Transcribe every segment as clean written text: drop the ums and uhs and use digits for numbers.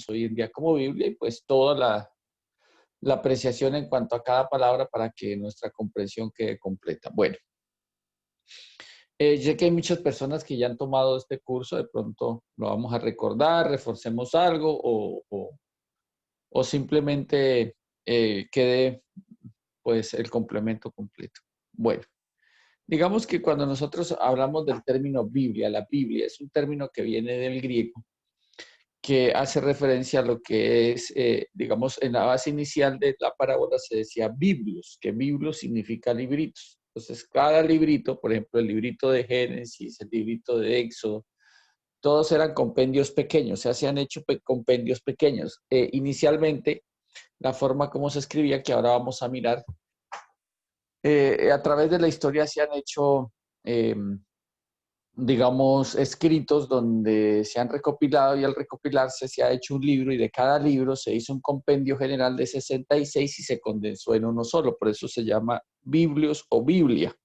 hoy en día como Biblia y pues toda la apreciación en cuanto a cada palabra para que nuestra comprensión quede completa. Bueno, sé que hay muchas personas que ya han tomado este curso, de pronto lo vamos a recordar, reforcemos algo o simplemente quede pues el complemento completo. Bueno, digamos que cuando nosotros hablamos del término Biblia, la Biblia es un término que viene del griego que hace referencia a lo que es, digamos, en la base inicial de la parábola se decía biblios, que biblios significa libritos. Entonces, cada librito, por ejemplo, el librito de Génesis, el librito de Éxodo, todos eran compendios pequeños, o sea, se han hecho compendios pequeños. Inicialmente, la forma como se escribía, que ahora vamos a mirar, a través de la historia se han hecho, digamos, escritos donde se han recopilado y al recopilarse se ha hecho un libro y de cada libro se hizo un compendio general de 66 y se condensó en uno solo. Por eso se llama Biblios o Biblia.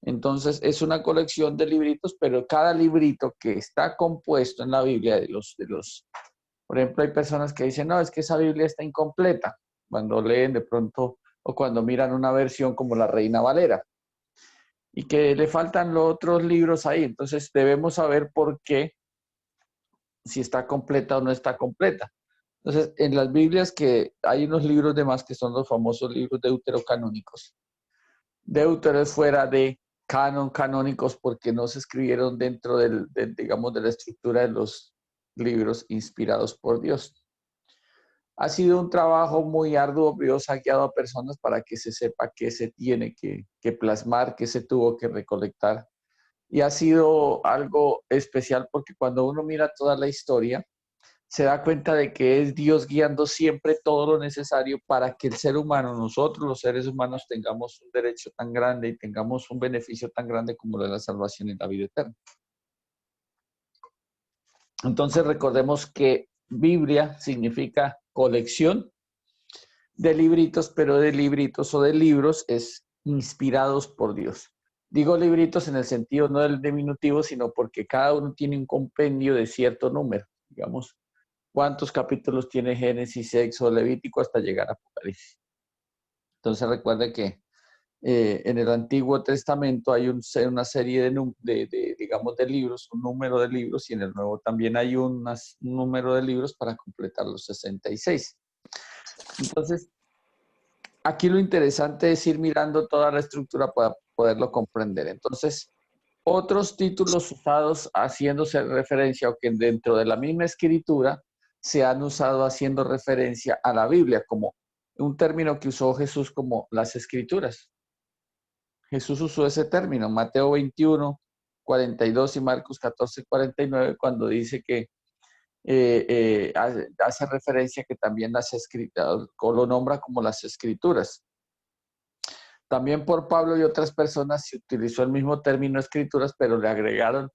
Entonces es una colección de libritos, pero cada librito que está compuesto en la Biblia por ejemplo, hay personas que dicen, no, es que esa Biblia está incompleta, cuando leen de pronto o cuando miran una versión como la Reina Valera y que le faltan los otros libros ahí. Entonces debemos saber por qué, si está completa o no está completa. Entonces, en las Biblias que hay unos libros de más que son los famosos libros deuterocanónicos. Deutero es fuera de canon canónicos porque no se escribieron dentro digamos, de la estructura de los libros inspirados por Dios. Ha sido un trabajo muy arduo. Dios ha guiado a personas para que se sepa qué se tiene que plasmar, qué se tuvo que recolectar. Y ha sido algo especial porque cuando uno mira toda la historia, se da cuenta de que es Dios guiando siempre todo lo necesario para que el ser humano, nosotros los seres humanos, tengamos un derecho tan grande y tengamos un beneficio tan grande como lo de la salvación y la vida eterna. Entonces recordemos que Biblia significa colección de libritos, pero de libritos o de libros es inspirados por Dios. Digo libritos en el sentido no del diminutivo, sino porque cada uno tiene un compendio de cierto número. Digamos, ¿cuántos capítulos tiene Génesis, Éxodo, Levítico hasta llegar a Apocalipsis? Entonces recuerde que en el Antiguo Testamento hay una serie digamos, de libros, un número de libros, y en el Nuevo también hay un número de libros para completar los 66. Entonces, aquí lo interesante es ir mirando toda la estructura para poderlo comprender. Entonces, otros títulos usados haciéndose referencia o que dentro de la misma escritura se han usado haciendo referencia a la Biblia, como un término que usó Jesús como las escrituras. Jesús usó ese término, Mateo 21, 42 y Marcos 14, 49, cuando dice que hace referencia que también las escrituras, o lo nombra como las escrituras. También por Pablo y otras personas se utilizó el mismo término escrituras, pero le agregaron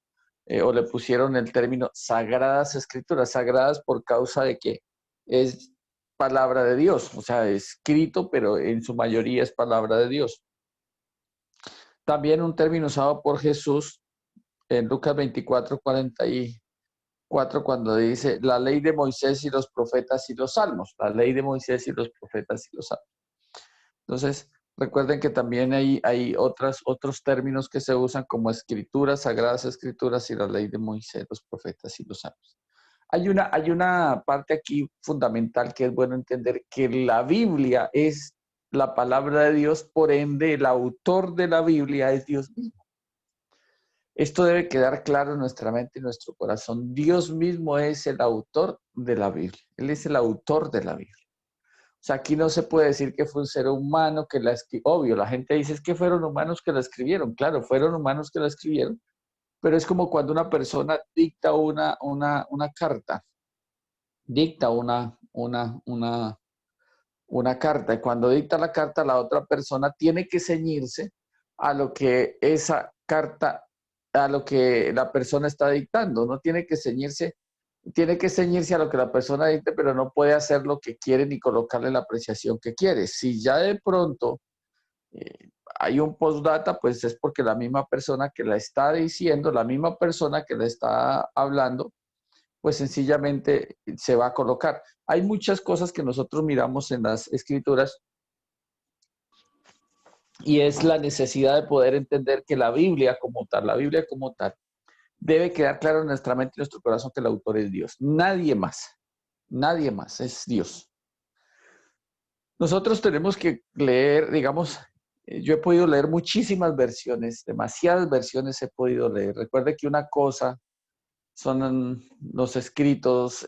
o le pusieron el término sagradas escrituras, sagradas por causa de que es palabra de Dios, o sea, escrito, pero en su mayoría es palabra de Dios. También un término usado por Jesús en Lucas 24, 44, cuando dice la ley de Moisés y los profetas y los salmos, la ley de Moisés y los profetas y los salmos. Entonces, recuerden que también hay otros términos que se usan como escrituras, sagradas escrituras y la ley de Moisés, los profetas y los salmos. Hay una parte aquí fundamental que es bueno entender, que la Biblia es la palabra de Dios, por ende el autor de la Biblia es Dios mismo. Esto debe quedar claro en nuestra mente y nuestro corazón. Dios mismo es el autor de la Biblia. Él es el autor de la Biblia. O sea, aquí no se puede decir que fue un ser humano que la escribió. Obvio, la gente dice es que fueron humanos que la escribieron. Claro, fueron humanos que la escribieron, pero es como cuando una persona dicta una carta, dicta una carta, y cuando dicta la carta, la otra persona tiene que ceñirse a lo que esa carta, a lo que la persona está dictando. No tiene que ceñirse, tiene que ceñirse a lo que la persona dicte, pero no puede hacer lo que quiere ni colocarle la apreciación que quiere. Si ya de pronto hay un postdata, pues es porque la misma persona que la está diciendo, la misma persona que la está hablando, pues sencillamente se va a colocar. Hay muchas cosas que nosotros miramos en las escrituras y es la necesidad de poder entender que la Biblia como tal, debe quedar claro en nuestra mente y nuestro corazón que el autor es Dios. Nadie más, es Dios. Nosotros tenemos que leer, digamos, yo he podido leer muchísimas versiones, demasiadas versiones he podido leer. Recuerde que una cosa son los escritos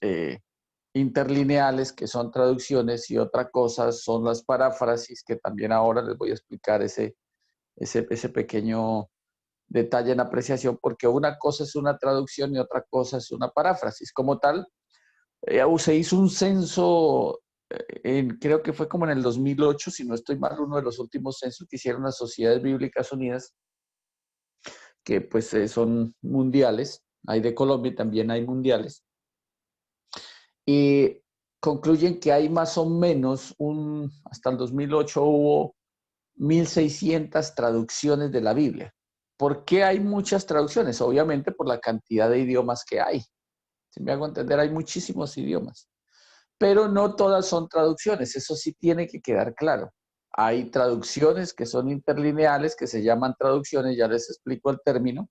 interlineales, que son traducciones, y otra cosa son las paráfrasis, que también ahora les voy a explicar ese pequeño detalle en apreciación, porque una cosa es una traducción y otra cosa es una paráfrasis. Como tal, se hizo un censo, creo que fue como en el 2008, si no estoy mal, uno de los últimos censos que hicieron las Sociedades Bíblicas Unidas, que pues son mundiales, hay de Colombia y también hay mundiales, y concluyen que hay más o menos, hasta el 2008 hubo 1.600 traducciones de la Biblia. ¿Por qué hay muchas traducciones? Obviamente por la cantidad de idiomas que hay. Si me hago entender, hay muchísimos idiomas. Pero no todas son traducciones, eso sí tiene que quedar claro. Hay traducciones que son interlineales, que se llaman traducciones, ya les explico el término,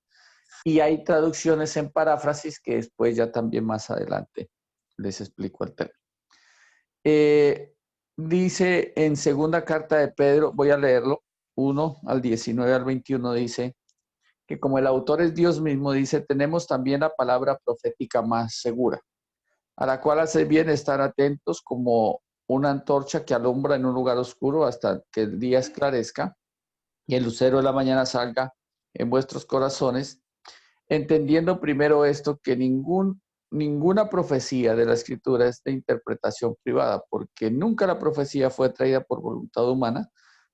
y hay traducciones en paráfrasis, que después ya también más adelante les explico el término. Dice en segunda carta de Pedro, voy a leerlo, 1 al 19 al 21, dice que como el autor es Dios mismo, dice, tenemos también la palabra profética más segura, a la cual hace bien estar atentos como una antorcha que alumbra en un lugar oscuro hasta que el día esclarezca y el lucero de la mañana salga en vuestros corazones, entendiendo primero esto, que ninguna profecía de la Escritura es de interpretación privada, porque nunca la profecía fue traída por voluntad humana,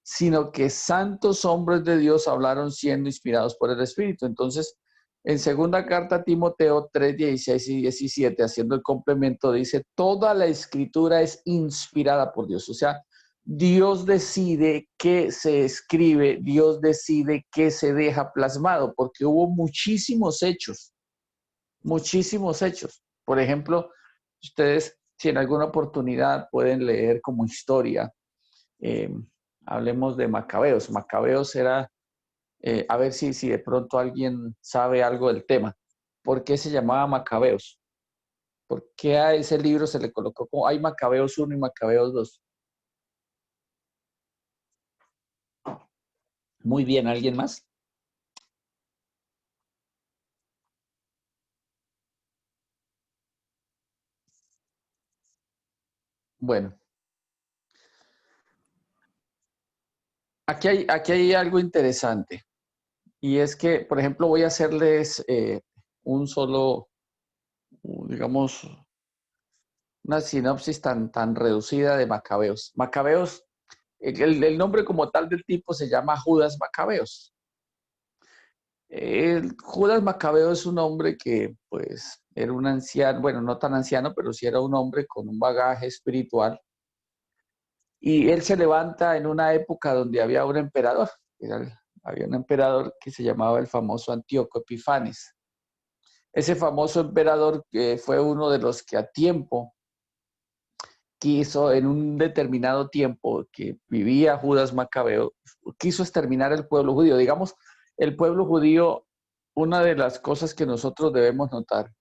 sino que santos hombres de Dios hablaron siendo inspirados por el Espíritu. Entonces, en segunda carta a Timoteo 3, 16 y 17, haciendo el complemento, dice, toda la Escritura es inspirada por Dios. O sea, Dios decide qué se escribe, Dios decide qué se deja plasmado, porque hubo muchísimos hechos, muchísimos hechos. Por ejemplo, ustedes, si en alguna oportunidad pueden leer como historia, eh, hablemos de Macabeos. Macabeos era, a ver si de pronto alguien sabe algo del tema. ¿Por qué se llamaba Macabeos? ¿Por qué a ese libro se le colocó como, hay Macabeos 1 y Macabeos 2? Muy bien, ¿alguien más? Bueno, aquí hay algo interesante, y es que, por ejemplo, voy a hacerles un solo, digamos, una sinopsis tan reducida de Macabeos. Macabeos, el nombre como tal del tipo se llama Judas Macabeos. Judas Macabeo es un hombre que, pues, era un anciano, bueno, no tan anciano, pero sí era un hombre con un bagaje espiritual. Y él se levanta en una época donde había un emperador. Había un emperador que se llamaba el famoso Antíoco Epifanes. Ese famoso emperador fue uno de los que a tiempo quiso, en un determinado tiempo que vivía Judas Macabeo, quiso exterminar el pueblo judío. Digamos, el pueblo judío, una de las cosas que nosotros debemos notar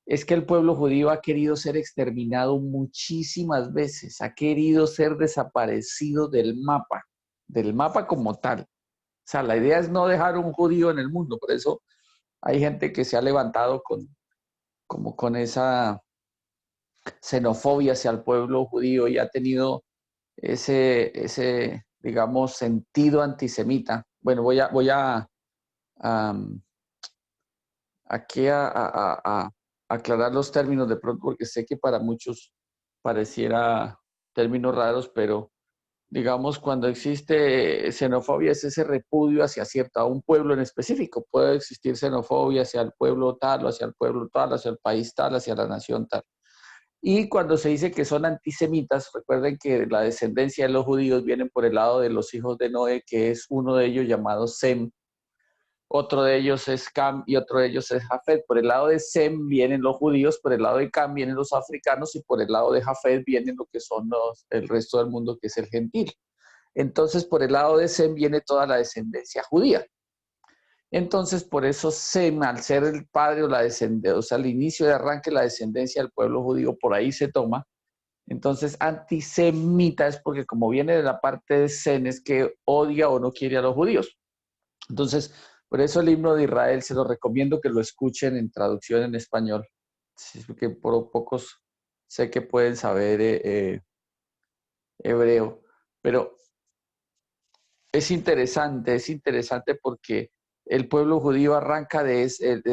es que el pueblo judío ha querido ser exterminado muchísimas veces, ha querido ser desaparecido del mapa como tal. O sea, la idea es no dejar un judío en el mundo, por eso hay gente que se ha levantado como con esa xenofobia hacia el pueblo judío y ha tenido digamos, sentido antisemita. Bueno, voy a aquí a aclarar los términos de pronto, porque sé que para muchos pareciera términos raros, pero digamos, cuando existe xenofobia es ese repudio hacia a un pueblo en específico. Puede existir xenofobia hacia el pueblo tal, o hacia el pueblo tal, hacia el país tal, hacia la nación tal. Y cuando se dice que son antisemitas, recuerden que la descendencia de los judíos viene por el lado de los hijos de Noé, que es uno de ellos llamado Sem. otro de ellos es Cam y otro de ellos es Jafet. Por el lado de Sem vienen los judíos, por el lado de Cam vienen los africanos y por el lado de Jafet vienen lo que son el resto del mundo, que es el gentil. Entonces, por el lado de Sem viene toda la descendencia judía. Entonces, por eso Sem, al ser el padre o la descendencia, o sea, el inicio de arranque, la descendencia del pueblo judío, por ahí se toma. Entonces, antisemita es porque como viene de la parte de Sem, es que odia o no quiere a los judíos. Entonces, por eso el himno de Israel se lo recomiendo que lo escuchen en traducción en español. Sí, porque por pocos sé que pueden saber hebreo, pero es interesante porque el pueblo judío arranca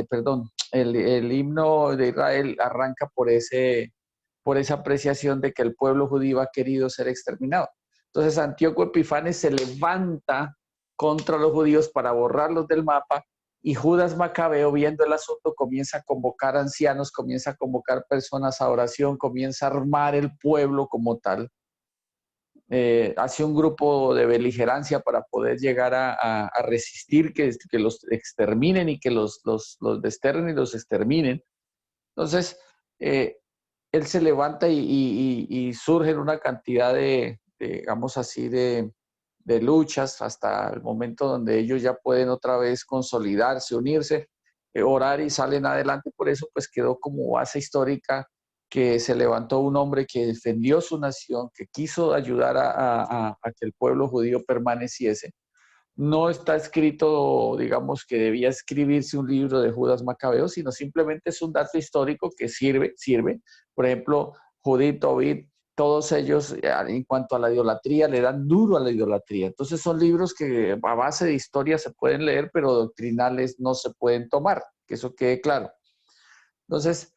perdón, el himno de Israel arranca por esa apreciación de que el pueblo judío ha querido ser exterminado. Entonces Antíoco Epifanes se levanta contra los judíos para borrarlos del mapa y Judas Macabeo, viendo el asunto, comienza a convocar ancianos, comienza a convocar personas a oración, comienza a armar el pueblo como tal. Hace un grupo de beligerancia para poder llegar a resistir que los exterminen y que los desterren y los exterminen. Entonces, él se levanta y surgen una cantidad digamos así, de luchas hasta el momento donde ellos ya pueden otra vez consolidarse, unirse, orar y salen adelante. Por eso pues quedó como base histórica que se levantó un hombre que defendió su nación, que quiso ayudar a que el pueblo judío permaneciese. No está escrito, digamos, que debía escribirse un libro de Judas Macabeo, sino simplemente es un dato histórico que sirve. Por ejemplo, Judith, Tobit, todos ellos, en cuanto a la idolatría, le dan duro a la idolatría. Entonces son libros que a base de historia se pueden leer, pero doctrinales no se pueden tomar, que eso quede claro. Entonces,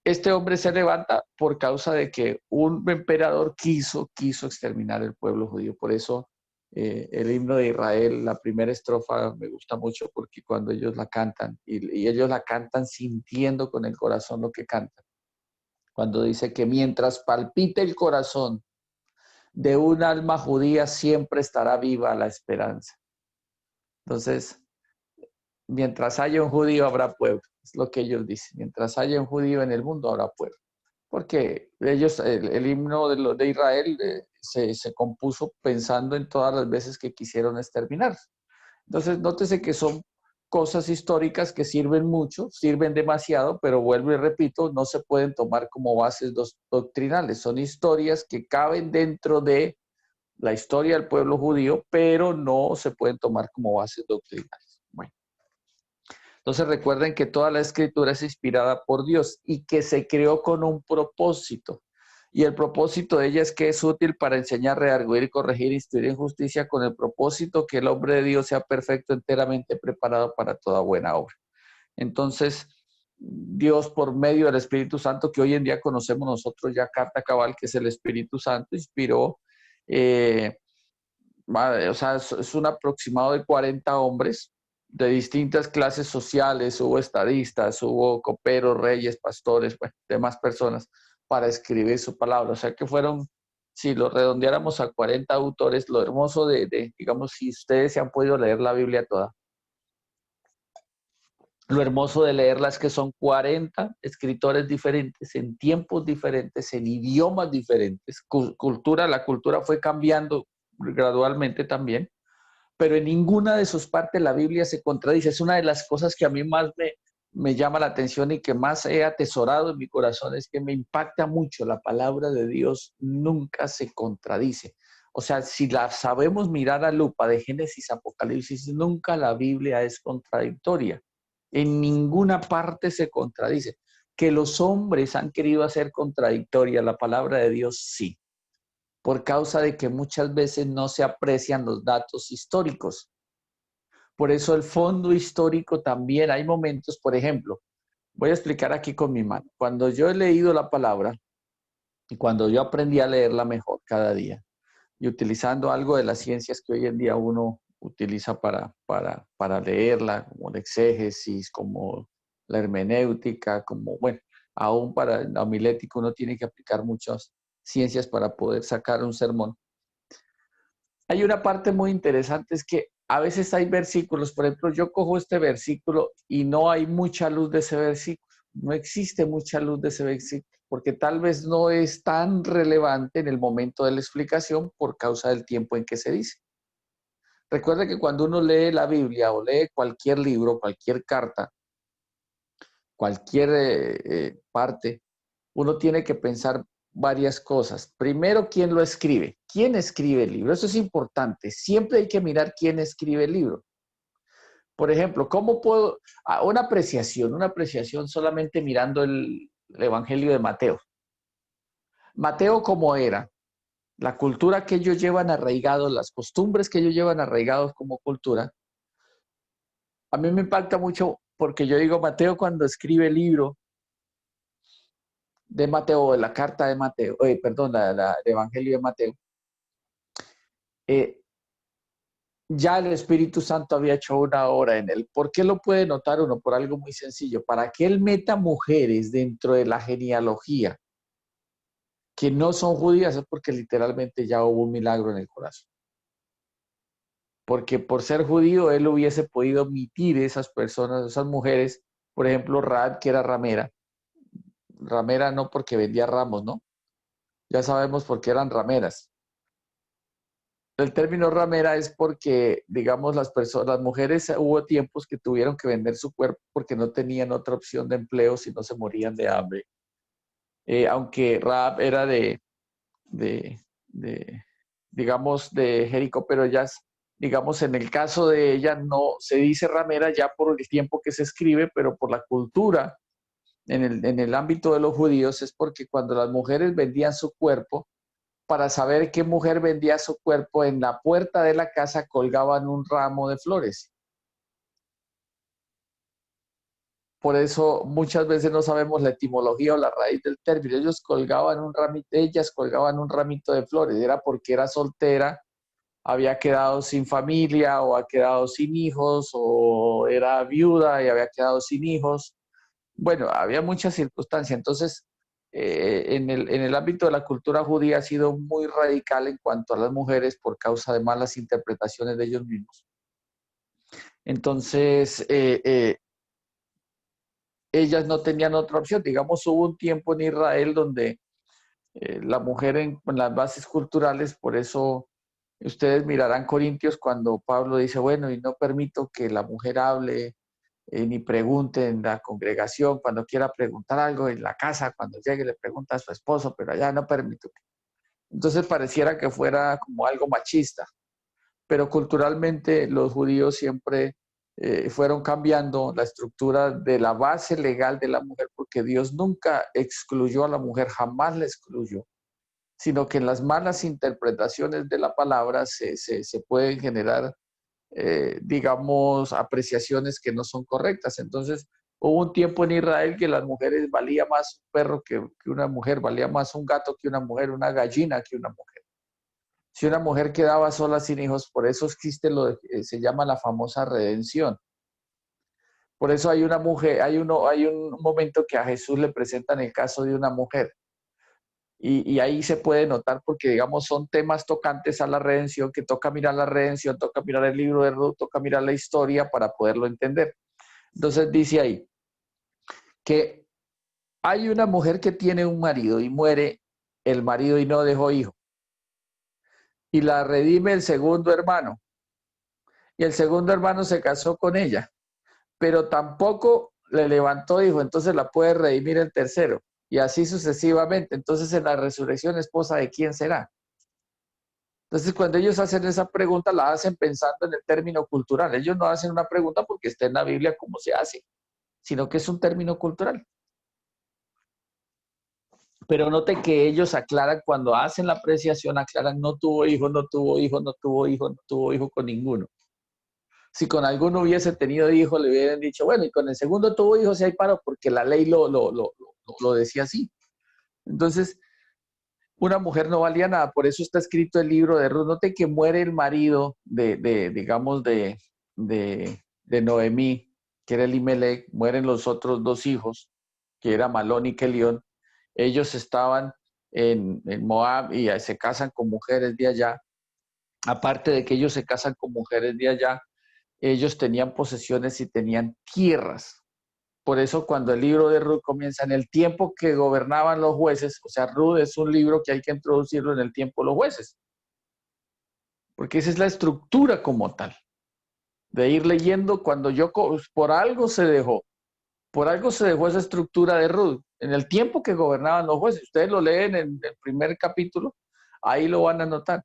este hombre se levanta por causa de que un emperador quiso exterminar el pueblo judío. Por eso el himno de Israel, la primera estrofa me gusta mucho porque cuando ellos la cantan y ellos la cantan sintiendo con el corazón lo que cantan. Cuando dice que mientras palpite el corazón de un alma judía siempre estará viva la esperanza. Entonces, mientras haya un judío habrá pueblo, es lo que ellos dicen. Mientras haya un judío en el mundo habrá pueblo. Porque ellos, el himno de Israel se compuso pensando en todas las veces que quisieron exterminar. Entonces, nótese que son cosas históricas que sirven mucho, sirven demasiado, pero vuelvo y repito, no se pueden tomar como bases doctrinales. Son historias que caben dentro de la historia del pueblo judío, pero no se pueden tomar como bases doctrinales. Bueno. Entonces recuerden que toda la escritura es inspirada por Dios y que se creó con un propósito. Y el propósito de ella es que es útil para enseñar, redarguir, corregir, instruir en justicia, con el propósito que el hombre de Dios sea perfecto, enteramente preparado para toda buena obra. Entonces, Dios, por medio del Espíritu Santo, que hoy en día conocemos nosotros ya carta cabal, que es el Espíritu Santo, inspiró, o sea, es un aproximado de 40 hombres de distintas clases sociales, hubo estadistas, hubo coperos, reyes, pastores, bueno, demás personas, para escribir su palabra. O sea que fueron, si lo redondeáramos a 40 autores, lo hermoso digamos, si ustedes se han podido leer la Biblia toda, lo hermoso de leerla es que son 40 escritores diferentes, en tiempos diferentes, en idiomas diferentes, la cultura fue cambiando gradualmente también, pero en ninguna de sus partes la Biblia se contradice. Es una de las cosas que a mí más me llama la atención y que más he atesorado en mi corazón, es que me impacta mucho. La palabra de Dios nunca se contradice. O sea, si la sabemos mirar a lupa de Génesis, Apocalipsis, nunca la Biblia es contradictoria. En ninguna parte se contradice. Que los hombres han querido hacer contradictoria la palabra de Dios, sí, por causa de que muchas veces no se aprecian los datos históricos. Por eso el fondo histórico también, hay momentos, por ejemplo, voy a explicar aquí con mi mano. Cuando yo he leído la palabra y cuando yo aprendí a leerla mejor cada día y utilizando algo de las ciencias que hoy en día uno utiliza para leerla, como la exégesis, como la hermenéutica, como, bueno, aún para la homilética uno tiene que aplicar muchas ciencias para poder sacar un sermón. Hay una parte muy interesante, es que a veces hay versículos, por ejemplo, yo cojo este versículo y no hay mucha luz de ese versículo, no existe mucha luz de ese versículo, porque tal vez no es tan relevante en el momento de la explicación por causa del tiempo en que se dice. Recuerde que cuando uno lee la Biblia o lee cualquier libro, cualquier carta, cualquier parte, uno tiene que pensar varias cosas. Primero, ¿quién lo escribe? ¿Quién escribe el libro? Eso es importante. Siempre hay que mirar quién escribe el libro. Por ejemplo, ¿cómo puedo? Una apreciación solamente mirando el Evangelio de Mateo. Mateo, ¿cómo era? La cultura que ellos llevan arraigados, las costumbres que ellos llevan arraigados como cultura, a mí me impacta mucho porque yo digo, Mateo cuando escribe el libro de Mateo, la carta de Mateo, perdón, el Evangelio de Mateo, eh, ya el Espíritu Santo había hecho una obra en él. ¿Por qué lo puede notar uno? Por algo muy sencillo, para que él meta mujeres dentro de la genealogía que no son judías es porque literalmente ya hubo un milagro en el corazón. Porque por ser judío él hubiese podido omitir esas personas, esas mujeres, por ejemplo, Rahab, que era ramera. Ramera no porque vendía ramos, ¿no? Ya sabemos por qué eran rameras. El término ramera es porque, digamos, las mujeres hubo tiempos que tuvieron que vender su cuerpo porque no tenían otra opción de empleo si no se morían de hambre. Aunque Rahab era de, de, digamos, de Jericó, pero ellas, digamos, en el caso de ella no se dice ramera ya por el tiempo que se escribe, pero por la cultura en el ámbito de los judíos es porque cuando las mujeres vendían su cuerpo, para saber qué mujer vendía su cuerpo, en la puerta de la casa colgaban un ramo de flores. Por eso muchas veces no sabemos la etimología o la raíz del término. Ellas colgaban un ramito de flores. Era porque era soltera, había quedado sin familia o ha quedado sin hijos o era viuda y había quedado sin hijos. Bueno, había muchas circunstancias. Entonces, en el ámbito de la cultura judía ha sido muy radical en cuanto a las mujeres por causa de malas interpretaciones de ellos mismos. Entonces, ellas no tenían otra opción. Digamos, hubo un tiempo en Israel donde la mujer en las bases culturales, por eso ustedes mirarán Corintios cuando Pablo dice, bueno, y no permito que la mujer hable ni pregunte en la congregación, cuando quiera preguntar algo en la casa, cuando llegue le pregunta a su esposo, pero allá no permito. Entonces pareciera que fuera como algo machista, pero culturalmente los judíos siempre fueron cambiando la estructura de la base legal de la mujer, porque Dios nunca excluyó a la mujer, jamás la excluyó, sino que en las malas interpretaciones de la palabra se pueden generar, digamos, apreciaciones que no son correctas. Entonces, hubo un tiempo en Israel que las mujeres valía más un perro que una mujer, valía más un gato que una mujer, una gallina que una mujer. Si una mujer quedaba sola sin hijos, por eso existe se llama la famosa redención. Por eso hay una mujer, hay un momento que a Jesús le presentan el caso de una mujer. Y ahí se puede notar porque, digamos, son temas tocantes a la redención, que toca mirar la redención, toca mirar el libro de Ruth, toca mirar la historia para poderlo entender. Entonces dice ahí que hay una mujer que tiene un marido y muere el marido y no dejó hijo. Y la redime el segundo hermano. Y el segundo hermano se casó con ella, pero tampoco le levantó hijo, entonces la puede redimir el tercero. Y así sucesivamente. Entonces en la resurrección, ¿esposa de quién será? Entonces, cuando ellos hacen esa pregunta, la hacen pensando en el término cultural. Ellos no hacen una pregunta porque está en la Biblia como se hace, sino que es un término cultural. Pero note que ellos aclaran, cuando hacen la apreciación, aclaran no tuvo hijo, no tuvo hijo, no tuvo hijo, no tuvo hijo con ninguno. Si con alguno hubiese tenido hijo, le hubieran dicho, bueno, y con el segundo tuvo hijos, si hay paro, porque la ley lo decía así. Entonces, una mujer no valía nada, por eso está escrito el libro de Ruth. Note que muere el marido digamos, de Noemí, que era Elimelech, mueren los otros dos hijos, que era Malón y Kelión. Ellos estaban en Moab y se casan con mujeres de allá. Aparte de que ellos se casan con mujeres de allá, ellos tenían posesiones y tenían tierras. Por eso cuando el libro de Ruth comienza en el tiempo que gobernaban los jueces, o sea, Ruth es un libro que hay que introducirlo en el tiempo de los jueces, porque esa es la estructura como tal, de ir leyendo cuando por algo se dejó esa estructura de Ruth, en el tiempo que gobernaban los jueces. Ustedes lo leen en el primer capítulo, ahí lo van a notar.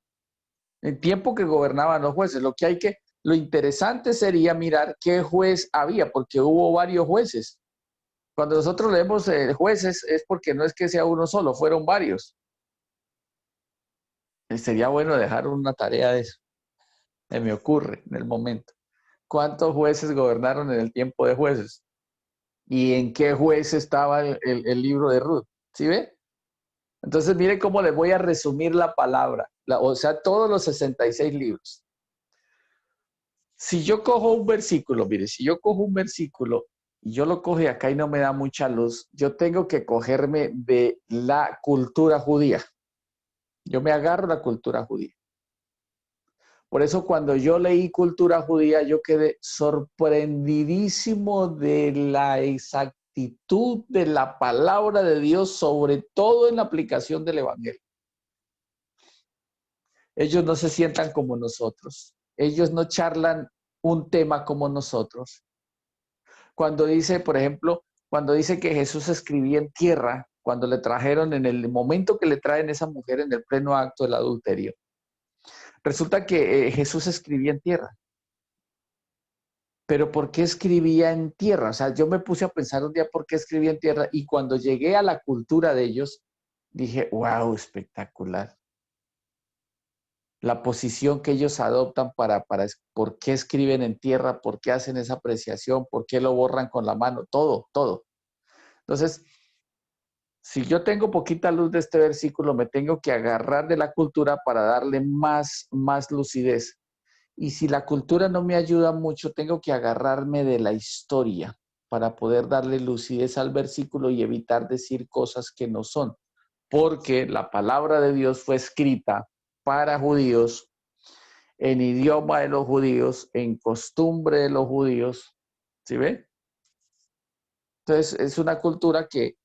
El tiempo que gobernaban los jueces, lo interesante sería mirar qué juez había, porque hubo varios jueces. Cuando nosotros leemos jueces es porque no es que sea uno solo, fueron varios. Sería bueno dejar una tarea de eso. Me ocurre en el momento. ¿Cuántos jueces gobernaron en el tiempo de jueces? ¿Y en qué juez estaba el libro de Ruth? ¿Sí ve? Entonces, mire cómo les voy a resumir la palabra, o sea, todos los 66 libros. Si yo cojo un versículo, mire, si yo cojo un versículo y yo lo coge acá y no me da mucha luz, yo tengo que cogerme de la cultura judía. Yo me agarro la cultura judía. Por eso cuando yo leí cultura judía, yo quedé sorprendidísimo de la exactitud de la palabra de Dios, sobre todo en la aplicación del Evangelio. Ellos no se sientan como nosotros. Ellos no charlan un tema como nosotros. Cuando dice, por ejemplo, cuando dice que Jesús escribía en tierra, cuando le trajeron, en el momento que le traen a esa mujer en el pleno acto del adulterio, resulta que Jesús escribía en tierra. Pero ¿por qué escribía en tierra? O sea, yo me puse a pensar un día por qué escribía en tierra y cuando llegué a la cultura de ellos, dije, wow, espectacular. La posición que ellos adoptan por qué escriben en tierra, por qué hacen esa apreciación, por qué lo borran con la mano, todo, todo. Entonces, si yo tengo poquita luz de este versículo, me tengo que agarrar de la cultura para darle más lucidez. Y si la cultura no me ayuda mucho, tengo que agarrarme de la historia para poder darle lucidez al versículo y evitar decir cosas que no son. Porque la palabra de Dios fue escrita para judíos, en idioma de los judíos, en costumbre de los judíos. ¿Sí ve? Entonces, es una cultura que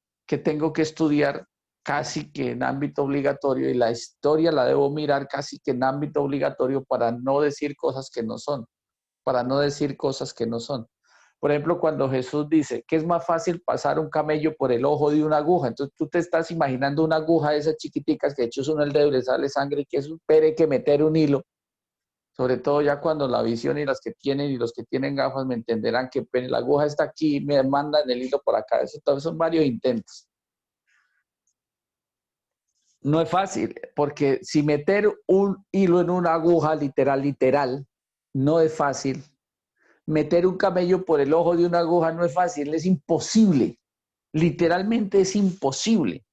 tengo que estudiar casi que en ámbito obligatorio y la historia la debo mirar casi que en ámbito obligatorio para no decir cosas que no son, para no decir cosas que no son. Por ejemplo, cuando Jesús dice que es más fácil pasar un camello por el ojo de una aguja, entonces tú te estás imaginando una aguja de esas chiquiticas que echas uno el dedo y le sale sangre y que es un pere que meter un hilo, sobre todo ya cuando la visión y las que tienen y los que tienen gafas me entenderán que la aguja está aquí, me mandan el hilo por acá, eso son varios intentos. No es fácil, porque si meter un hilo en una aguja literal, no es fácil. Meter un camello por el ojo de una aguja no es fácil, es imposible. Literalmente es imposible.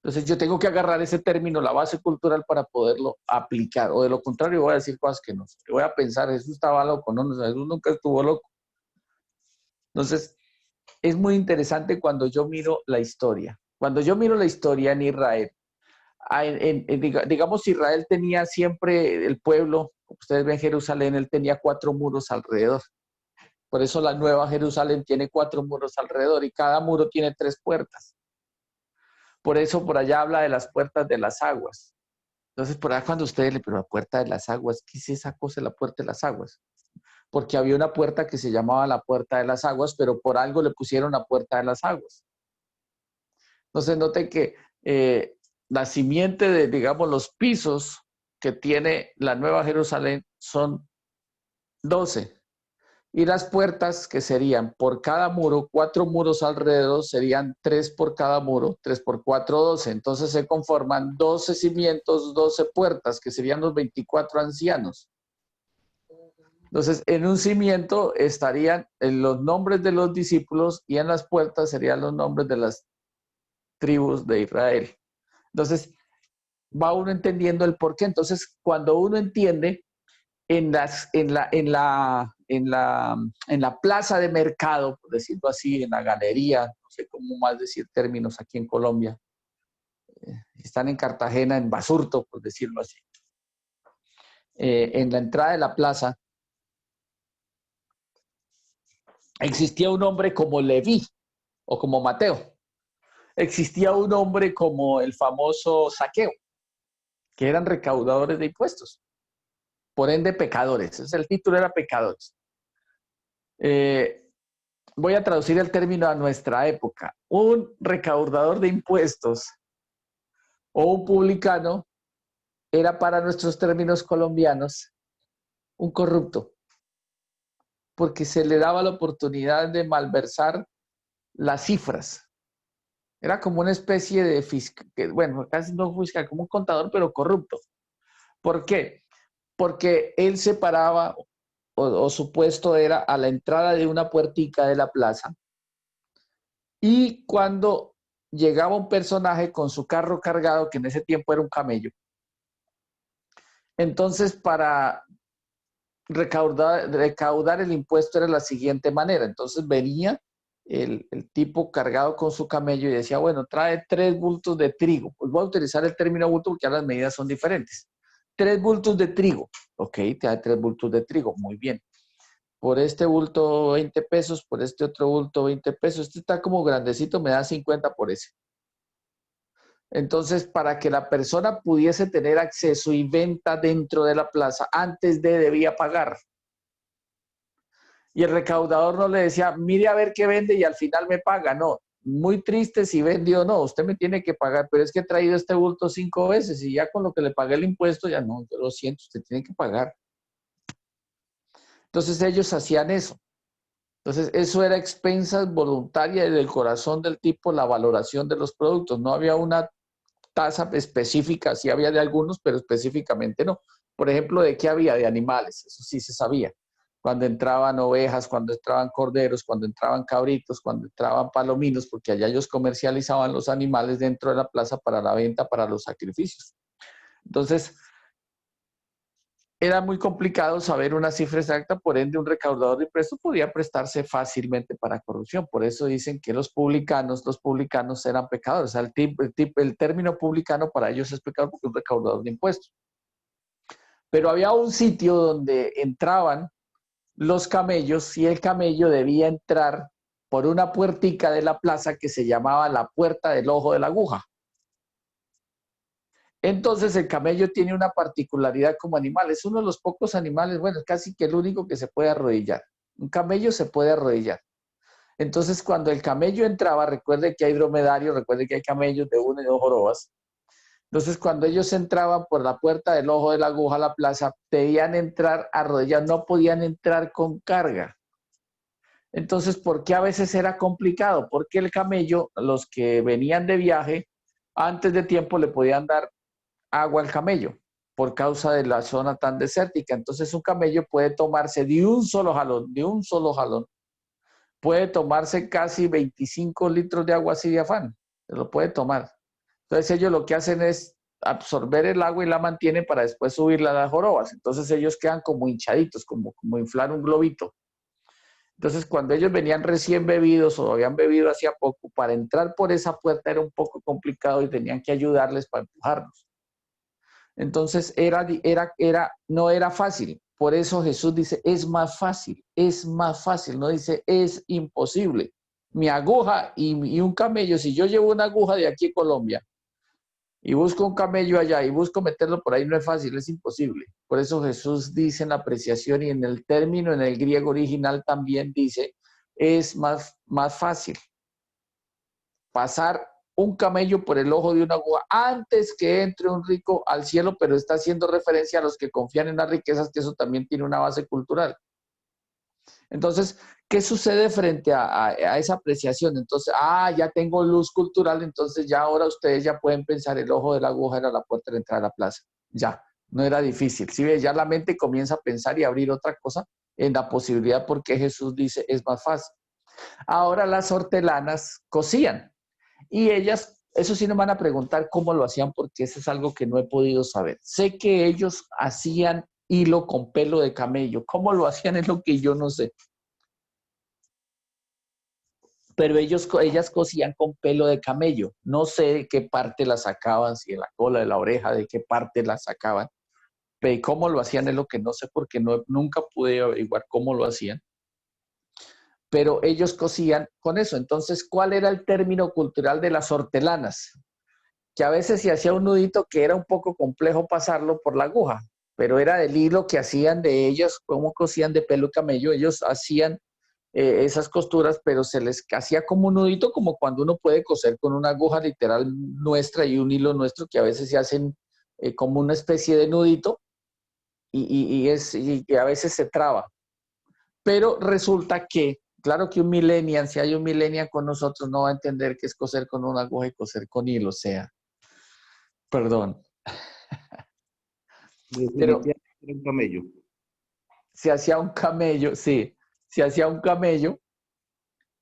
Entonces yo tengo que agarrar ese término, la base cultural, para poderlo aplicar. O de lo contrario voy a decir cosas que no sé. Voy a pensar, Jesús estaba loco. No, Jesús nunca estuvo loco. Entonces es muy interesante cuando yo miro la historia. Cuando yo miro la historia en Israel, digamos, Israel tenía siempre el pueblo, ustedes ven Jerusalén, él tenía 4 muros alrededor. Por eso la Nueva Jerusalén tiene 4 muros alrededor y cada muro tiene 3 puertas. Por eso por allá habla de las puertas de las aguas. Entonces, por allá cuando ustedes le pero la puerta de las aguas, ¿qué es esa cosa, la puerta de las aguas? Porque había una puerta que se llamaba la puerta de las aguas, pero por algo le pusieron la puerta de las aguas. Entonces, noten que la simiente de, digamos, los pisos que tiene la Nueva Jerusalén son 12. Y las puertas, que serían por cada muro, 4 muros alrededor, serían 3 por cada muro, 3 por 4, 12. Entonces se conforman 12 cimientos, 12 puertas, que serían los 24 ancianos. Entonces, en un cimiento estarían los nombres de los discípulos y en las puertas serían los nombres de las tribus de Israel. Entonces, va uno entendiendo el porqué. Entonces, cuando uno entiende en la plaza de mercado, por decirlo así, en la galería, no sé cómo más decir términos aquí en Colombia, están en Cartagena, en Basurto, por decirlo así. En la entrada de la plaza, Existía un hombre como Leví o como Mateo. Existía un hombre como el famoso Zaqueo, que eran recaudadores de impuestos, por ende pecadores. Entonces, el título era pecadores. Eh, Voy a traducir el término a nuestra época. Un recaudador de impuestos o un publicano era para nuestros términos colombianos un corrupto, porque se le daba la oportunidad de malversar las cifras. Era como una especie de fiscal, bueno, casi no fiscal, como un contador, pero corrupto. ¿Por qué? Porque él se paraba, o su puesto era a la entrada de una puertica de la plaza, y cuando llegaba un personaje con su carro cargado, que en ese tiempo era un camello, entonces para recaudar el impuesto era la siguiente manera. Entonces venía el tipo cargado con su camello y decía, bueno, trae 3 bultos de trigo. Pues voy a utilizar el término bulto porque ahora las medidas son diferentes. 3 bultos de trigo. Ok, trae 3 bultos de trigo. Muy bien. Por este bulto 20 pesos, por este otro bulto 20 pesos. Este está como grandecito, me da 50 por ese. Entonces, para que la persona pudiese tener acceso y venta dentro de la plaza, antes de debía pagar. Y el recaudador no le decía, mire a ver qué vende y al final me paga. No, muy triste si vendió o no, usted me tiene que pagar, pero es que he traído este bulto 5 veces y ya con lo que le pagué el impuesto, ya no, yo lo siento, usted tiene que pagar. Entonces ellos hacían eso. Entonces eso era expensas voluntaria del corazón del tipo, la valoración de los productos. No había una tasa específica, sí había de algunos, pero específicamente no. Por ejemplo, ¿de qué había? De animales, eso sí se sabía. Cuando entraban ovejas, cuando entraban corderos, cuando entraban cabritos, cuando entraban palominos, porque allá ellos comercializaban los animales dentro de la plaza para la venta, para los sacrificios. Entonces, era muy complicado saber una cifra exacta, por ende un recaudador de impuestos podía prestarse fácilmente para corrupción. Por eso dicen que los publicanos eran pecadores. O sea, el término publicano para ellos es pecador porque es un recaudador de impuestos. Pero había un sitio donde entraban los camellos y el camello debía entrar por una puertica de la plaza que se llamaba la puerta del ojo de la aguja. Entonces el camello tiene una particularidad como animal, es uno de los pocos animales, bueno, casi que el único que se puede arrodillar. Un camello se puede arrodillar. Entonces cuando el camello entraba, recuerde que hay dromedarios, recuerde que hay camellos de 1 y 2 jorobas. Entonces cuando ellos entraban por la puerta del ojo de la aguja a la plaza, debían entrar arrodillados, no podían entrar con carga. Entonces, ¿por qué a veces era complicado? Porque el camello, los que venían de viaje, antes de tiempo le podían dar agua al camello por causa de la zona tan desértica. Entonces un camello puede tomarse de un solo jalón, puede tomarse casi 25 litros de agua así de afán, se lo puede tomar. Entonces ellos lo que hacen es absorber el agua y la mantienen para después subirla a las jorobas. Entonces ellos quedan como hinchaditos, como inflar un globito. Entonces cuando ellos venían recién bebidos o habían bebido hacía poco, para entrar por esa puerta era un poco complicado y tenían que ayudarles para empujarlos. Entonces no era fácil. Por eso Jesús dice, es más fácil, no dice, es imposible. Mi aguja y un camello, si yo llevo una aguja de aquí a Colombia y busco un camello allá y busco meterlo por ahí, no es fácil, es imposible. Por eso Jesús dice en la apreciación y en el término, en el griego original también dice, es más fácil pasar un camello por el ojo de una aguja antes que entre un rico al cielo, pero está haciendo referencia a los que confían en las riquezas, que eso también tiene una base cultural. Entonces, ¿qué sucede frente a esa apreciación? Entonces, ya tengo luz cultural, entonces ya ahora ustedes ya pueden pensar, el ojo de la aguja era la puerta de entrada a la plaza. Ya, no era difícil. Si ve, ya la mente comienza a pensar y a abrir otra cosa en la posibilidad porque Jesús dice, es más fácil. Ahora las hortelanas cosían. Y ellas, eso sí nos van a preguntar cómo lo hacían, porque eso es algo que no he podido saber. Sé que ellos hacían hilo con pelo de camello. ¿Cómo lo hacían? Es lo que yo no sé. Pero ellas cosían con pelo de camello. No sé de qué parte la sacaban, si de la cola, de la oreja, de qué parte la sacaban. Pero cómo lo hacían es lo que no sé, porque nunca pude averiguar cómo lo hacían. pero ellos cosían con eso. Entonces, ¿cuál era el término cultural de las hortelanas? Que a veces se hacía un nudito que era un poco complejo pasarlo por la aguja, pero era del hilo que hacían de ellos, cómo cosían de pelo camello, ellos hacían esas costuras, pero se les hacía como un nudito, como cuando uno puede coser con una aguja literal nuestra y un hilo nuestro, que a veces se hacen como una especie de nudito y a veces se traba. Pero resulta que, claro que un millennial, si hay un millennial con nosotros, no va a entender qué es coser con una aguja y coser con hilo, o sea, perdón. Pero Definitivamente era un camello. se hacía un camello, sí, se hacía un camello,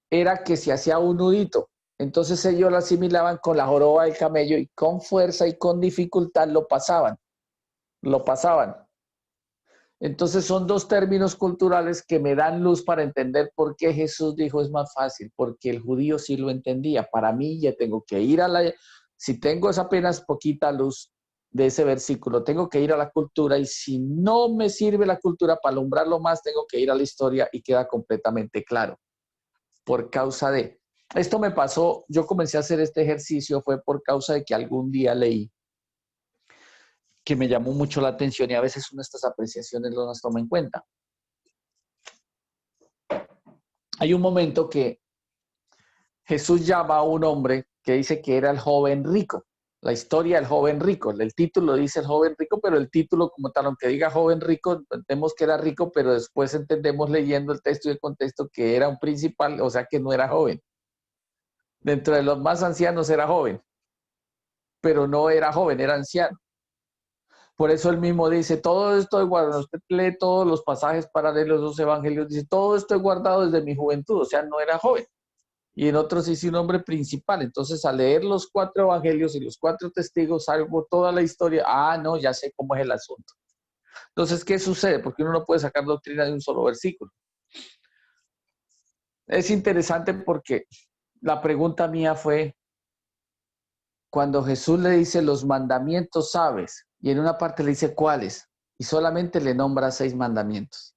era que se hacía un nudito. Entonces ellos lo asimilaban con la joroba del camello y con fuerza y con dificultad lo pasaban, lo pasaban. Entonces son dos términos culturales que me dan luz para entender por qué Jesús dijo es más fácil, porque el judío sí lo entendía. Para mí ya tengo que ir a la, si tengo esa apenas poquita luz de ese versículo, tengo que ir a la cultura y si no me sirve la cultura para alumbrarlo más, tengo que ir a la historia y queda completamente claro. Por causa de, esto me pasó, yo comencé a hacer este ejercicio fue por causa de que algún día leí que me llamó mucho la atención y a veces uno estas apreciaciones no las toma en cuenta. Hay un momento que Jesús llama a un hombre que dice que era el joven rico. La historia del joven rico. El título dice el joven rico, pero el título como tal, aunque diga joven rico, entendemos que era rico, pero después entendemos leyendo el texto y el contexto que era un principal, o sea que no era joven. Dentro de los más ancianos era joven, pero no era joven, era anciano. Por eso él mismo dice, todo esto es guardado, usted lee todos los pasajes paralelos de los evangelios, dice, todo esto es guardado desde mi juventud, o sea, no era joven. Y en otros dice un hombre principal. Entonces, al leer los 4 evangelios y los 4 testigos, salvo toda la historia, no, ya sé cómo es el asunto. Entonces, ¿qué sucede? Porque uno no puede sacar doctrina de un solo versículo. Es interesante porque la pregunta mía fue, cuando Jesús le dice los mandamientos sabes, y en una parte le dice cuáles, y solamente le nombra 6 mandamientos.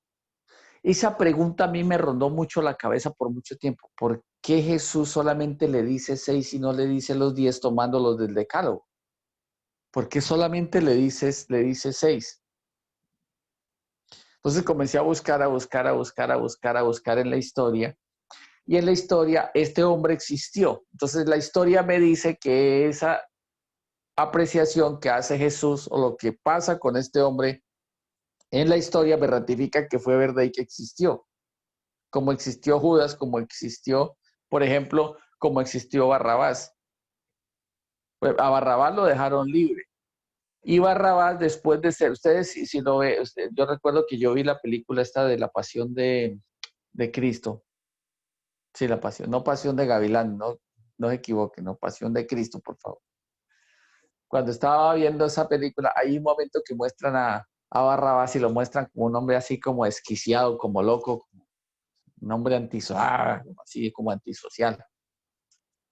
Esa pregunta a mí me rondó mucho la cabeza por mucho tiempo. ¿Por qué Jesús solamente le dice 6 y no le dice los 10 tomándolos del decálogo? ¿Por qué solamente le dice 6? Entonces comencé a buscar, en la historia. Y en la historia este hombre existió. Entonces la historia me dice que esa apreciación que hace Jesús o lo que pasa con este hombre en la historia me ratifica que fue verdad y que existió. Como existió Judas, como existió, por ejemplo, como existió Barrabás. Pues a Barrabás lo dejaron libre. Y Barrabás, después de ser, ustedes si lo ven, yo recuerdo que yo vi la película esta de la Pasión de Cristo. Sí, la Pasión, no Pasión de Gavilán, no se equivoquen, no Pasión de Cristo, por favor. Cuando estaba viendo esa película, hay un momento que muestran a Barrabás y lo muestran como un hombre así como desquiciado, como loco, como un hombre antisocial, así como antisocial.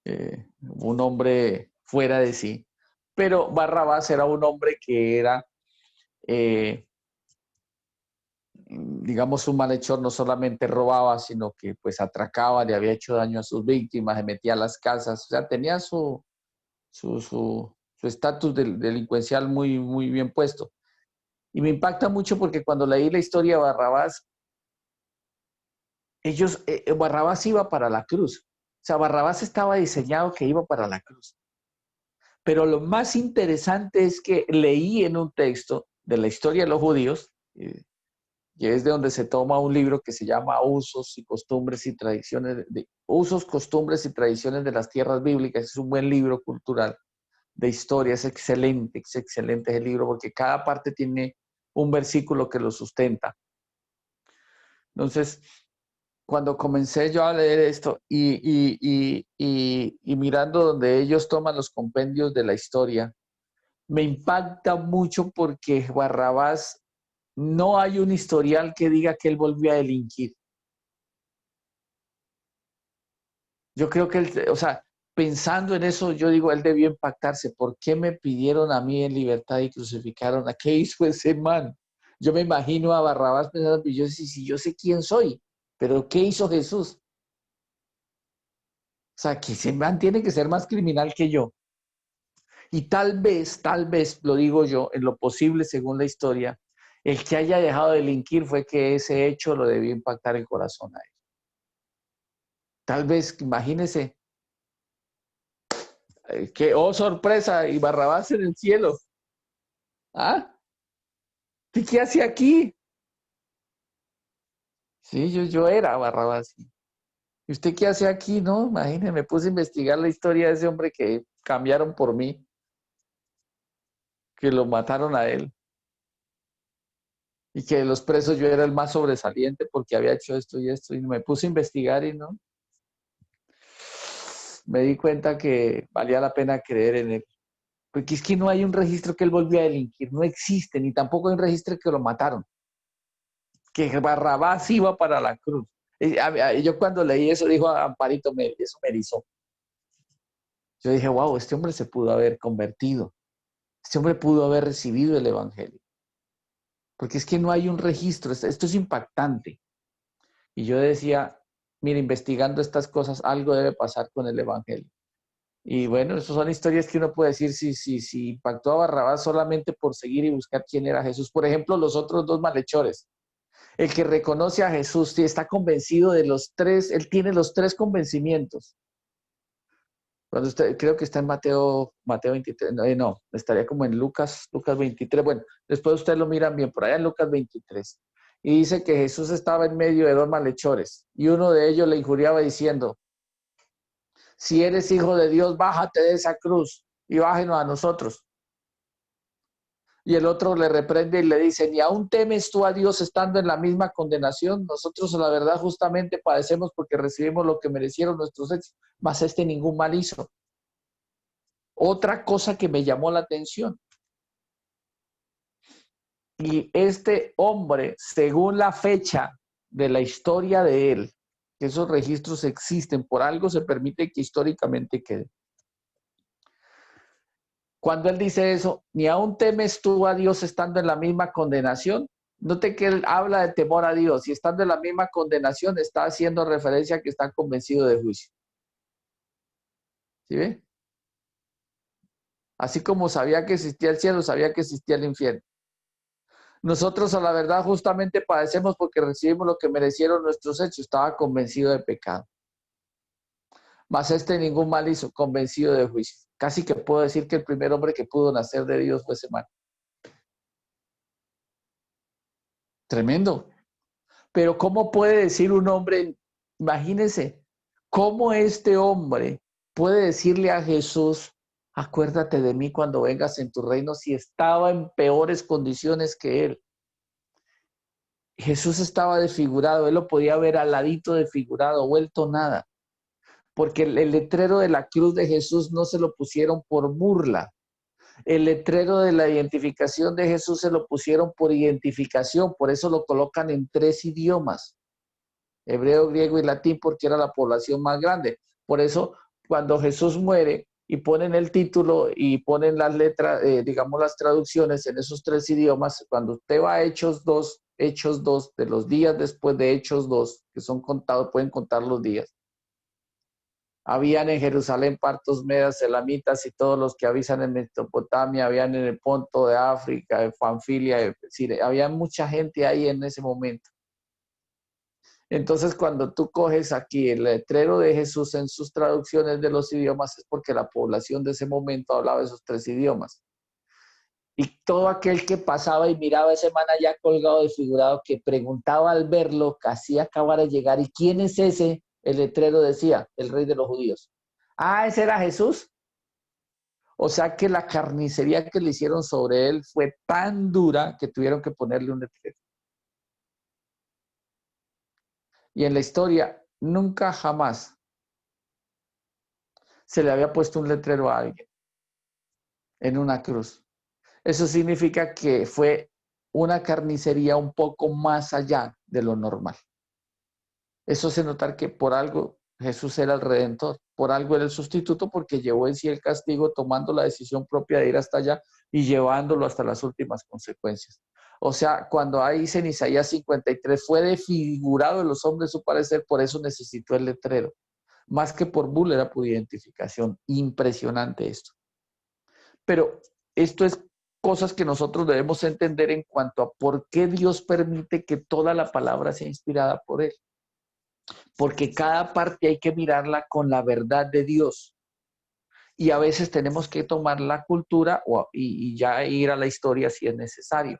Un hombre fuera de sí. Pero Barrabás era un hombre que era, eh, digamos, un malhechor, no solamente robaba, sino que pues atracaba, le había hecho daño a sus víctimas, se metía a las casas, o sea, tenía su estatus delincuencial muy, muy bien puesto. Y me impacta mucho porque cuando leí la historia de Barrabás, Barrabás iba para la cruz. O sea, Barrabás estaba diseñado que iba para la cruz. Pero lo más interesante es que leí en un texto de la historia de los judíos, que es de donde se toma un libro que se llama Usos y Costumbres y Tradiciones, Usos, Costumbres y Tradiciones de las Tierras Bíblicas. Es un buen libro cultural de historia, es excelente ese libro porque cada parte tiene un versículo que lo sustenta. Entonces, cuando comencé yo a leer esto y mirando donde ellos toman los compendios de la historia, me impacta mucho porque Barrabás no hay un historial que diga que él volvió a delinquir. Yo creo que él, o sea, pensando en eso, yo digo, él debió impactarse. ¿Por qué me pidieron a mí en libertad y crucificaron? ¿A qué hizo ese man? Yo me imagino a Barrabás pensando, yo sé quién soy, pero ¿qué hizo Jesús? O sea, que ese man tiene que ser más criminal que yo. Y tal vez, lo digo yo, en lo posible según la historia, el que haya dejado de delinquir fue que ese hecho lo debió impactar el corazón a él. Tal vez, imagínese, que, oh sorpresa, y Barrabás en el cielo. ¿Ah? ¿Y qué hace aquí? Sí, yo era Barrabás. ¿Y usted qué hace aquí? No, imagínese, me puse a investigar la historia de ese hombre que cambiaron por mí, que lo mataron a él. Y que de los presos yo era el más sobresaliente porque había hecho esto y esto. Y me puse a investigar y no. Me di cuenta que valía la pena creer en él. Porque es que no hay un registro que él volvió a delinquir, no existe, ni tampoco hay un registro que lo mataron, que Barrabás iba para la cruz. Yo cuando leí eso, dijo Amparito, eso me erizó. Yo dije, wow, este hombre se pudo haber convertido, este hombre pudo haber recibido el Evangelio, porque es que no hay un registro, esto es impactante. Y yo decía, mira, investigando estas cosas, algo debe pasar con el Evangelio. Y bueno, esas son historias que uno puede decir si impactó a Barrabás solamente por seguir y buscar quién era Jesús. Por ejemplo, los otros dos malhechores. El que reconoce a Jesús, sí, está convencido de los tres, él tiene los tres convencimientos. Cuando usted, creo que está en Mateo 23, no, estaría como en Lucas 23. Bueno, después ustedes lo miran bien, por allá en Lucas 23. Y dice que Jesús estaba en medio de dos malhechores y uno de ellos le injuriaba diciendo, si eres hijo de Dios, bájate de esa cruz y bájenos a nosotros. Y el otro le reprende y le dice, ¿ni aún temes tú a Dios estando en la misma condenación? Nosotros, la verdad, justamente padecemos porque recibimos lo que merecieron nuestros hechos, mas este ningún mal hizo. Otra cosa que me llamó la atención. Y este hombre, según la fecha de la historia de él, que esos registros existen, por algo se permite que históricamente quede. Cuando él dice eso, ni aún temes tú a Dios estando en la misma condenación. Note que él habla de temor a Dios y estando en la misma condenación está haciendo referencia a que está convencido de juicio. ¿Sí ve? Así como sabía que existía el cielo, sabía que existía el infierno. Nosotros a la verdad justamente padecemos porque recibimos lo que merecieron nuestros hechos. Estaba convencido de pecado. Mas este ningún mal hizo, convencido de juicio. Casi que puedo decir que el primer hombre que pudo nacer de Dios fue ese man. Tremendo. Pero ¿cómo puede decir un hombre, imagínense, cómo este hombre puede decirle a Jesús, acuérdate de mí cuando vengas en tu reino, si estaba en peores condiciones que él? Jesús estaba desfigurado, él lo podía ver al ladito desfigurado, vuelto nada, porque el letrero de la cruz de Jesús no se lo pusieron por burla. El letrero de la identificación de Jesús se lo pusieron por identificación, por eso lo colocan en tres idiomas: hebreo, griego y latín, porque era la población más grande. Por eso, cuando Jesús muere y ponen el título y ponen las letras, digamos las traducciones en esos tres idiomas, cuando usted va a Hechos 2, de los días después de Hechos 2, que son contados, pueden contar los días. Habían en Jerusalén partos, medas, elamitas y todos los que habitan en Mesopotamia, habían en el Ponto de África, en Panfilia, es decir, había mucha gente ahí en ese momento. Entonces, cuando tú coges aquí el letrero de Jesús en sus traducciones de los idiomas, es porque la población de ese momento hablaba esos tres idiomas. Y todo aquel que pasaba y miraba a ese man allá colgado, desfigurado, que preguntaba al verlo, casi acabara de llegar, ¿y quién es ese? El letrero decía, el rey de los judíos. Ah, ese era Jesús. O sea que la carnicería que le hicieron sobre él fue tan dura que tuvieron que ponerle un letrero. Y en la historia, nunca jamás se le había puesto un letrero a alguien en una cruz. Eso significa que fue una carnicería un poco más allá de lo normal. Eso hace notar que por algo Jesús era el redentor, por algo era el sustituto, porque llevó en sí el castigo tomando la decisión propia de ir hasta allá y llevándolo hasta las últimas consecuencias. O sea, cuando ahí dice en Isaías 53, fue desfigurado en los hombres su parecer, por eso necesitó el letrero, Más que por bulla, era por identificación. Impresionante esto. Pero esto es cosas que nosotros debemos entender en cuanto a por qué Dios permite que toda la palabra sea inspirada por Él. Porque cada parte hay que mirarla con la verdad de Dios. Y a veces tenemos que tomar la cultura y ya ir a la historia si es necesario.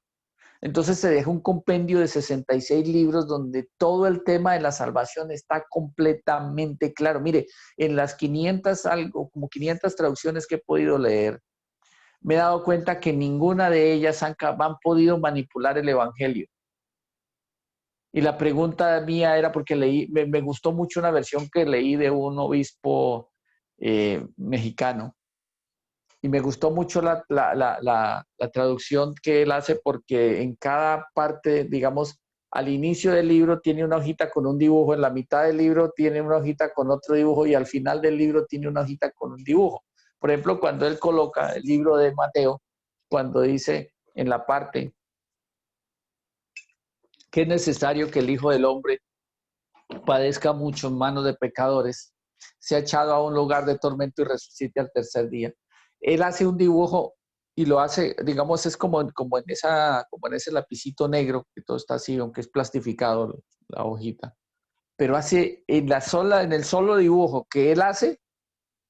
Entonces se deja un compendio de 66 libros donde todo el tema de la salvación está completamente claro. Mire, en las 500, algo, como 500 traducciones que he podido leer, me he dado cuenta que ninguna de ellas han podido manipular el Evangelio. Y la pregunta mía era porque me gustó mucho una versión que leí de un obispo mexicano. Y me gustó mucho la traducción que él hace porque en cada parte, digamos, al inicio del libro tiene una hojita con un dibujo, en la mitad del libro tiene una hojita con otro dibujo y al final del libro tiene una hojita con un dibujo. Por ejemplo, cuando él coloca el libro de Mateo, cuando dice en la parte que es necesario que el Hijo del Hombre padezca mucho en manos de pecadores, sea echado a un lugar de tormento y resucite al tercer día. Él hace un dibujo y lo hace, digamos, es como en ese lapicito negro, que todo está así, aunque es plastificado la hojita. Pero hace en el solo dibujo que él hace,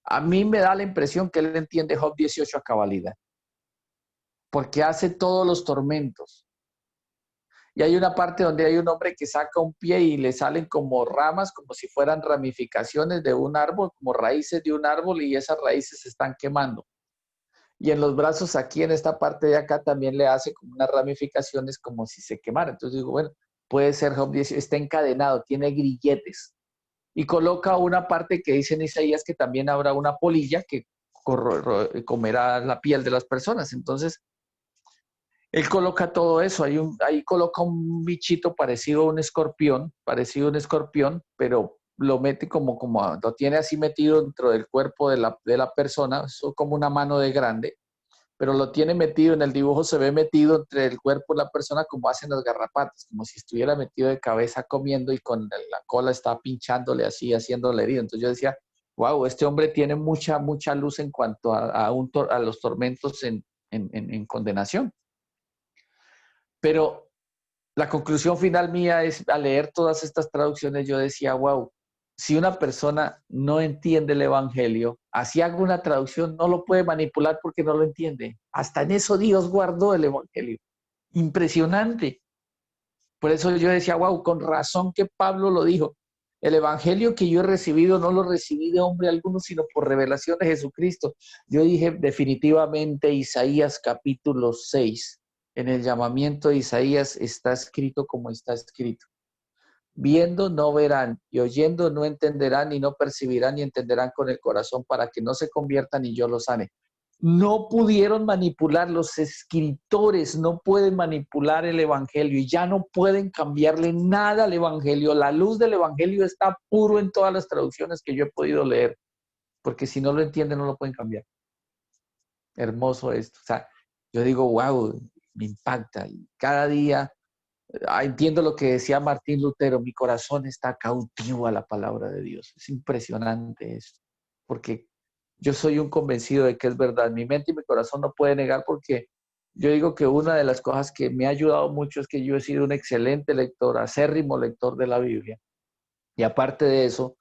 a mí me da la impresión que él entiende Job 18 a cabalidad. Porque hace todos los tormentos. Y hay una parte donde hay un hombre que saca un pie y le salen como ramas, como si fueran ramificaciones de un árbol, como raíces de un árbol, y esas raíces se están quemando. Y en los brazos aquí, en esta parte de acá, también le hace como unas ramificaciones como si se quemara. Entonces digo, bueno, puede ser Job 10, está encadenado, tiene grilletes. Y coloca una parte que dice en Isaías que también habrá una polilla que comerá la piel de las personas. Entonces, él coloca todo eso, ahí coloca un bichito parecido a un escorpión, pero lo mete lo tiene así metido dentro del cuerpo de la persona, eso como una mano de grande, pero lo tiene metido, en el dibujo se ve metido entre el cuerpo de la persona como hacen las garrapatas, como si estuviera metido de cabeza comiendo y con la cola está pinchándole así, haciéndole herido. Entonces yo decía, wow, este hombre tiene mucha luz en cuanto a los tormentos en condenación. Pero la conclusión final mía es, al leer todas estas traducciones, yo decía, wow, si una persona no entiende el Evangelio, así haga una traducción, no lo puede manipular porque no lo entiende. Hasta en eso Dios guardó el Evangelio. Impresionante. Por eso yo decía, wow, con razón que Pablo lo dijo. El Evangelio que yo he recibido no lo recibí de hombre alguno, sino por revelación de Jesucristo. Yo dije definitivamente Isaías capítulo 6. En el llamamiento de Isaías está escrito como está escrito. Viendo no verán, y oyendo no entenderán, y no percibirán, y entenderán con el corazón para que no se conviertan y yo los sane. No pudieron manipular, los escritores no pueden manipular el Evangelio y ya no pueden cambiarle nada al Evangelio. La luz del Evangelio está puro en todas las traducciones que yo he podido leer, porque si no lo entienden no lo pueden cambiar. Hermoso esto. O sea, yo digo, wow, me impacta. Cada día entiendo lo que decía Martín Lutero, mi corazón está cautivo a la palabra de Dios. Es impresionante esto, porque yo soy un convencido de que es verdad. Mi mente y mi corazón no pueden negar porque yo digo que una de las cosas que me ha ayudado mucho es que yo he sido un excelente lector, acérrimo lector de la Biblia. Y aparte de eso,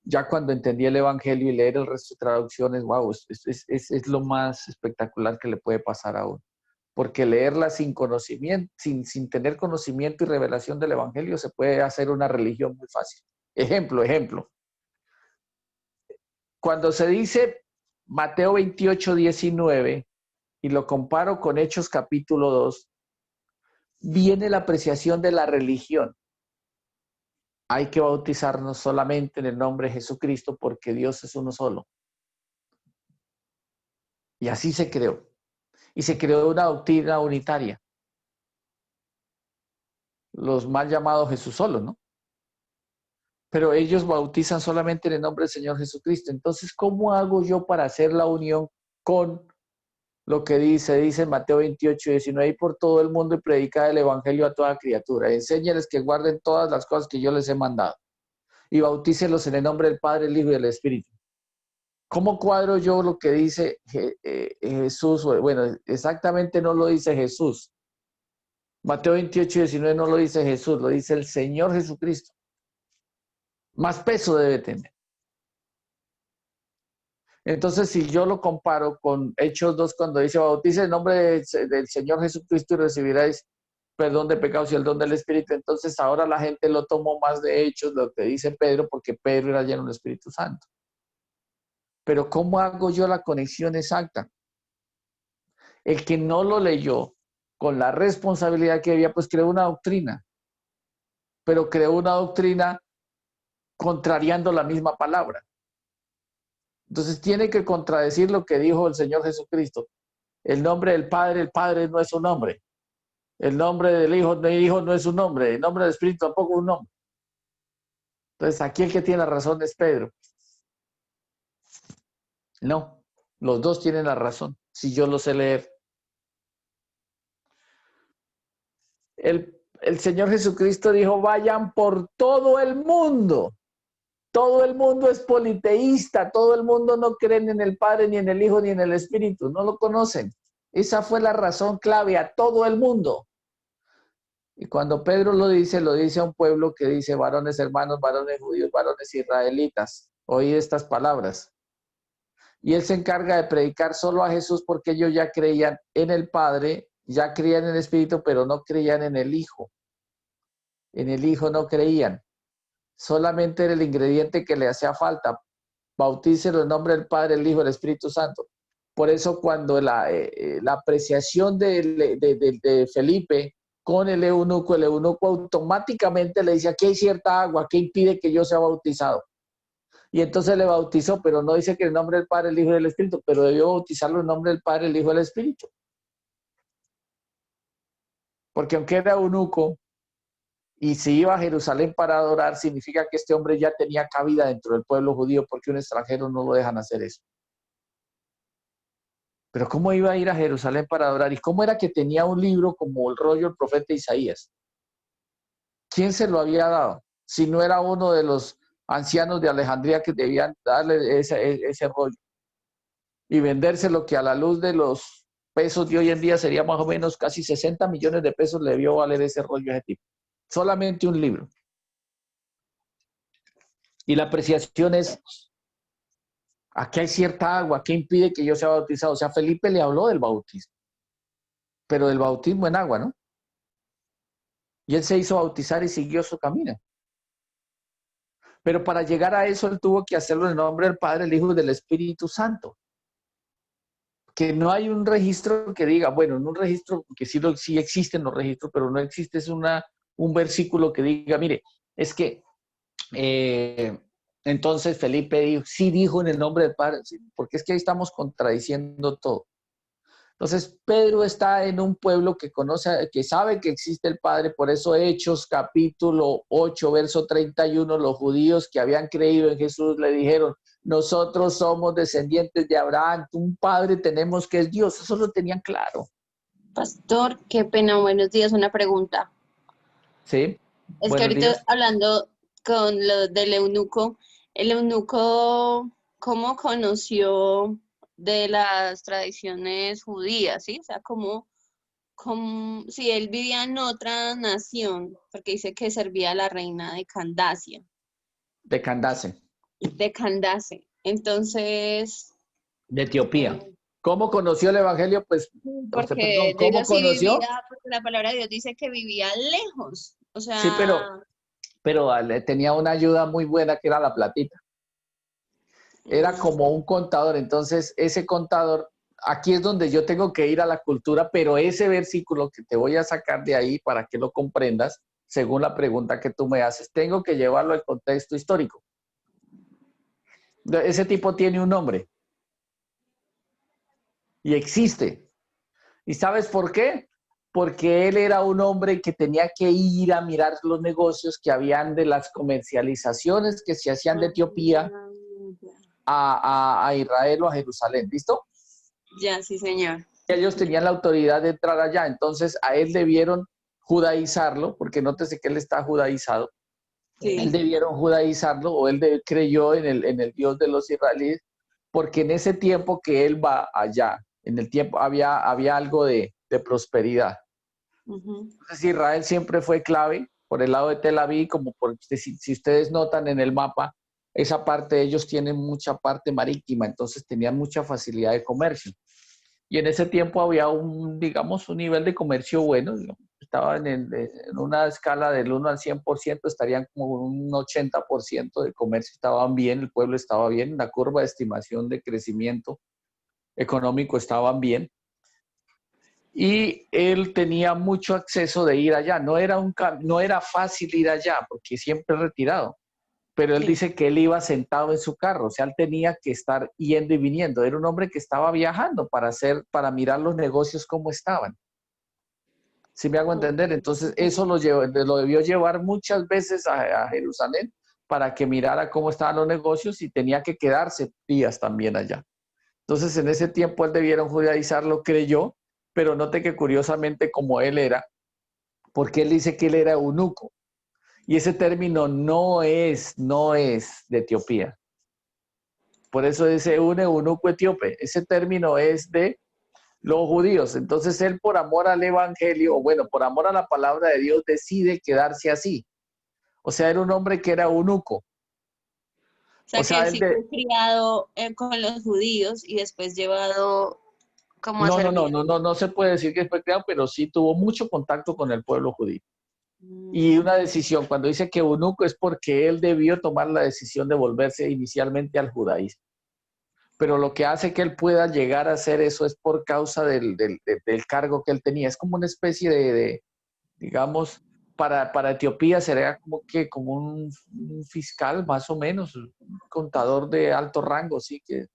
ya cuando entendí el Evangelio y leer el resto de traducciones, wow, es lo más espectacular que le puede pasar a uno. Porque leerla sin conocimiento, sin tener conocimiento y revelación del Evangelio, se puede hacer una religión muy fácil. Ejemplo. Cuando se dice Mateo 28, 19, y lo comparo con Hechos capítulo 2, viene la apreciación de la religión. Hay que bautizarnos solamente en el nombre de Jesucristo porque Dios es uno solo. Y así se creó. Y se creó una doctrina unitaria. Los mal llamados Jesús solos, ¿no? Pero ellos bautizan solamente en el nombre del Señor Jesucristo. Entonces, ¿cómo hago yo para hacer la unión con lo que dice en Mateo 28, 19, y por todo el mundo y predica el Evangelio a toda criatura? Enséñales que guarden todas las cosas que yo les he mandado. y bautícelos en el nombre del Padre, el Hijo y del Espíritu. ¿Cómo cuadro yo lo que dice Jesús? Bueno, exactamente no lo dice Jesús. Mateo 28:19 no lo dice Jesús, lo dice el Señor Jesucristo. Más peso debe tener. Entonces, si yo lo comparo con Hechos 2, cuando dice, bautice en nombre del Señor Jesucristo y recibiráis perdón de pecados y el don del Espíritu, entonces ahora la gente lo tomó más de Hechos, lo que dice Pedro, porque Pedro era lleno del Espíritu Santo. Pero ¿cómo hago yo la conexión exacta? El que no lo leyó con la responsabilidad que había, pues creó una doctrina, pero creó una doctrina contrariando la misma palabra. Entonces tiene que contradecir lo que dijo el Señor Jesucristo. El nombre del Padre, el Padre no es su nombre. El nombre del Hijo no es su nombre. El nombre del Espíritu tampoco es un nombre. Entonces aquí el que tiene la razón es Pedro. No, los dos tienen la razón, si yo lo sé leer. El Señor Jesucristo dijo, vayan por todo el mundo. Todo el mundo es politeísta, todo el mundo no cree en el Padre, ni en el Hijo, ni en el Espíritu, no lo conocen. Esa fue la razón clave a todo el mundo. Y cuando Pedro lo dice a un pueblo que dice, varones hermanos, varones judíos, varones israelitas, oíd estas palabras. Y él se encarga de predicar solo a Jesús porque ellos ya creían en el Padre, ya creían en el Espíritu, pero no creían en el Hijo. En el Hijo no creían. Solamente era el ingrediente que le hacía falta. Bautícelo en nombre del Padre, el Hijo y el Espíritu Santo. Por eso cuando la apreciación de Felipe con el eunuco automáticamente le dice, aquí hay cierta agua que impide que yo sea bautizado. Y entonces le bautizó, pero no dice que en el nombre del Padre, el Hijo y el Espíritu, pero debió bautizarlo en nombre del Padre, el Hijo y el Espíritu. Porque aunque era eunuco y si iba a Jerusalén para adorar, significa que este hombre ya tenía cabida dentro del pueblo judío, porque un extranjero no lo dejan hacer eso. Pero ¿cómo iba a ir a Jerusalén para adorar? ¿Y cómo era que tenía un libro como el rollo del profeta Isaías? ¿Quién se lo había dado? Si no era uno de los ancianos de Alejandría que debían darle ese rollo y vendérselo, que a la luz de los pesos de hoy en día sería más o menos casi 60 millones de pesos le debió valer ese rollo a ese tipo. Solamente un libro. Y la apreciación es, aquí hay cierta agua, ¿qué impide que yo sea bautizado? O sea, Felipe le habló del bautismo, pero del bautismo en agua, ¿no? Y él se hizo bautizar y siguió su camino. Pero para llegar a eso, él tuvo que hacerlo en el nombre del Padre, el Hijo y del Espíritu Santo. Que no hay un registro que diga, bueno, en un registro, que sí existen los registros, pero no existe un versículo que diga, mire, es que entonces Felipe sí dijo en el nombre del Padre, porque es que ahí estamos contradiciendo todo. Entonces, Pedro está en un pueblo que conoce, que sabe que existe el Padre, por eso Hechos capítulo 8, verso 31, los judíos que habían creído en Jesús le dijeron, nosotros somos descendientes de Abraham, un Padre tenemos que es Dios, eso lo tenían claro. Pastor, qué pena, buenos días, una pregunta. Sí, Es que buenos ahorita días. hablando con lo del eunuco, el eunuco, ¿cómo conoció de las tradiciones judías, sí? O sea, como si él vivía en otra nación, porque dice que servía a la reina de Candacia. De Candace. De Candace. Entonces, De Etiopía. ¿Cómo conoció el Evangelio? Pues, porque perdón, yo ¿cómo digo, si conoció? vivía, porque la palabra de Dios dice que vivía lejos. O Sí, sea, pero tenía una ayuda muy buena que era la platita. Era como un contador, entonces ese contador, aquí es donde yo tengo que ir a la cultura, pero ese versículo que te voy a sacar de ahí para que lo comprendas, según la pregunta que tú me haces, tengo que llevarlo al contexto histórico. Ese tipo tiene un nombre y existe. ¿Y sabes por qué? Porque él era un hombre que tenía que ir a mirar los negocios que habían de las comercializaciones que se hacían de Etiopía a Israel o a Jerusalén. ¿Listo? ya, sí, señor. Ellos tenían la autoridad de entrar allá, entonces a él debieron judaizarlo, porque nótese que él está judaizado, Él Sí. debieron judaizarlo o creyó en el Dios de los israelíes, porque en ese tiempo que él va allá, en el tiempo había algo de prosperidad. Ujú. Entonces Israel siempre fue clave por el lado de Tel Aviv, como si ustedes notan en el mapa, esa parte ellos tienen mucha parte marítima, entonces tenían mucha facilidad de comercio. Y en ese tiempo había digamos, un nivel de comercio bueno, digamos, estaba en una escala del 1 al 100%, estarían como un 80% de comercio, estaban bien, el pueblo estaba bien, la curva de estimación de crecimiento económico estaban bien. Y él tenía mucho acceso de ir allá, no era fácil ir allá, porque siempre retirado, pero él Sí. dice que él iba sentado en su carro, o sea, él tenía que estar yendo y viniendo, era un hombre que estaba viajando para mirar los negocios cómo estaban. ¿Sí me hago entender? Entonces, eso lo debió llevar muchas veces a Jerusalén para que mirara cómo estaban los negocios y tenía que quedarse días también allá. Entonces, en ese tiempo él debieron judaizarlo, creyó, pero note que curiosamente como él era, porque él dice que él era eunuco. Y ese término no es de Etiopía. Por eso dice un eunuco etíope. Ese término es de los judíos. Entonces él por amor al evangelio, o bueno, por amor a la palabra de Dios, decide quedarse así. O sea, era un hombre que era eunuco. O O sea que sea, él sí fue criado con los judíos y después llevado como a servir. no se puede decir que fue creado, pero sí tuvo mucho contacto con el pueblo judío. Y Mm. una decisión, cuando dice que eunuco es porque él debió tomar la decisión de volverse inicialmente al judaísmo. Pero lo que hace que él pueda llegar a hacer eso es por causa del cargo que él tenía. Es como una especie digamos, para Etiopía sería como un fiscal más o menos, un contador de alto rango, sí que,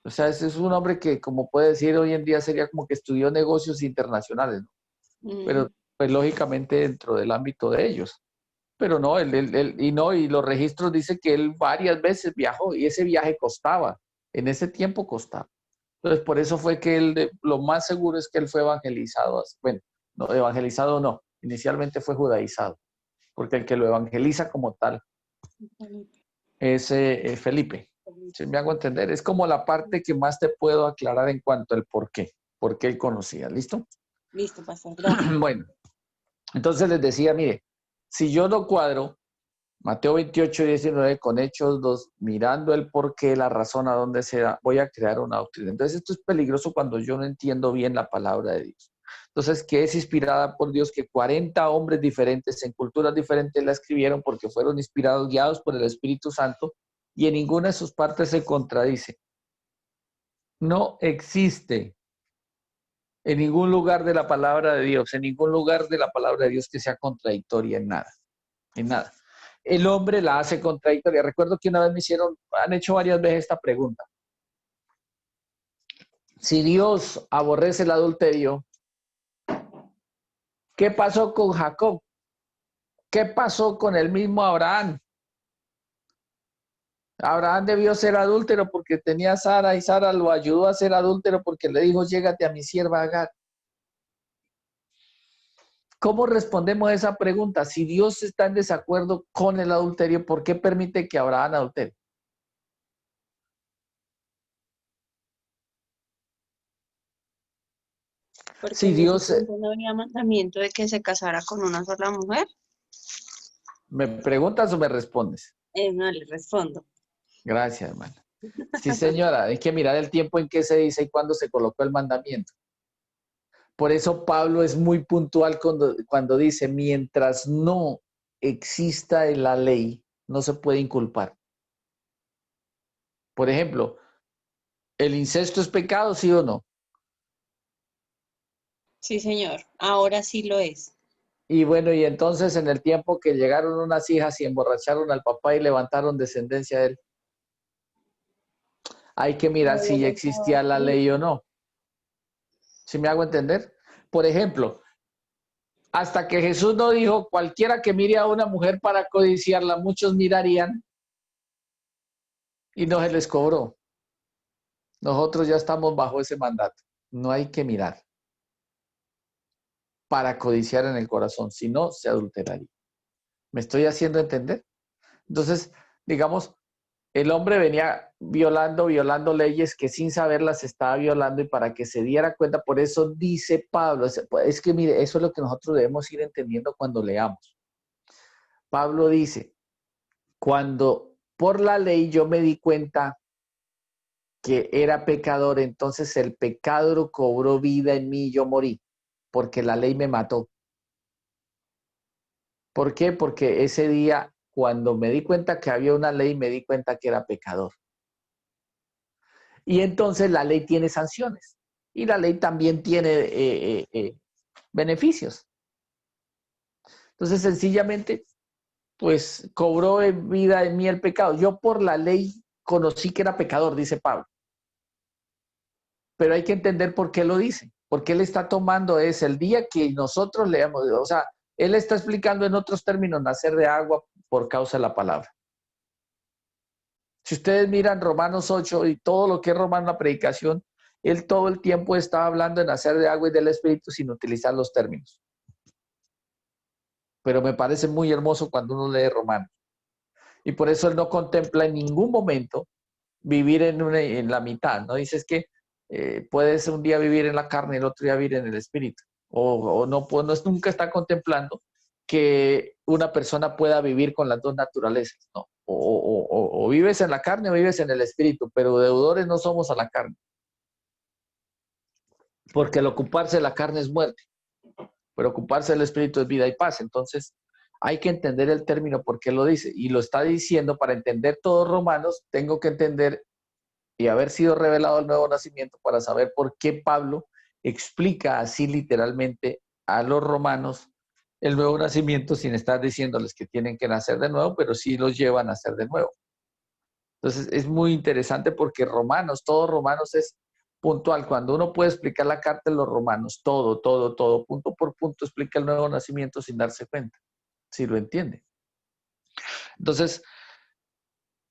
o sea, ese es un hombre que, como puede decir hoy en día, sería como que estudió negocios internacionales, ¿no? Mm. Pero pues lógicamente dentro del ámbito de ellos. Pero no, y los registros dicen que él varias veces viajó y ese viaje costaba, en ese tiempo costaba. Entonces, por eso fue que lo más seguro es que él fue evangelizado. Bueno, no, evangelizado no, inicialmente fue judaizado, porque el que lo evangeliza como tal es Felipe. Si me hago entender, es como la parte que más te puedo aclarar en cuanto al por qué él conocía. ¿Listo? Listo, pastor, gracias. Bueno, entonces les decía, mire, si yo no cuadro Mateo 28, 19, con Hechos 2, mirando el por qué, la razón a dónde se da, voy a crear una doctrina. Entonces, esto es peligroso cuando yo no entiendo bien la palabra de Dios. Entonces, que es inspirada por Dios, que 40 hombres diferentes, en culturas diferentes, la escribieron porque fueron inspirados, guiados por el Espíritu Santo, y en ninguna de sus partes se contradice. No existe en ningún lugar de la palabra de Dios, en ningún lugar de la palabra de Dios que sea contradictoria en nada, en nada. El hombre la hace contradictoria. Recuerdo que una vez han hecho varias veces esta pregunta. Si Dios aborrece el adulterio, ¿qué pasó con Jacob? ¿Qué pasó con el mismo Abraham? Abraham debió ser adúltero porque tenía a Sara y Sara lo ayudó a ser adúltero porque le dijo, llégate a mi sierva Agar. ¿Cómo respondemos a esa pregunta? Si Dios está en desacuerdo con el adulterio, ¿por qué permite que Abraham adultere? Porque Si en ese Dios, tiempo no había mandamiento de que se casara con una sola mujer. ¿me preguntas o me respondes? No le respondo. Gracias, hermano. Sí, señora, hay que mirar el tiempo en que se dice y cuándo se colocó el mandamiento. Por eso Pablo es muy puntual cuando dice, mientras no exista en la ley, no se puede inculpar. Por ejemplo, ¿el incesto es pecado, sí o no? Sí, señor. Ahora sí lo es. Y bueno, y entonces en el tiempo que llegaron unas hijas y emborracharon al papá y levantaron descendencia de él, hay que mirar Todavía si ya no estaba existía la ley o listo. no. ¿Sí me hago entender? Por ejemplo, hasta que Jesús no dijo, cualquiera que mire a una mujer para codiciarla, muchos mirarían y no se les cobró. Nosotros ya estamos bajo ese mandato. No hay que mirar para codiciar en el corazón, si no, se adulteraría. ¿Me estoy haciendo entender? Entonces, digamos, el hombre venía violando leyes que sin saberlas estaba violando y para que se diera cuenta, por eso dice Pablo, es que mire, eso es lo que nosotros debemos ir entendiendo cuando leamos. Pablo dice, cuando por la ley yo me di cuenta que era pecador, entonces el pecado cobró vida en mí y yo morí, porque la ley me mató. ¿Por qué? Porque ese día, cuando me di cuenta que había una ley, me di cuenta que era pecador. Y entonces la ley tiene sanciones y la ley también tiene beneficios. Entonces, sencillamente, pues cobró vida en mí el pecado. Yo por la ley conocí que era pecador, dice Pablo. Pero hay que entender por qué lo dice. Porque él está tomando es el día que nosotros leemos. O sea, él está explicando en otros términos nacer de agua por causa de la palabra. Si ustedes miran Romanos 8 y todo lo que es Romano, la predicación, él todo el tiempo estaba hablando de nacer de agua y del Espíritu sin utilizar los términos. Pero me parece muy hermoso cuando uno lee Romanos. Y por eso él no contempla en ningún momento vivir en la mitad. No dices que puedes un día vivir en la carne y el otro día vivir en el Espíritu. O no, pues, nunca está contemplando que una persona pueda vivir con las dos naturalezas, ¿no? O vives en la carne o vives en el espíritu, pero deudores no somos a la carne. Porque el ocuparse de la carne es muerte, pero ocuparse del espíritu es vida y paz. Entonces, hay que entender el término por qué lo dice. Y lo está diciendo para entender todos Romanos, tengo que entender y haber sido revelado el nuevo nacimiento para saber por qué Pablo explica así literalmente a los romanos el nuevo nacimiento sin estar diciéndoles que tienen que nacer de nuevo, pero sí los lleva a nacer de nuevo. Entonces es muy interesante porque Romanos, todo Romanos es puntual. Cuando uno puede explicar la carta de los Romanos, todo, punto por punto, explica el nuevo nacimiento sin darse cuenta, si lo entiende. Entonces,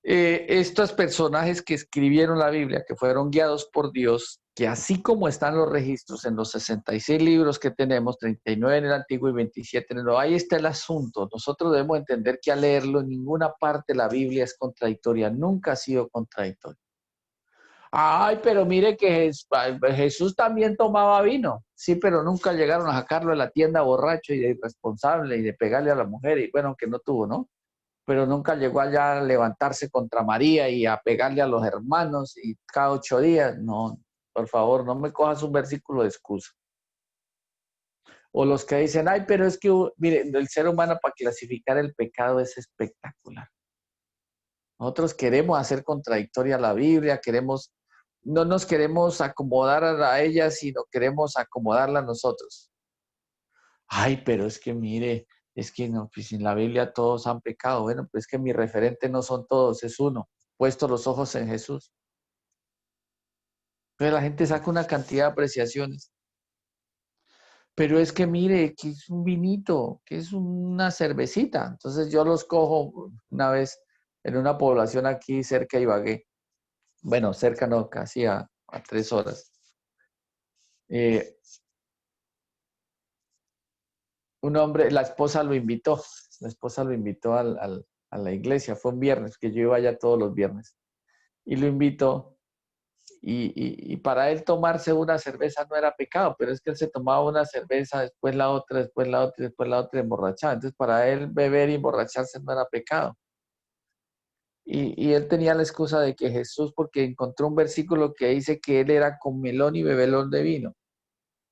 estos personajes que escribieron la Biblia, que fueron guiados por Dios, que así como están los registros en los 66 libros que tenemos, 39 en el Antiguo y 27 en el Nuevo, ahí está el asunto. Nosotros debemos entender que al leerlo, en ninguna parte de la Biblia es contradictoria, nunca ha sido contradictoria. Ay, pero mire que Jesús también tomaba vino. Sí, pero nunca llegaron a sacarlo de la tienda borracho y de irresponsable y de pegarle a la mujer. Y bueno, que no tuvo, ¿no? Pero nunca llegó allá a levantarse contra María y a pegarle a los hermanos y cada 8 días. No, por favor, no me cojas un versículo de excusa. O los que dicen, ay, pero es que, mire, el ser humano para clasificar el pecado es espectacular. Nosotros queremos hacer contradictoria la Biblia, no nos queremos acomodar a ella, sino queremos acomodarla a nosotros. Ay, pero es que mire, es que no, pues en la Biblia todos han pecado. Bueno, pues es que mi referente no son todos, es uno, puesto los ojos en Jesús. Pero la gente saca una cantidad de apreciaciones. Pero es que mire, que es un vinito, que es una cervecita. Entonces yo los cojo una vez en una población aquí cerca de Ibagué. Bueno, cerca no, casi a 3 horas. Un hombre, la esposa lo invitó a la iglesia, fue un viernes, que yo iba allá todos los viernes, y lo invitó, y para él tomarse una cerveza no era pecado, pero es que él se tomaba una cerveza, después la otra, después la otra, después la otra, y emborrachaba. Entonces para él beber y emborracharse no era pecado. Y él tenía la excusa de que Jesús, porque encontró un versículo que dice que él era comelón y bebelón de vino.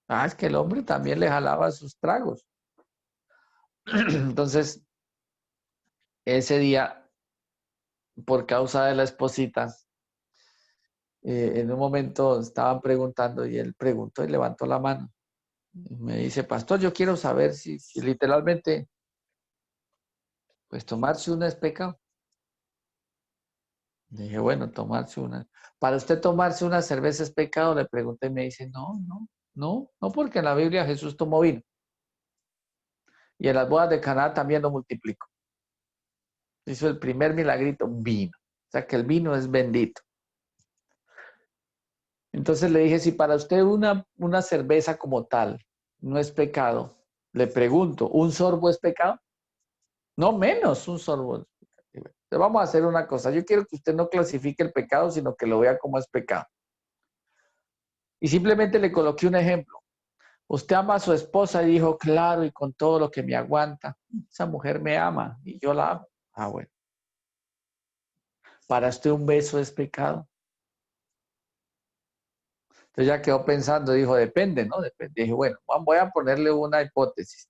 Ah, es que el hombre también le jalaba sus tragos. Entonces, ese día, por causa de la esposita, en un momento estaban preguntando y él preguntó y levantó la mano. Y me dice, pastor, yo quiero saber si literalmente, pues tomarse una es pecado. Dije, bueno, tomarse una. ¿Para usted tomarse una cerveza es pecado? Le pregunté y me dice, no, porque en la Biblia Jesús tomó vino. Y en las bodas de Caná también lo multiplicó. Hizo el primer milagrito, vino. O sea que el vino es bendito. Entonces le dije, si para usted una cerveza como tal no es pecado, le pregunto, ¿un sorbo es pecado? No menos un sorbo. Entonces vamos a hacer una cosa. Yo quiero que usted no clasifique el pecado, sino que lo vea como es pecado. Y simplemente le coloqué un ejemplo. Usted ama a su esposa y dijo, claro, y con todo lo que me aguanta, esa mujer me ama y yo la amo. Ah, bueno. ¿Para usted un beso es pecado? Entonces ya quedó pensando, dijo, depende, ¿no? Depende. Dije, bueno, voy a ponerle una hipótesis.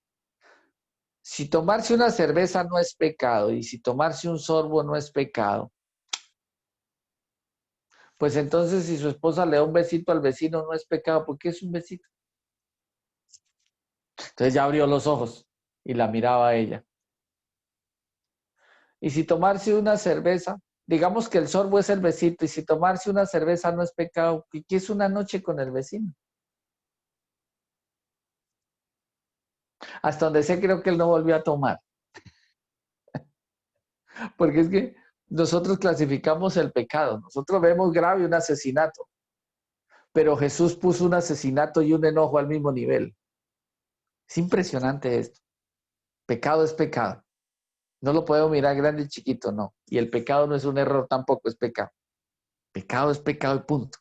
Si tomarse una cerveza no es pecado y si tomarse un sorbo no es pecado, pues entonces si su esposa le da un besito al vecino no es pecado, ¿por qué es un besito? Entonces ya abrió los ojos y la miraba a ella. Y si tomarse una cerveza, digamos que el sorbo es el besito, y si tomarse una cerveza no es pecado, ¿qué es una noche con el vecino? Hasta donde sé, creo que él no volvió a tomar, porque es que nosotros clasificamos el pecado, nosotros vemos grave un asesinato, pero Jesús puso un asesinato y un enojo al mismo nivel. Es impresionante esto. Pecado es pecado. No lo podemos mirar grande y chiquito, no. Y el pecado no es un error tampoco, es pecado. Pecado es pecado y punto.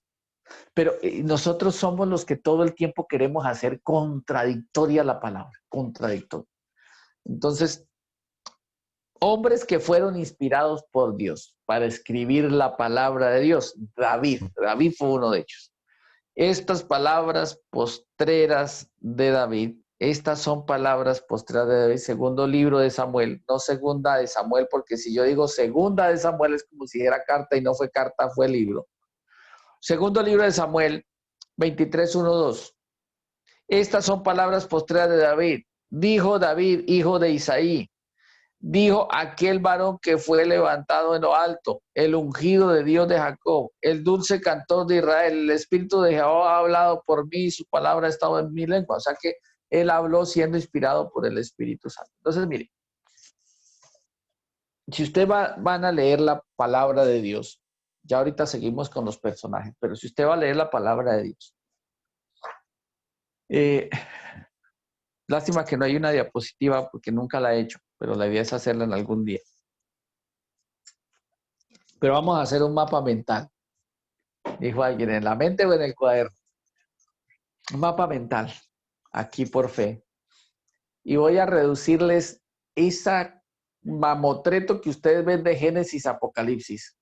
Pero nosotros somos los que todo el tiempo queremos hacer contradictoria la palabra, contradictoria. Entonces, hombres que fueron inspirados por Dios para escribir la palabra de Dios. David fue uno de ellos. Estas palabras postreras de David, estas son palabras postreras de David, segundo libro de Samuel, no segunda de Samuel, porque si yo digo segunda de Samuel es como si era carta y no fue carta, fue libro. Segundo libro de Samuel, 23:1-2. Estas son palabras postreras de David. Dijo David, hijo de Isaí, dijo aquel varón que fue levantado en lo alto, el ungido de Dios de Jacob, el dulce cantor de Israel, el Espíritu de Jehová ha hablado por mí y su palabra ha estado en mi lengua. O sea que él habló siendo inspirado por el Espíritu Santo. Entonces, mire, si usted van a leer la palabra de Dios, ya ahorita seguimos con los personajes, pero si usted va a leer la palabra de Dios, eh, lástima que no hay una diapositiva porque nunca la he hecho, pero la idea es hacerla en algún día. Pero vamos a hacer un mapa mental, dijo alguien, ¿en la mente o en el cuaderno? Un mapa mental, aquí por fe. Y voy a reducirles esa mamotreto que ustedes ven de Génesis Apocalipsis.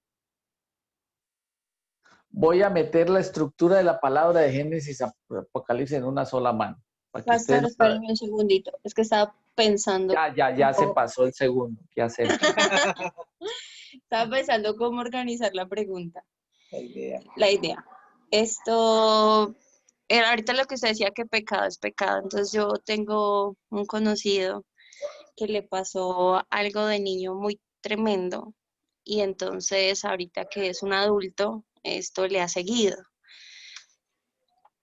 Voy a meter la estructura de la palabra de Génesis Apocalipsis en una sola mano. Para que Pastor, ustedes... espérame un segundito. Es que estaba pensando Ya se pasó el segundo. ¿Qué hacemos? estaba pensando cómo organizar la pregunta. La idea. Esto, era ahorita lo que usted decía que pecado es pecado. Entonces yo tengo un conocido que le pasó algo de niño muy tremendo y entonces ahorita que es un adulto, esto le ha seguido.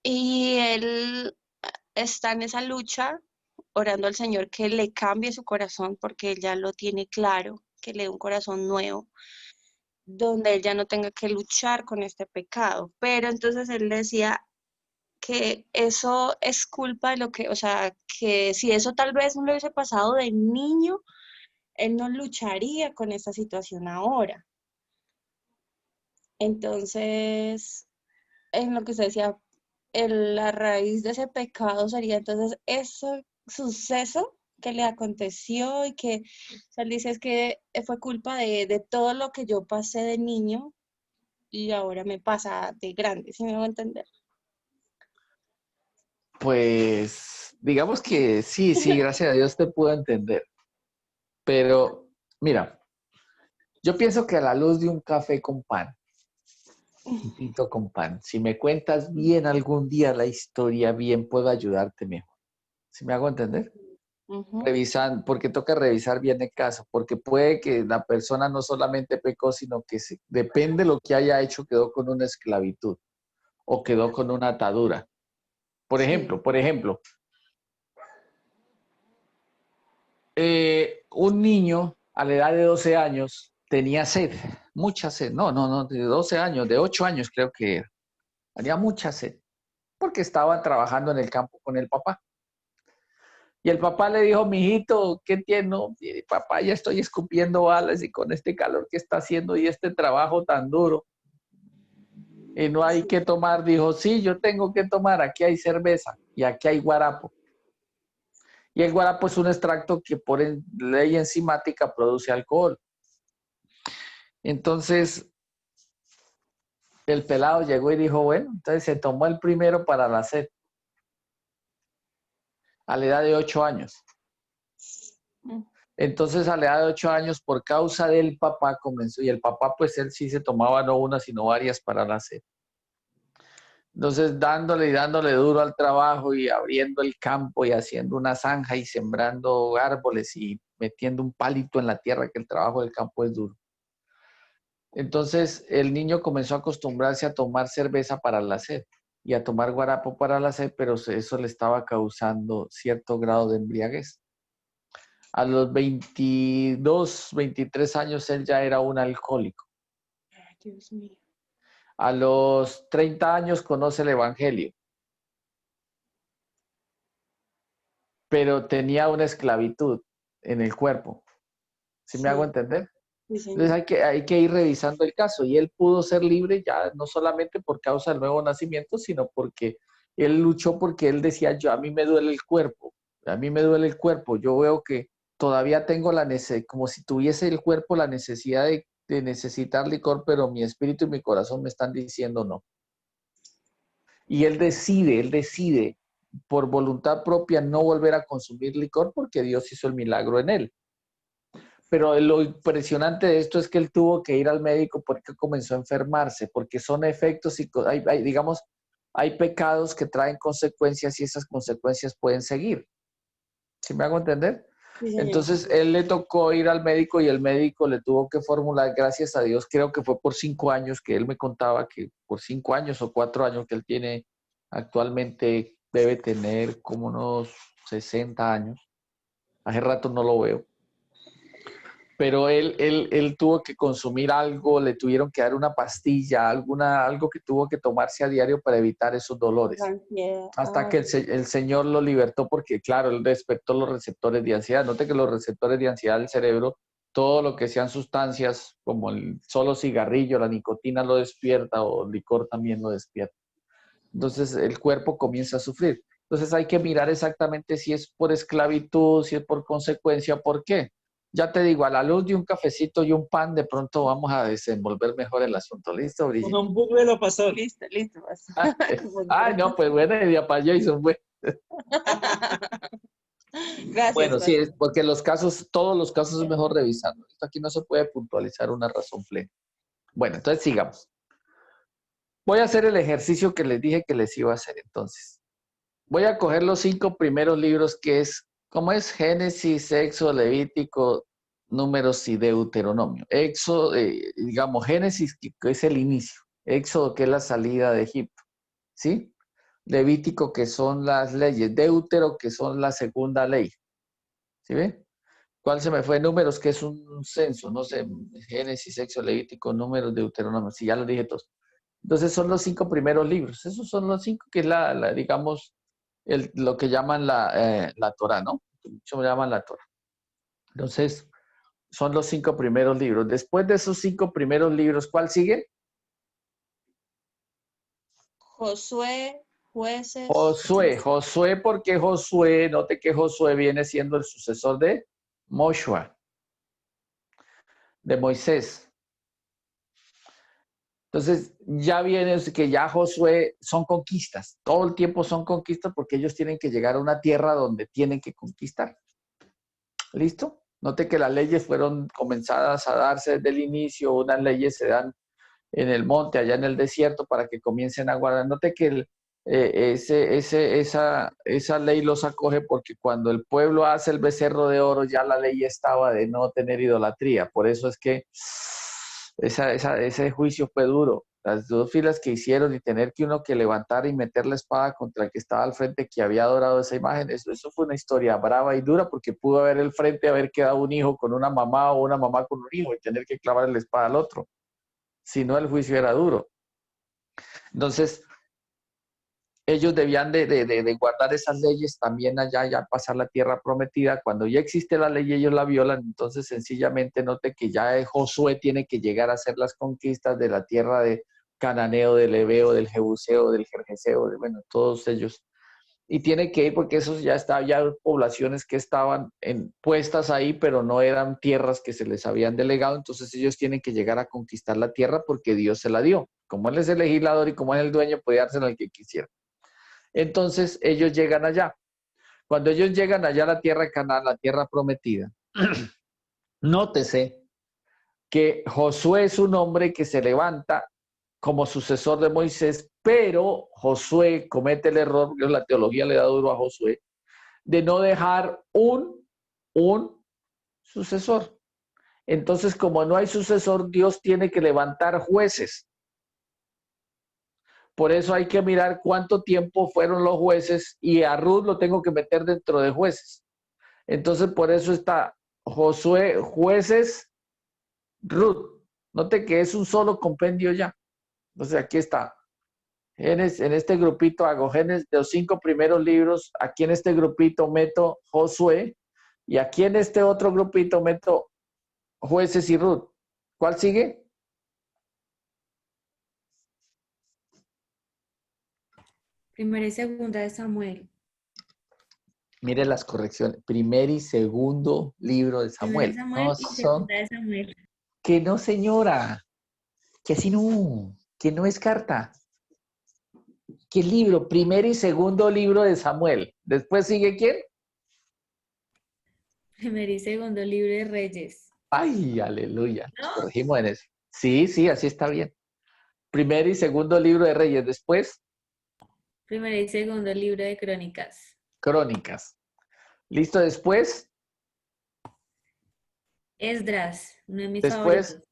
Y él está en esa lucha, orando al Señor que le cambie su corazón porque él ya lo tiene claro, que le dé un corazón nuevo, donde él ya no tenga que luchar con este pecado. Pero entonces él decía que eso es culpa de lo que, o sea, que si eso tal vez no le hubiese pasado de niño, él no lucharía con esta situación ahora. Entonces, en lo que usted decía, la raíz de ese pecado sería entonces ese suceso que le aconteció y que, o sea, él dice es que fue culpa de todo lo que yo pasé de niño y ahora me pasa de grande, ¿sí me voy a entender? Pues digamos que sí, gracias a Dios te puedo entender. Pero mira, yo pienso que a la luz de un café con pan, un tinto con pan, si me cuentas bien algún día la historia, bien puedo ayudarte mejor. ¿Sí me hago entender? Ujú. Revisan, porque toca revisar bien el caso, porque puede que la persona no solamente pecó, sino que depende de lo que haya hecho, quedó con una esclavitud o quedó con una atadura. Sí, Por ejemplo, un niño a la edad de 12 años tenía sed, mucha sed, no, de 12 años, de 8 años creo que era, tenía mucha sed, porque estaba trabajando en el campo con el papá. Y el papá le dijo, mijito, ¿qué tiene? No, mire, papá, ya estoy escupiendo balas y con este calor que está haciendo y este trabajo tan duro. Y no hay que tomar. Dijo, sí, yo tengo que tomar. Aquí hay cerveza y aquí hay guarapo. Y el guarapo es un extracto que por ley enzimática produce alcohol. Entonces, el pelado llegó y dijo, bueno, entonces se tomó el primero para la sed, a la edad de 8 años. Entonces, a la edad de 8 años, por causa del papá, comenzó, y el papá, pues él sí se tomaba no una, sino varias para la sed. Entonces, dándole y dándole duro al trabajo y abriendo el campo y haciendo una zanja y sembrando árboles y metiendo un palito en la tierra, que el trabajo del campo es duro. Entonces, el niño comenzó a acostumbrarse a tomar cerveza para la sed y a tomar guarapo para la sed, pero eso le estaba causando cierto grado de embriaguez. A los 22, 23 años, él ya era un alcohólico. Dios mío. A los 30 años conoce el Evangelio, pero tenía una esclavitud en el cuerpo. ¿Sí me hago Sí, entender? sí, señor. Entonces hay que ir revisando el caso y él pudo ser libre ya no solamente por causa del nuevo nacimiento, sino porque él luchó porque él decía, yo a mí me duele el cuerpo, a mí me duele el cuerpo, yo veo que todavía tengo la necesidad, como si tuviese el cuerpo la necesidad de necesitar licor, pero mi espíritu y mi corazón me están diciendo no. Y él decide por voluntad propia no volver a consumir licor porque Dios hizo el milagro en él. Pero lo impresionante de esto es que él tuvo que ir al médico porque comenzó a enfermarse, porque son efectos y digamos, hay pecados que traen consecuencias y esas consecuencias pueden seguir. ¿Sí me hago entender? Sí, señor. Entonces, él le tocó ir al médico y el médico le tuvo que formular, gracias a Dios, creo que fue por 5 años que él me contaba que por 5 años o 4 años que él tiene actualmente, debe tener como unos 60 años. Hace rato no lo veo, pero él tuvo que consumir algo, le tuvieron que dar una pastilla, algo que tuvo que tomarse a diario para evitar esos La dolores, ansiedad. hasta que el Señor lo libertó porque, claro, él despertó los receptores de ansiedad. Note que los receptores de ansiedad del cerebro, todo lo que sean sustancias como el solo cigarrillo, la nicotina lo despierta o el licor también lo despierta. Entonces el cuerpo comienza a sufrir. Entonces hay que mirar exactamente si es por esclavitud, si es por consecuencia, ¿por qué? Ya te digo, a la luz de un cafecito y un pan, de pronto vamos a desenvolver mejor el asunto. ¿Listo, Con Brigitte? un bucle lo pasó. Listo, listo. Muy Ah, bien. no, pues buena idea para Jason, pues. Gracias, Bueno, sí, pastor. es porque los casos, todos los casos es mejor revisarlo. Esto aquí no se puede puntualizar una razón plena. Bueno, entonces sigamos. Voy a hacer el ejercicio que les dije que les iba a hacer entonces. Voy a coger los 5 primeros libros que es, ¿cómo es? Génesis, Éxodo, Levítico, Números y Deuteronomio. Éxodo, digamos, Génesis, que es el inicio. Éxodo, que es la salida de Egipto. ¿Sí? Levítico, que son las leyes. Deutero, que son la segunda ley. ¿Sí ven? ¿Cuál se me fue? Números, que es un censo, no sé, Génesis, Éxodo, Levítico, Números, Deuteronomio, sí, ya los dije todos. Entonces son los 5 primeros libros, esos son los 5 que es digamos, lo que llaman la Torah, ¿no? Muchos llaman la Torah. Entonces, son los 5 primeros libros. Después de esos 5 primeros libros, ¿cuál sigue? Josué, jueces. Josué, porque Josué, note que Josué viene siendo el sucesor de Moshua, de Moisés. Entonces, ya viene que ya Josué son conquistas, todo el tiempo son conquistas porque ellos tienen que llegar a una tierra donde tienen que conquistar. ¿Listo? Note que las leyes fueron comenzadas a darse desde el inicio, unas leyes se dan en el monte, allá en el desierto, para que comiencen a guardar. Note que esa ley los acoge porque cuando el pueblo hace el becerro de oro, ya la ley estaba de no tener idolatría. Por eso es que ese juicio fue duro. Las 2 filas que hicieron y tener que uno que levantar y meter la espada contra el que estaba al frente que había adorado esa imagen, eso fue una historia brava y dura porque pudo haber el frente haber quedado un hijo con una mamá o una mamá con un hijo y tener que clavar la espada al otro. Si no, el juicio era duro. Entonces, ellos debían de guardar esas leyes también allá, ya pasar la tierra prometida. Cuando ya existe la ley y ellos la violan, entonces sencillamente note que ya Josué tiene que llegar a hacer las conquistas de la tierra de Cananeo, del Heveo, del Jebuseo, del Gergeseo, bueno, todos ellos. Y tiene que ir porque esos ya estaban, ya poblaciones que estaban puestas ahí, pero no eran tierras que se les habían delegado, entonces ellos tienen que llegar a conquistar la tierra porque Dios se la dio. Como Él es el legislador y como Él es el dueño, puede dársela al que quisiera. Entonces ellos llegan allá. Cuando ellos llegan allá a la tierra de Canaán, la tierra prometida, nótese que Josué es un hombre que se levanta como sucesor de Moisés, pero Josué comete el error, que la teología le da duro a Josué, de no dejar un sucesor. Entonces, como no hay sucesor, Dios tiene que levantar jueces. Por eso hay que mirar cuánto tiempo fueron los jueces y a Ruth lo tengo que meter dentro de jueces. Entonces, por eso está Josué, jueces, Ruth. Note que es un solo compendio ya. Entonces, aquí está. En este grupito hago Génesis, de los 5 primeros libros. Aquí en este grupito meto Josué. Y aquí en este otro grupito meto jueces y Ruth. ¿Cuál sigue? Primera y segunda de Samuel. Mire las correcciones. Primer y segundo libro de Primera de Samuel. Samuel No y son. segunda de Samuel. Que no, señora. Que así no. Que no es carta. ¿Qué libro? Primer y segundo libro de Samuel. Después sigue ¿quién? Primer y segundo libro de Reyes. Ay, aleluya. Nos ¿No? corregimos en eso. Sí, sí, así está bien. Primer y segundo libro de Reyes. Después, Primer y segundo libro de Crónicas. Crónicas. ¿Listo? Después, Esdras, uno de mis después, favoritos.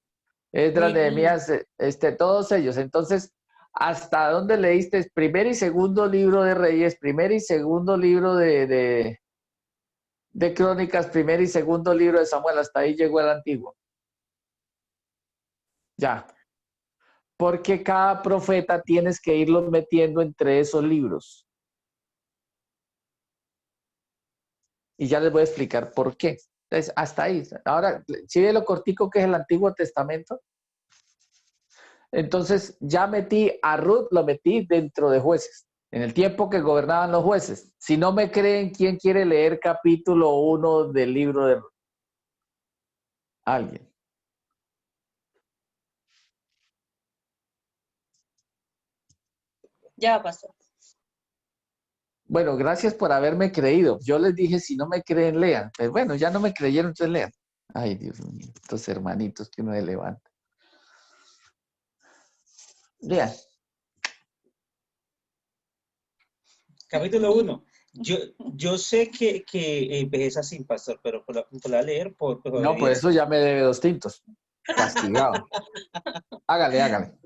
Esdras, Nehemías. Nehemías, todos ellos. Entonces, ¿hasta dónde leíste? Primer y segundo libro de Reyes, primer y segundo libro de Crónicas, primer y segundo libro de Samuel. Hasta ahí llegó el antiguo. Ya. Porque cada profeta tienes que irlos metiendo entre esos libros. Y ya les voy a explicar por qué. Entonces, hasta ahí. Ahora, ¿sí ve lo cortico que es el Antiguo Testamento? Entonces, ya metí a Ruth, lo metí dentro de jueces, en el tiempo que gobernaban los jueces. Si no me creen, ¿quién quiere leer capítulo 1 del libro de Ruth? Alguien. Ya pasó. Bueno, gracias por haberme creído. Yo les dije, si no me creen, lean. Pues bueno, ya no me creyeron, entonces lean. Ay, Dios mío, estos hermanitos que uno le levanta. Lean. Capítulo 1. Yo sé que empecé así, pastor, pero por la leer por No, por eso obediencia. ya me debe 2 tintos. Castigado. Hágale, hágale.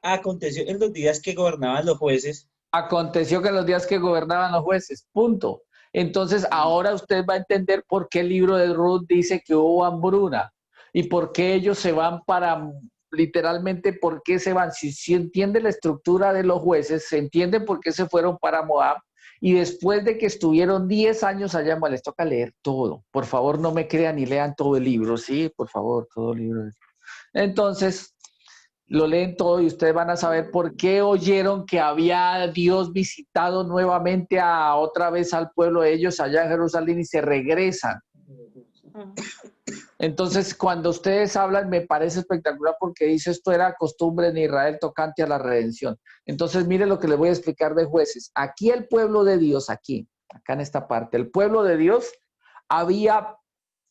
Aconteció en los días que gobernaban los jueces. Aconteció que en los días que gobernaban los jueces, punto. Entonces, ahora usted va a entender por qué el libro de Ruth dice que hubo hambruna y por qué ellos se van para, literalmente, por qué se van. Si entiende la estructura de los jueces, se entiende por qué se fueron para Moab y después de que estuvieron 10 años allá, les toca leer todo. Por favor, no me crean y lean todo el libro, sí, por favor, todo el libro. Entonces, lo leen todo y ustedes van a saber por qué oyeron que había Dios visitado nuevamente otra vez al pueblo de ellos allá en Jerusalén y se regresan. Entonces, cuando ustedes hablan, me parece espectacular porque dice esto era costumbre en Israel tocante a la redención. Entonces, mire lo que les voy a explicar de jueces. Aquí el pueblo de Dios, acá en esta parte, el pueblo de Dios había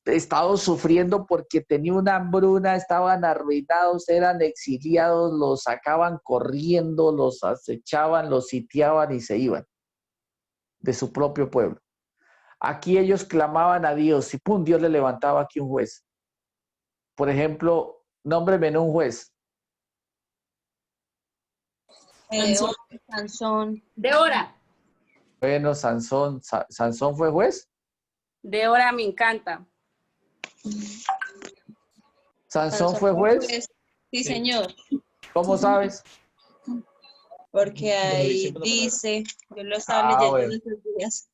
estado sufriendo porque tenía una hambruna, estaban arruinados, eran exiliados, los sacaban corriendo, los acechaban, los sitiaban y se iban de su propio pueblo. Aquí ellos clamaban a Dios y ¡pum! Dios le levantaba aquí un juez. Por ejemplo, nómbreme un juez. Sansón. Débora. Bueno, Sansón. ¿Sansón fue juez? Débora me encanta. ¿Sansón fue juez? Sí, señor. ¿Cómo sabes? Porque De los ahí discípulos de la- dice, yo lo estaba leyendo en Bueno, estos días.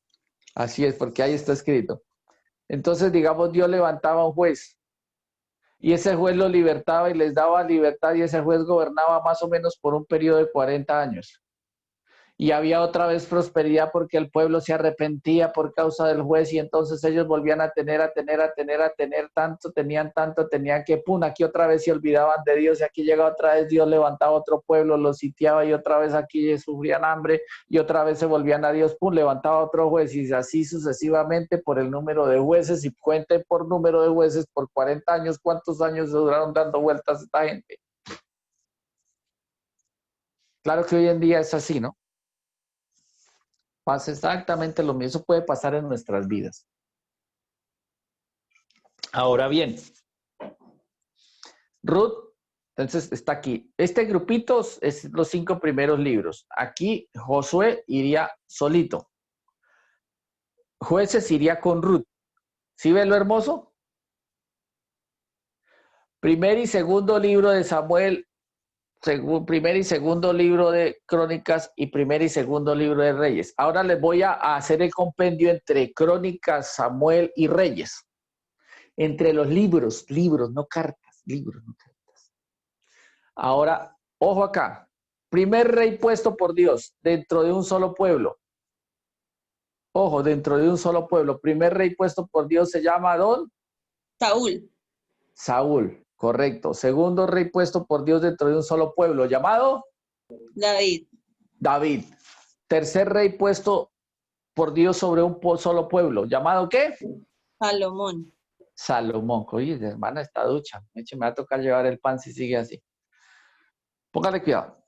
así es, porque ahí está escrito. Entonces, digamos, Dios levantaba un juez y ese juez lo libertaba y les daba libertad y ese juez gobernaba más o menos por un periodo de 40 años. Y había otra vez prosperidad porque el pueblo se arrepentía por causa del juez y entonces ellos volvían a tener tanto, tenían que, pum, aquí otra vez se olvidaban de Dios y aquí llegaba otra vez Dios, levantaba otro pueblo, los sitiaba y otra vez aquí sufrían hambre y otra vez se volvían a Dios, pum, levantaba otro juez y así sucesivamente por el número de jueces y cuente por número de jueces por 40 años, ¿cuántos años duraron dando vueltas esta gente? Claro que hoy en día es así, ¿no? Pasa exactamente lo mismo. Eso puede pasar en nuestras vidas. Ahora bien, Ruth, entonces está aquí. Este grupito es los 5 primeros libros. Aquí Josué iría solito. Jueces iría con Ruth. ¿Sí ves lo hermoso? Primer y segundo libro de Samuel, primer y segundo libro de Crónicas y primer y segundo libro de Reyes. Ahora les voy a hacer el compendio entre Crónicas, Samuel y Reyes. Entre los libros, no cartas, libros, no cartas. Ahora, ojo acá. Primer rey puesto por Dios dentro de un solo pueblo. Ojo, dentro de un solo pueblo. Primer rey puesto por Dios se llama Don Saúl, Saúl, correcto. Segundo rey puesto por Dios dentro de un solo pueblo, llamado David, David. Tercer rey puesto por Dios sobre un solo pueblo, llamado ¿qué? Salomón, Salomón. Oye, hermana, está ducha. Me va a tocar llevar el pan si sigue así. Póngale cuidado.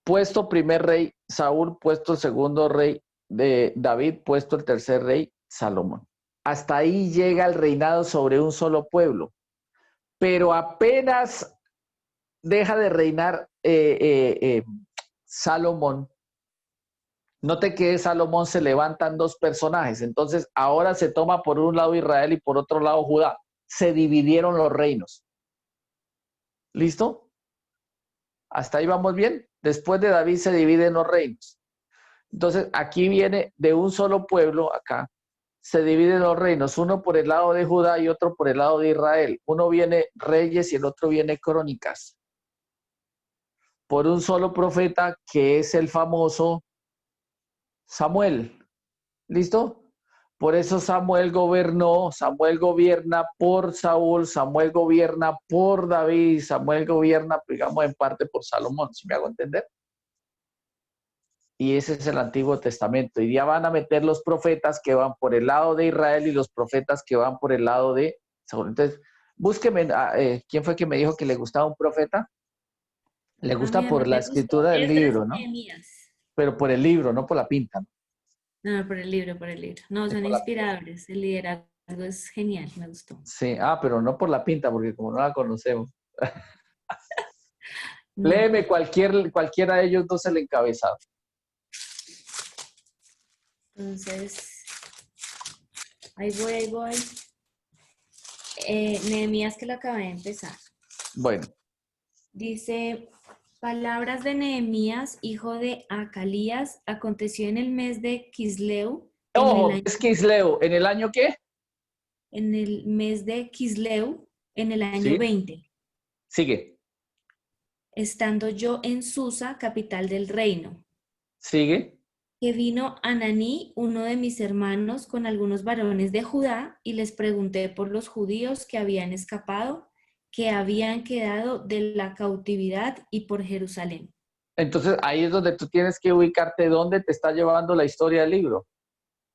Puesto primer rey Saúl, puesto el segundo rey de David, puesto el tercer rey Salomón. Hasta ahí llega el reinado sobre un solo pueblo. Pero apenas deja de reinar Salomón, note que de Salomón se levantan 2 personajes. Entonces ahora se toma por un lado Israel y por otro lado Judá. Se dividieron los reinos. ¿Listo? ¿Hasta ahí vamos bien? Después de David se dividen los reinos. Entonces, aquí viene de un solo pueblo, acá, se dividen los reinos, uno por el lado de Judá y otro por el lado de Israel. Uno viene Reyes y el otro viene Crónicas. Por un solo profeta que es el famoso Samuel. ¿Listo? Por eso Samuel gobernó, Samuel gobierna por Saúl, Samuel gobierna por David, Samuel gobierna, digamos, en parte por Salomón, ¿sí me hago entender? Y ese es el Antiguo Testamento. Y ya van a meter los profetas que van por el lado de Israel y los profetas que van por el lado de Saúl. Entonces, búsqueme, ¿quién fue que me dijo que le gustaba un profeta? Le A mí gusta no por la me gustó. escritura del Esdras libro, y ¿no? Nehemías. Pero por el libro, no por la pinta, ¿no? No, por el libro, por el libro. No, Sí, son por la- inspiradores. El liderazgo es genial, me gustó. sí, pero no por la pinta, porque como no la conocemos. No. Léeme cualquiera de ellos dos el encabezado. Entonces, ahí voy, ahí voy. Nehemías, que lo acabé de empezar. Bueno, Dice, palabras de Nehemías, hijo de Acalías, aconteció en el mes de Kisleu, ojo, es Kisleo, ¿en el año qué? en el mes de Kisleu, en el año Sí, 20, sigue, estando yo en Susa, capital del reino, sigue. que vino Ananí, uno de mis hermanos, con algunos varones de Judá, y les pregunté por los judíos que habían escapado, que habían quedado de la cautividad y por Jerusalén. Entonces ahí es donde tú tienes que ubicarte dónde te está llevando la historia del libro.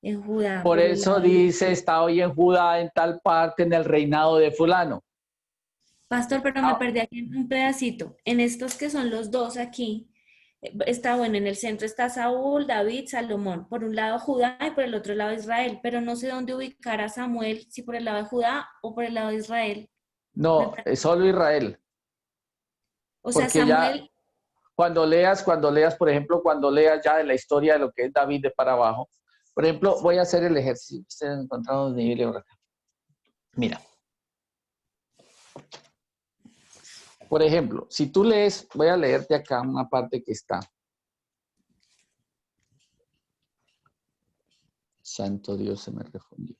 En Judá, Por por el eso lado de... dice, está hoy en Judá, en tal parte, en el reinado de fulano. Pastor, pero me Ah, perdí aquí en un pedacito. En estos que son los dos aquí, está bueno, en el centro está Saúl, David, Salomón. Por un lado Judá y por el otro lado Israel. Pero no sé dónde ubicar a Samuel, si por el lado de Judá o por el lado de Israel. Me no, per- es solo Israel. O sea, Porque ya Samuel, cuando leas, por ejemplo, cuando leas ya de la historia de lo que es David de para abajo, por ejemplo, voy a hacer el ejercicio. Ustedes encontraron un nivel por acá. Mira, por ejemplo, si tú lees, voy a leerte acá una parte que está. Santo Dios, se me refundió.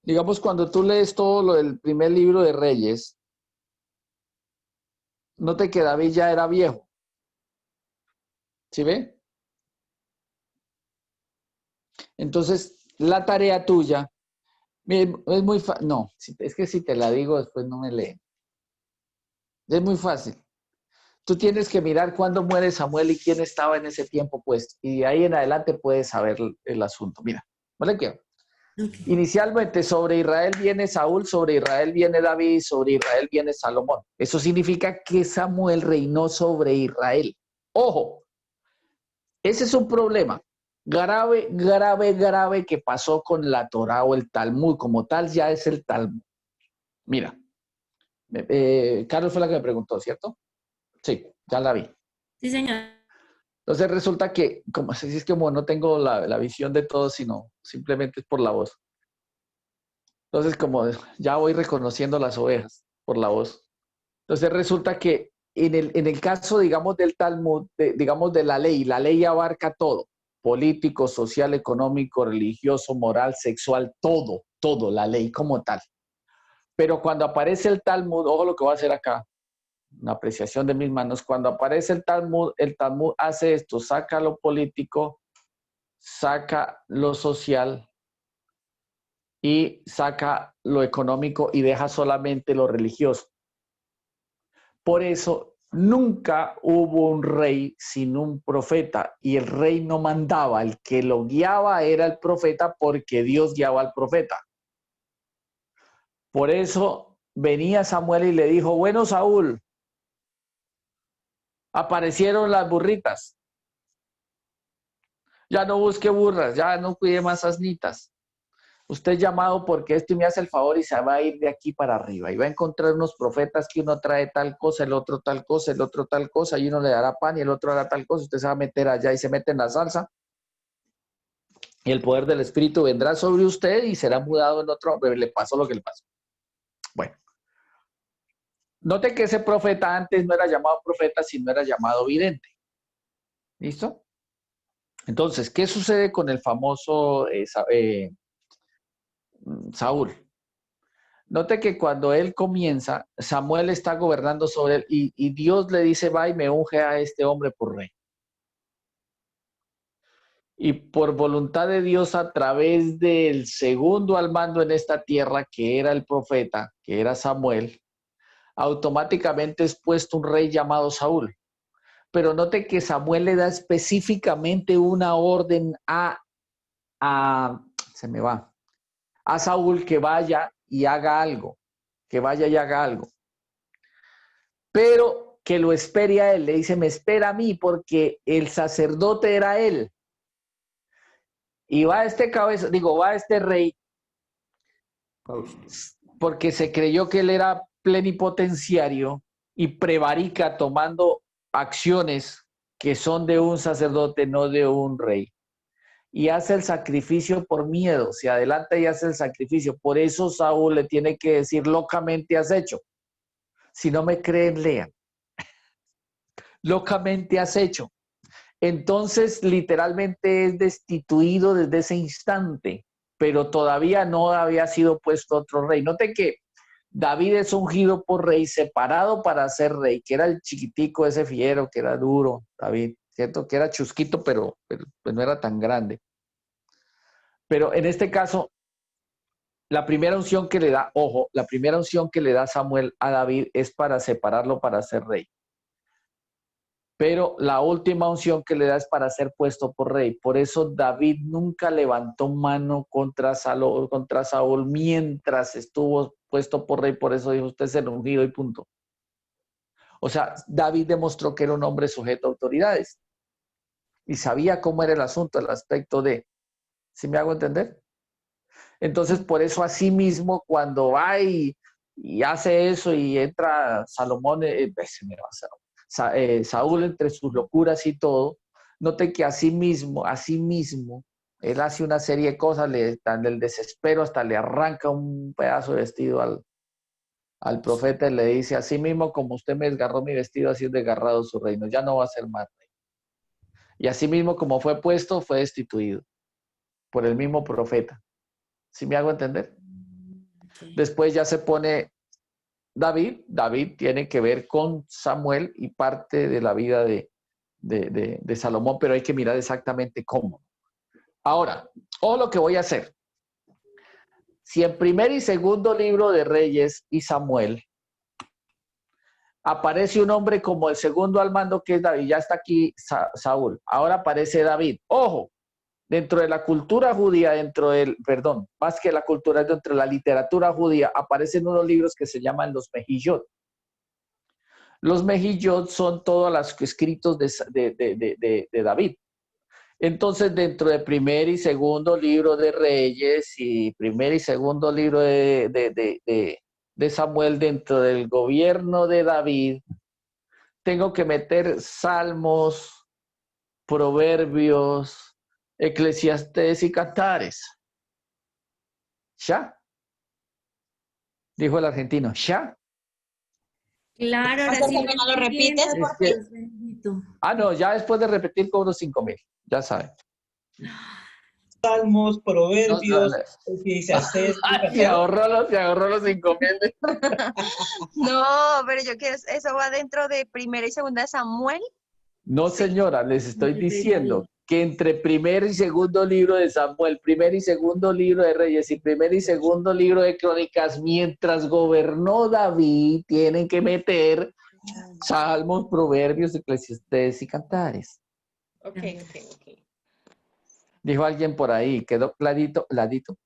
Digamos, cuando tú lees todo lo del primer libro de Reyes, note que David ya era viejo. ¿Sí ve? Entonces, la tarea tuya, miren, es muy fácil. No, es que si te la digo, después no me leen. Es muy fácil. Tú tienes que mirar cuándo muere Samuel y quién estaba en ese tiempo puesto. Y de ahí en adelante puedes saber el asunto. Mira, ¿vale? ¿Qué? Inicialmente sobre Israel viene Saúl, sobre Israel viene David, sobre Israel viene Salomón. Eso significa que Samuel reinó sobre Israel. Ojo, ese es un problema grave, grave, grave que pasó con la Torá o el Talmud. Como tal ya es el Talmud. Mira, Carlos fue la que me preguntó, ¿cierto? Sí, ya la vi. Sí, señor. Entonces resulta que, como si es que como no tengo la visión de todo, sino simplemente es por la voz. Entonces, como ya voy reconociendo las ovejas por la voz. Entonces resulta que en el caso, digamos, del Talmud, digamos, de la ley abarca todo. Político, social, económico, religioso, moral, sexual, todo, todo, la ley como tal. Pero cuando aparece el Talmud, ojo lo que voy a hacer acá, una apreciación de mis manos, cuando aparece el Talmud hace esto, saca lo político, saca lo social y saca lo económico y deja solamente lo religioso. Por eso nunca hubo un rey sin un profeta y el rey no mandaba, el que lo guiaba era el profeta porque Dios guiaba al profeta. Por eso venía Samuel y le dijo, bueno, Saúl, aparecieron las burritas. Ya no busque burras, ya no cuide más asnitas. Usted es llamado porque esto y me hace el favor y se va a ir de aquí para arriba. Y va a encontrar unos profetas que uno trae tal cosa, el otro tal cosa, el otro tal cosa, y uno le dará pan y el otro hará tal cosa. Usted se va a meter allá y se mete en la salsa. Y el poder del Espíritu vendrá sobre usted y será mudado en otro. Le pasó lo que le pasó. Bueno, note que ese profeta antes no era llamado profeta, sino era llamado vidente. ¿Listo? Entonces, ¿qué sucede con el famoso Saúl? Note que cuando él comienza, Samuel está gobernando sobre él y Dios le dice, va y me unge a este hombre por rey. Y por voluntad de Dios, a través del segundo al mando en esta tierra, que era el profeta, que era Samuel, automáticamente es puesto un rey llamado Saúl. Pero note que Samuel le da específicamente una orden se me va, a Saúl que vaya y haga algo, que vaya y haga algo. Pero que lo espere a él, le dice, me espera a mí porque el sacerdote era él. Y va va este rey, porque se creyó que él era plenipotenciario y prevarica tomando acciones que son de un sacerdote, no de un rey. Y hace el sacrificio por miedo, se adelanta y hace el sacrificio. Por eso Saúl le tiene que decir, locamente has hecho. Si no me creen, lean. Locamente has hecho. Entonces, literalmente es destituido desde ese instante, pero todavía no había sido puesto otro rey. Note que David es ungido por rey, separado para ser rey, que era el chiquitico ese fiero, que era duro, David, ¿cierto? Que era chusquito, pero pues no era tan grande. Pero en este caso, la primera unción que le da, ojo, la primera unción que le da Samuel a David es para separarlo para ser rey. Pero la última unción que le da es para ser puesto por rey. Por eso David nunca levantó mano contra Saúl mientras estuvo puesto por rey. Por eso dijo, usted es el ungido y punto. O sea, David demostró que era un hombre sujeto a autoridades. Y sabía cómo era el asunto, el aspecto de, ¿sí me hago entender? Entonces, por eso así mismo, cuando va y hace eso y entra Salomón, se me va a hacer. Saúl entre sus locuras y todo, note que así mismo, Él hace una serie de cosas, dan el desespero, hasta le arranca un pedazo de vestido al profeta y le dice, así mismo como usted me desgarró mi vestido, así es desgarrado su reino, ya no va a ser más rey. Y así mismo como fue puesto, fue destituido por el mismo profeta. ¿Sí me hago entender? Ok. Después ya se pone David. David tiene que ver con Samuel y parte de la vida de Salomón, pero hay que mirar exactamente cómo. Ahora, ojo lo que voy a hacer. Si en primer y segundo libro de Reyes y Samuel aparece un hombre como el segundo al mando que es David, ya está aquí Saúl, ahora aparece David. Ojo, dentro de la cultura judía, más que la cultura, dentro de la literatura judía, aparecen unos libros que se llaman los Mejillot. Los Mejillot son todos los escritos de David. Entonces, dentro de primer y segundo libro de Reyes y primer y segundo libro de Samuel, dentro del gobierno de David, tengo que meter Salmos, Proverbios, Eclesiastés y Cantares. ¿Ya? Dijo el argentino, ¿ya? Claro, ahora Hasta sí que me lo repites, Es por que, Dios bendito. no, ya después de repetir cobro 5,000, ya saben. Salmos, No, Proverbios, Eclesiastés, se ahorró los 5,000. No, pero yo quiero, eso va dentro de primera y segunda de Samuel. No, Sí. señora, les estoy De diciendo David. que entre primer y segundo libro de Samuel, primer y segundo libro de Reyes y primer y segundo libro de Crónicas, mientras gobernó David, tienen que meter Salmos, Proverbios, Eclesiastés y Cantares. Ok, ok. Dijo alguien por ahí, quedó clarito, ladito.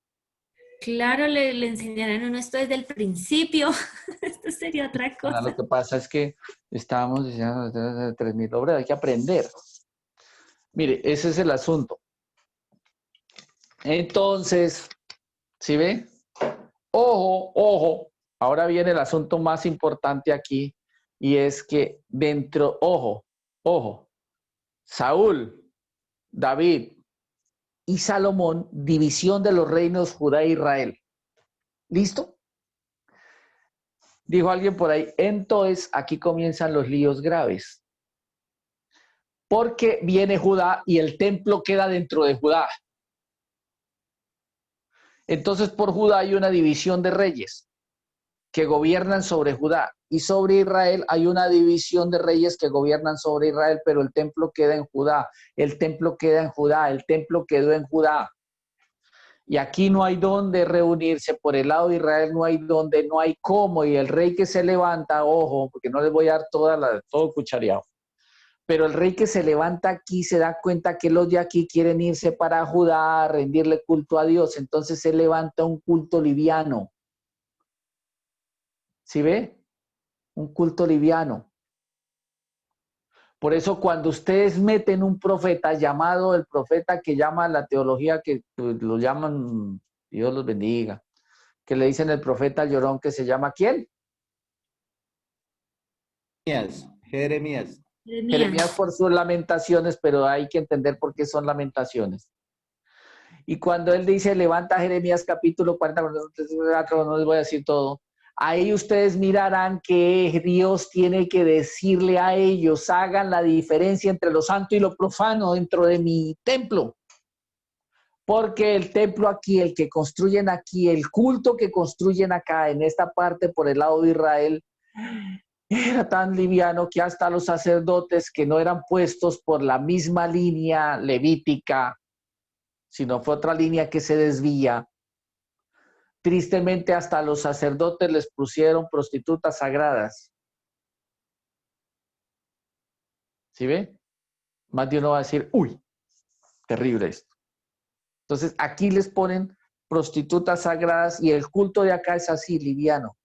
Claro, le enseñarán a uno esto desde el principio. Esto sería otra Ahora, lo cosa. que pasa es que estábamos diciendo 3,000 obras, hay que aprender. Mire, ese es el asunto. Entonces, ¿sí ve? Ojo, ojo. Ahora viene el asunto más importante aquí y es que ojo, Saúl, David y Salomón, división de los reinos Judá e Israel. ¿Listo? Dijo alguien por ahí, entonces aquí comienzan los líos graves. Porque viene Judá y el templo queda dentro de Judá. Entonces por Judá hay una división de reyes que gobiernan sobre Judá y sobre Israel hay una división de reyes que gobiernan sobre Israel, pero el templo queda en Judá, el templo queda en Judá, el templo quedó en Judá. Y aquí no hay donde reunirse, por el lado de Israel no hay donde, no hay cómo, y el rey que se levanta, ojo, porque no les voy a dar todo cuchareado, pero el rey que se levanta aquí se da cuenta que los de aquí quieren irse para Judá a rendirle culto a Dios, entonces se levanta un culto liviano. ¿Sí ve? Un culto liviano. Por eso cuando ustedes meten un profeta llamado el profeta que llama la teología, que lo llaman, Dios los bendiga, que le dicen el profeta llorón que se llama ¿quién? Jeremías. Jeremías por sus lamentaciones, pero hay que entender por qué son lamentaciones. Y cuando él dice, levanta Jeremías capítulo 40, no les voy a decir todo, ahí ustedes mirarán que Dios tiene que decirle a ellos, hagan la diferencia entre lo santo y lo profano dentro de mi templo. Porque el templo aquí, el que construyen aquí, el culto que construyen acá, en esta parte por el lado de Israel, era tan liviano que hasta los sacerdotes que no eran puestos por la misma línea levítica, sino fue otra línea que se desvía, tristemente hasta los sacerdotes les pusieron prostitutas sagradas. ¿Sí ve? Más de uno va a decir, uy, terrible esto. Entonces aquí les ponen prostitutas sagradas y el culto de acá es así, liviano,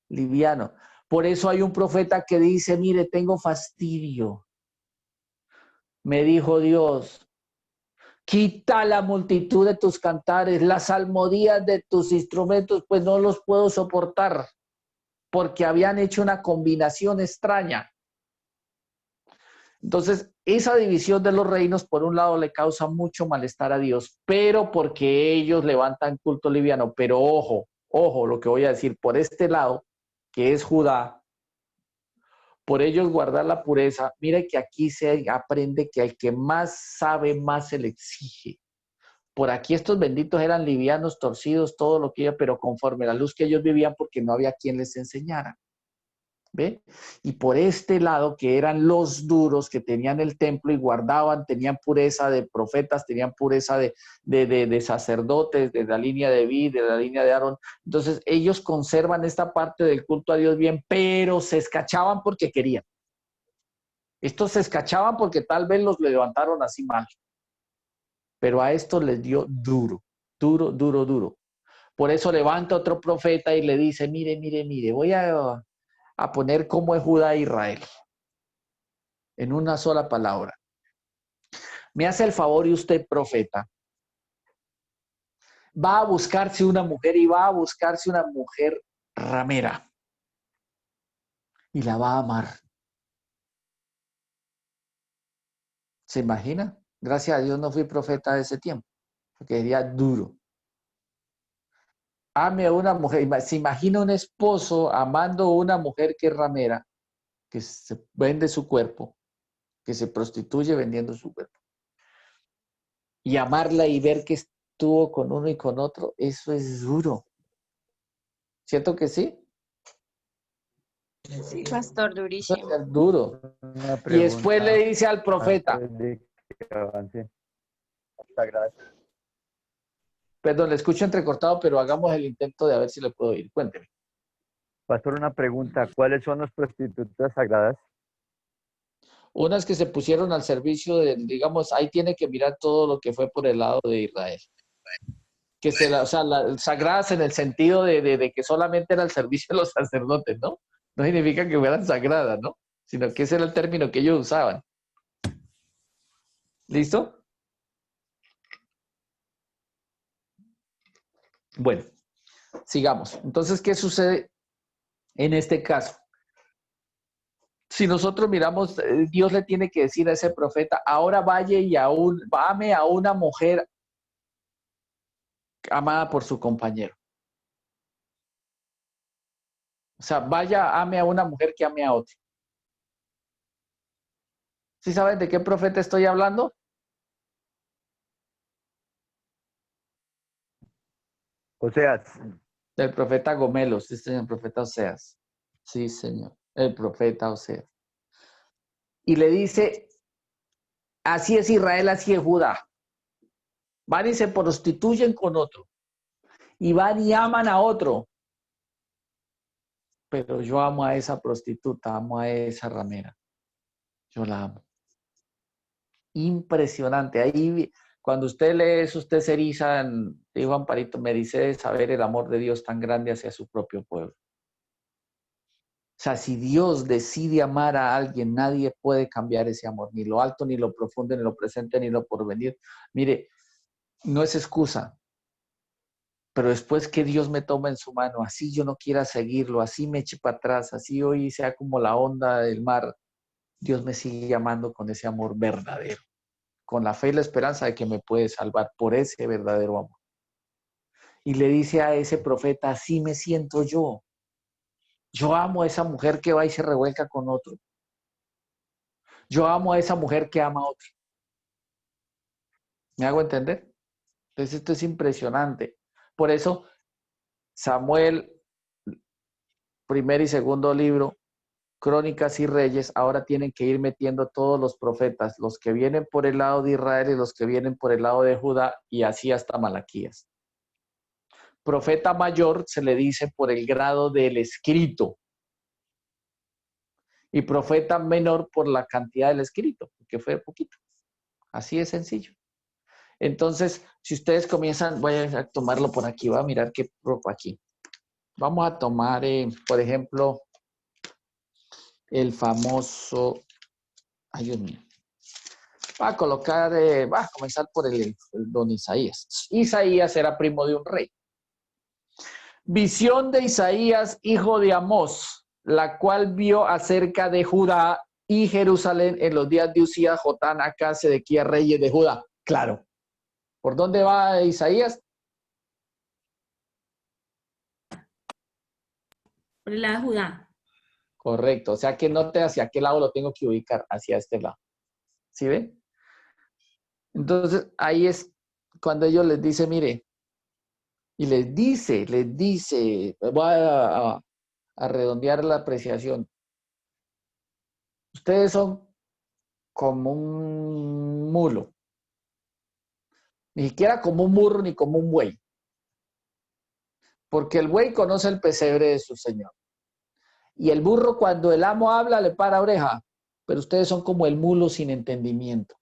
liviano. Por eso hay un profeta que dice, mire, tengo fastidio. Me dijo Dios, quita la multitud de tus cantares, las salmodías de tus instrumentos, pues no los puedo soportar, porque habían hecho una combinación extraña. Entonces, esa división de los reinos, por un lado, le causa mucho malestar a Dios, pero porque ellos levantan culto liviano. Pero ojo, ojo, lo que voy a decir, por este lado, que es Judá, por ellos guardar la pureza, mira que aquí se aprende que al que más sabe, más se le exige. Por aquí estos benditos eran livianos, torcidos, todo lo que iba, pero conforme la luz que ellos vivían, porque no había quien les enseñara. ¿Ve? Y por este lado, que eran los duros, que tenían el templo y guardaban, tenían pureza de profetas, tenían pureza de sacerdotes, de la línea de David, de la línea de Aarón. Entonces, ellos conservan esta parte del culto a Dios bien, pero se escachaban porque querían. Estos se escachaban porque tal vez los levantaron así mal. Pero a esto les dio duro, duro, duro, duro. Por eso levanta otro profeta y le dice, mire, mire, mire, voy a poner cómo es Judá e Israel. En una sola palabra. Me hace el favor y usted, profeta, va a buscarse una mujer y va a buscarse una mujer ramera. Y la va a amar. ¿Se imagina? Gracias a Dios no fui profeta de ese tiempo, porque sería duro. Ame a una mujer. Se imagina un esposo amando a una mujer que es ramera, que se vende su cuerpo, que se prostituye vendiendo su cuerpo. Y amarla y ver que estuvo con uno y con otro, eso es duro. ¿Cierto que sí? Sí, pastor, Eso durísimo. es duro. Una Y después le pregunta dice al profeta, antes de que avance. Sagradas. perdón, le escucho entrecortado, pero hagamos el intento de a ver si le puedo oír. Cuénteme. Pastor, una pregunta. ¿Cuáles son las prostitutas sagradas? Unas que se pusieron al servicio de, digamos, ahí tiene que mirar todo lo que fue por el lado de Israel. Que o sea, sagradas en el sentido de que solamente era al servicio de los sacerdotes, ¿no? No significa que fueran sagradas, ¿no? Sino que ese era el término que ellos usaban. ¿Listo? Bueno, sigamos. Entonces, ¿qué sucede en este caso? Si nosotros miramos, Dios le tiene que decir a ese profeta, ahora vaya y ame a una mujer amada por su compañero. O sea, vaya, ame a una mujer que ame a otra. ¿Sí saben de qué profeta estoy hablando? Oseas. Del profeta Gomelos, sí, señor, el profeta Oseas. Sí, señor, el profeta Oseas. Y le dice, así es Israel, así es Judá. Van y se prostituyen con otro. Y van y aman a otro. Pero yo amo a esa prostituta, amo a esa ramera. Yo la amo. Impresionante. Ahí, cuando usted lee eso, usted se eriza, dijo Amparito, me dice de saber el amor de Dios tan grande hacia su propio pueblo. O sea, si Dios decide amar a alguien, nadie puede cambiar ese amor, ni lo alto, ni lo profundo, ni lo presente, ni lo porvenir. Mire, no es excusa, pero después que Dios me toma en su mano, así yo no quiera seguirlo, así me eche para atrás, así hoy sea como la onda del mar, Dios me sigue llamando con ese amor verdadero, con la fe y la esperanza de que me puede salvar por ese verdadero amor. Y le dice a ese profeta, así me siento yo. Yo amo a esa mujer que va y se revuelca con otro. Yo amo a esa mujer que ama a otro. ¿Me hago entender? Entonces esto es impresionante. Por eso Samuel, primer y segundo libro, Crónicas y Reyes, ahora tienen que ir metiendo todos los profetas, los que vienen por el lado de Israel y los que vienen por el lado de Judá, y así hasta Malaquías. Profeta mayor se le dice por el grado del escrito, y profeta menor por la cantidad del escrito, porque fue poquito. Así de sencillo. Entonces, si ustedes comienzan, voy a tomarlo por aquí, voy a mirar qué propo aquí. Vamos a tomar, por ejemplo, el famoso, ay Dios mío, va a colocar, va a comenzar por el don Isaías. Isaías era primo de un rey. Visión de Isaías, hijo de Amós, la cual vio acerca de Judá y Jerusalén en los días de Usías, Jotán, Acaz, Sedequías, reyes de Judá. Claro. ¿Por dónde va Isaías? Por el lado de Judá. Correcto. O sea que note hacia qué lado lo tengo que ubicar, hacia este lado. ¿Sí ven? Entonces, ahí es cuando ellos les dice, mire, y les dice, voy a redondear la apreciación. Ustedes son como un mulo. Ni siquiera como un burro ni como un buey. Porque el buey conoce el pesebre de su señor. Y el burro, cuando el amo habla, le para oreja. Pero ustedes son como el mulo sin entendimiento.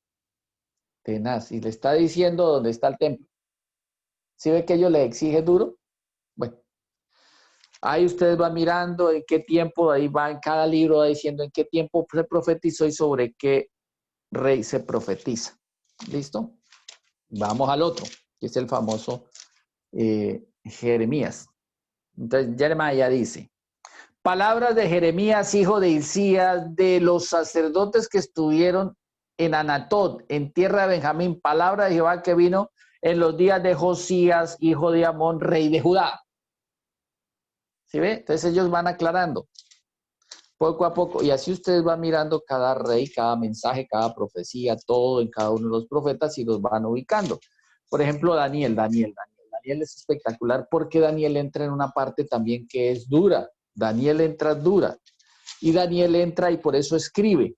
Tenaz. Y le está diciendo dónde está el templo. ¿Sí ve que ellos le exigen duro? Bueno. Ahí ustedes van mirando en qué tiempo, ahí va en cada libro, va diciendo en qué tiempo se profetizó y sobre qué rey se profetiza. ¿Listo? Vamos al otro, que es el famoso Jeremías. Entonces, Jeremías dice, palabras de Jeremías, hijo de Hilcías, de los sacerdotes que estuvieron en Anatot, en tierra de Benjamín, palabra de Jehová que vino en los días de Josías, hijo de Amón, rey de Judá. ¿Sí ve? Entonces ellos van aclarando poco a poco, y así ustedes van mirando cada rey, cada mensaje, cada profecía, todo en cada uno de los profetas y los van ubicando. Por ejemplo, Daniel es espectacular porque Daniel entra en una parte también que es dura. Daniel entra dura y Daniel entra y por eso escribe.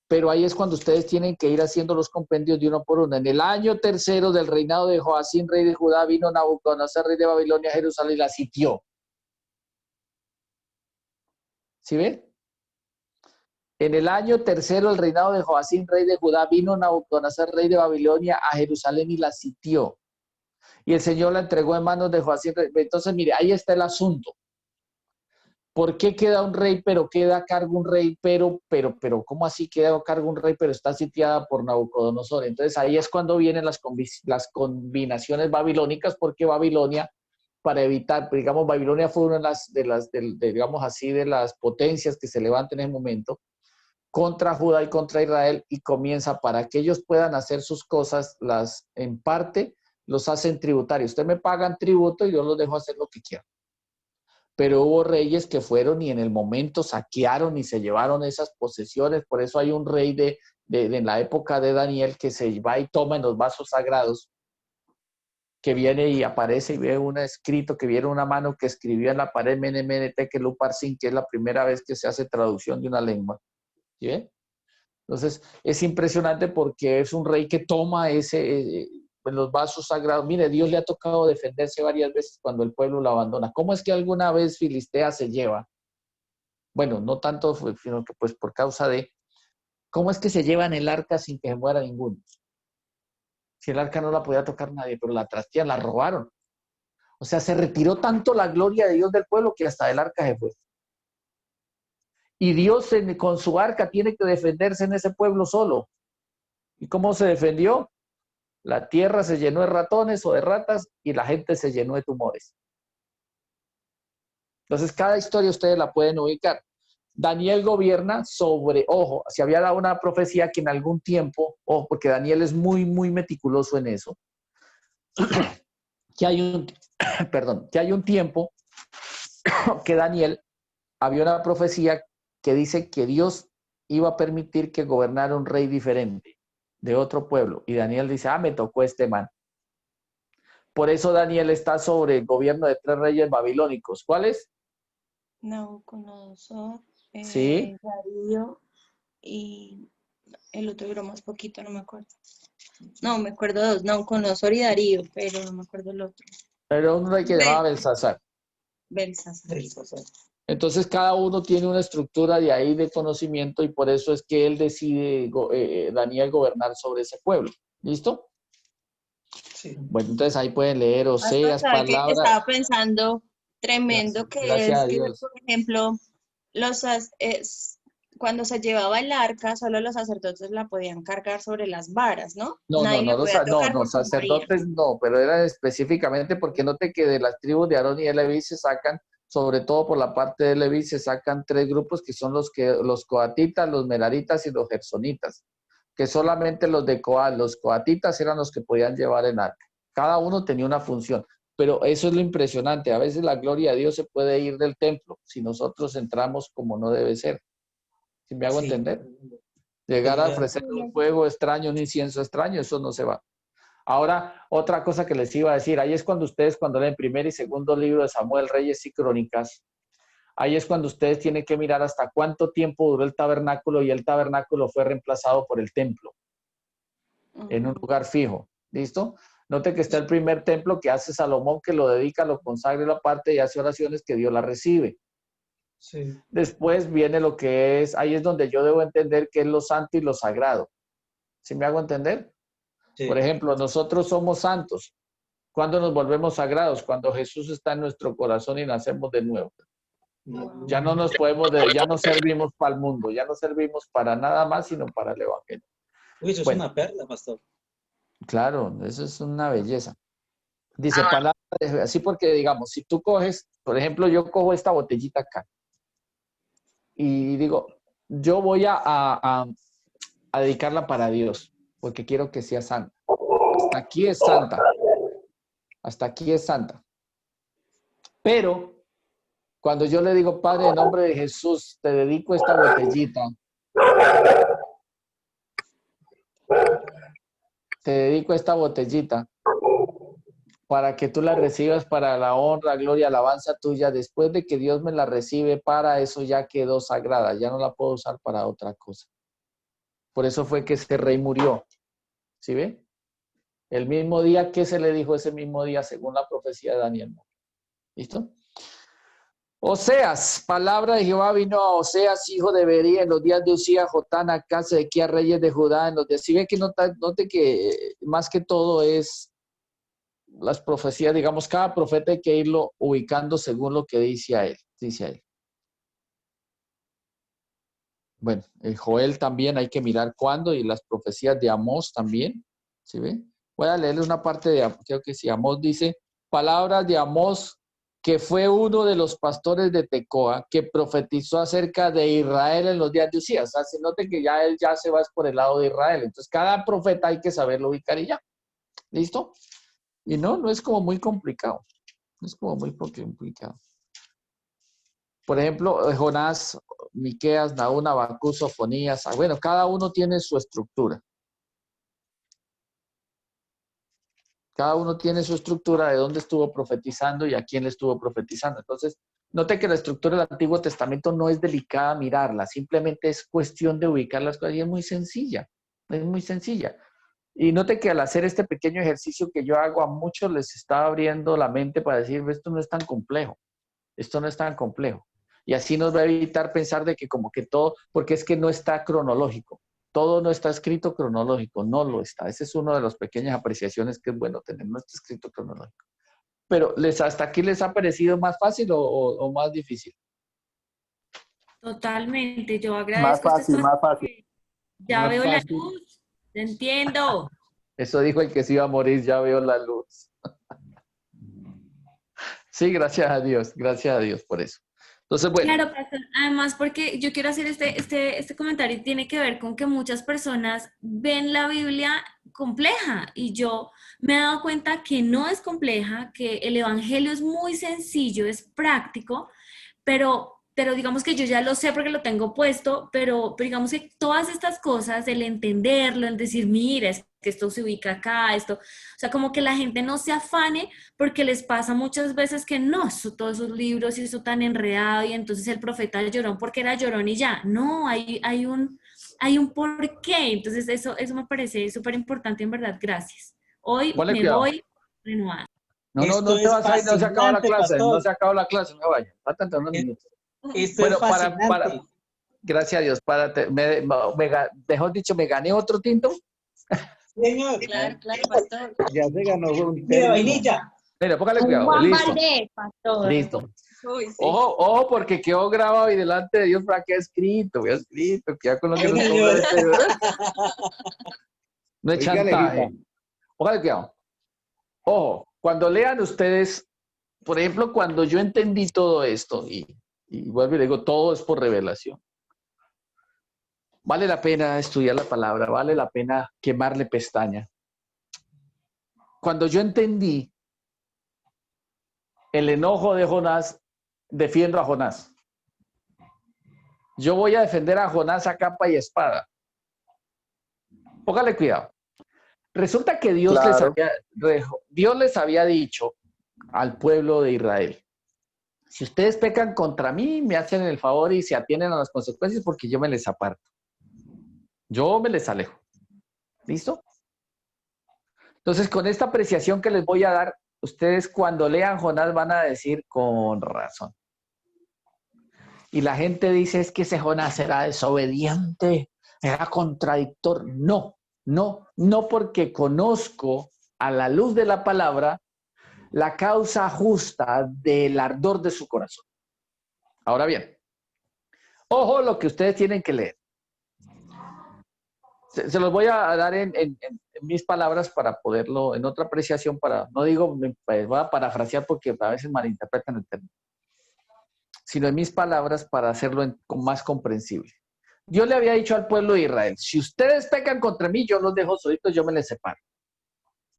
Pero ahí es cuando ustedes tienen que ir haciendo los compendios de uno por uno. En el año tercero del reinado de Joacín, rey de Judá, vino Nabucodonosor, rey de Babilonia, a Jerusalén y la sitió. ¿Sí ven? En el año tercero del reinado de Joacín, rey de Judá, vino Nabucodonosor, rey de Babilonia, a Jerusalén y la sitió. Y el Señor la entregó en manos de Joacín. Entonces, mire, ahí está el asunto. ¿Por qué queda un rey, pero queda a cargo un rey, pero, ¿cómo así queda a cargo un rey, pero está sitiada por Nabucodonosor? Entonces, ahí es cuando vienen las combinaciones babilónicas, porque Babilonia, para evitar, digamos, Babilonia fue una digamos así, de las potencias que se levantan en ese momento, contra Judá y contra Israel, y comienza para que ellos puedan hacer sus cosas, en parte los hacen tributarios. Ustedes me pagan tributo y yo los dejo hacer lo que quieran. Pero hubo reyes que fueron y en el momento saquearon y se llevaron esas posesiones. Por eso hay un rey en la época de Daniel que se va y toma en los vasos sagrados, que viene y aparece y ve un escrito, que viene una mano que escribió en la pared Mene Mene Tekel Uparsin, que es la primera vez que se hace traducción de una lengua. ¿Sí ven? Entonces, es impresionante porque es un rey que toma los vasos sagrados. Mire, Dios le ha tocado defenderse varias veces cuando el pueblo lo abandona. ¿Cómo es que alguna vez Filistea se lleva? Bueno, no tanto, sino que pues por causa de, ¿cómo es que se llevan el arca sin que se muera ninguno? Si el arca no la podía tocar nadie, pero la trastearon, la robaron. O sea, se retiró tanto la gloria de Dios del pueblo que hasta el arca se fue. Y Dios con su arca tiene que defenderse en ese pueblo solo. ¿Y cómo se defendió? La tierra se llenó de ratones o de ratas y la gente se llenó de tumores. Entonces, cada historia ustedes la pueden ubicar. Daniel gobierna sobre, ojo, se había dado una profecía que en algún tiempo, ojo, porque Daniel es muy, muy meticuloso en eso, que hay un tiempo que Daniel, había una profecía que dice que Dios iba a permitir que gobernara un rey diferente de otro pueblo. Y Daniel dice, me tocó este man. Por eso Daniel está sobre el gobierno de 3 reyes babilónicos. ¿Cuáles? Nabucodonosor, Sí. Darío y el otro duró más poquito, no me acuerdo. No, me acuerdo 2, Nabucodonosor y Darío, pero no me acuerdo el otro. Pero un rey que llamaba Belsasar. Belsasar. Entonces cada uno tiene una estructura de ahí de conocimiento y por eso es que él decide, Daniel, gobernar sobre ese pueblo. ¿Listo? Sí. Bueno, entonces ahí pueden leer Oseas, ¿Sabe qué? palabras. Estaba pensando tremendo Gracias a que, Dios. por ejemplo, cuando se llevaba el arca, solo los sacerdotes la podían cargar sobre las varas, ¿no? Nadie la podía tocar porque sacerdotes no, pero era específicamente porque note que de las tribus de Aarón y de Leví se sacan sobre todo por la parte de Leví, se sacan 3 grupos que son los coatitas, los meraritas y los gersonitas, que solamente los de Coat, los coatitas eran los que podían llevar el arca. Cada uno tenía una función, pero eso es lo impresionante. A veces la gloria de Dios se puede ir del templo si nosotros entramos como no debe ser. ¿Sí me hago Sí. entender? Llegar a ofrecer un fuego extraño, un incienso extraño, eso no se va. Ahora, otra cosa que les iba a decir, ahí es cuando ustedes, cuando leen primer y segundo libro de Samuel, Reyes y Crónicas, ahí es cuando ustedes tienen que mirar hasta cuánto tiempo duró el tabernáculo, y el tabernáculo fue reemplazado por el templo en un lugar fijo. ¿Listo? Note que está el primer templo que hace Salomón, que lo dedica, lo consagra y lo aparte y hace oraciones que Dios la recibe. Sí. Después viene lo que es, ahí es donde yo debo entender qué es lo santo y lo sagrado. ¿Sí me hago entender? Sí. Por ejemplo, nosotros somos santos. ¿Cuándo nos volvemos sagrados? Cuando Jesús está en nuestro corazón y nacemos de nuevo. Ya no nos podemos, ya no servimos para el mundo, ya no servimos para nada más, sino para el evangelio. Uy, eso Bueno. es una perla, pastor. Claro, eso es una belleza. Dice, palabra así porque, digamos, si tú coges, por ejemplo, yo cojo esta botellita acá y digo, yo voy a dedicarla para Dios, porque quiero que sea santa. Hasta aquí es santa. Hasta aquí es santa. Pero cuando yo le digo, Padre, en nombre de Jesús, te dedico esta botellita. Te dedico esta botellita para que tú la recibas para la honra, gloria, alabanza tuya. Después de que Dios me la recibe, para eso ya quedó sagrada. Ya no la puedo usar para otra cosa. Por eso fue que ese rey murió. ¿Sí ve? El mismo día, ¿qué se le dijo ese mismo día según la profecía de Daniel? ¿Listo? Oseas, palabra de Jehová vino a Oseas, hijo de Berí, en los días de Usía, Jotán, Acaz, Sedequías, reyes de Judá. En los días, si ve que note que más que todo es las profecías, digamos, cada profeta hay que irlo ubicando según lo que dice a él. Bueno, el Joel también hay que mirar cuándo, y las profecías de Amós también, ¿sí ve? Voy a leerle una parte de, creo que sí, Amós dice, palabras de Amós, que fue uno de los pastores de Tecoa, que profetizó acerca de Israel en los días de Usías. O sea, se note que ya él ya se va por el lado de Israel. Entonces, cada profeta hay que saberlo ubicar y ya. ¿Listo? Y no es como muy complicado. No es como muy complicado. Por ejemplo, Jonás, Miqueas, Nahum, Habacuc, Sofonías. Bueno, cada uno tiene su estructura. Cada uno tiene su estructura de dónde estuvo profetizando y a quién le estuvo profetizando. Entonces, note que la estructura del Antiguo Testamento no es delicada mirarla, simplemente es cuestión de ubicar las cosas y es muy sencilla. Es muy sencilla. Y note que al hacer este pequeño ejercicio que yo hago, a muchos les está abriendo la mente para decir, esto no es tan complejo, esto no es tan complejo. Y así nos va a evitar pensar de que como que todo, porque es que no está cronológico, todo no está escrito cronológico, no lo está. Esa es una de las pequeñas apreciaciones que es bueno tener, no está escrito cronológico. Pero ¿hasta aquí les ha parecido más fácil o más difícil? Totalmente, yo Más agradezco este fácil, espacio. más fácil. Ya Más veo fácil. la luz, te entiendo. Eso dijo el que se iba a morir, ya veo la luz. Sí, gracias a Dios por eso. Entonces, bueno. Claro, pastor. Además, porque yo quiero hacer este comentario, y tiene que ver con que muchas personas ven la Biblia compleja, y yo me he dado cuenta que no es compleja, que el Evangelio es muy sencillo, es práctico, pero digamos que yo ya lo sé porque lo tengo puesto, pero digamos que todas estas cosas, el entenderlo, el decir, mira, es que esto se ubica acá, esto, o sea, como que la gente no se afane, porque les pasa muchas veces que no, todos esos libros y eso tan enredado, y entonces el profeta llorón porque era llorón y ya. No, hay un porqué. Entonces eso me parece súper importante, en verdad. Gracias. Hoy Ponle me cuidado. voy renovada. No Esto te es vas a ir, no se acaba la fascinante, clase, pastor. no se acaba la clase, no vaya. Faltan unos minutos. Esto Bueno, es fascinante. gracias a Dios, mejor dicho, me gané otro tinto. Señor, Claro, pastor. Ya se ganó un de término. vainilla. Mira, póngale Un cuidado, Juan listo, Valdés, pastor. listo. Uy, sí. Ojo, porque quedó grabado y delante de Dios para que ha escrito, que ya con lo que Ay, nos señor. cobra no es Oiga, chantaje. Levita. Póngale cuidado. Ojo, cuando lean ustedes por ejemplo, cuando yo entendí todo esto, y vuelvo y le digo, todo es por revelación. Vale la pena estudiar la palabra, vale la pena quemarle pestaña. Cuando yo entendí el enojo de Jonás, defiendo a Jonás. Yo voy a defender a Jonás a capa y espada. Póngale cuidado. Resulta que Dios, Claro. Dios les había dicho al pueblo de Israel, si ustedes pecan contra mí, me hacen el favor y se atienen a las consecuencias porque yo me les aparto. Yo me les alejo. ¿Listo? Entonces, con esta apreciación que les voy a dar, ustedes cuando lean Jonás van a decir con razón. Y la gente dice, es que ese Jonás era desobediente, era contradictor. No, no porque conozco a la luz de la palabra la causa justa del ardor de su corazón. Ahora bien, ojo lo que ustedes tienen que leer. Se los voy a dar en mis palabras para poderlo, en otra apreciación, no digo, voy a parafrasear porque a veces malinterpretan el término, sino en mis palabras para hacerlo más comprensible. Dios le había dicho al pueblo de Israel, si ustedes pecan contra mí, yo los dejo solitos, yo me les separo.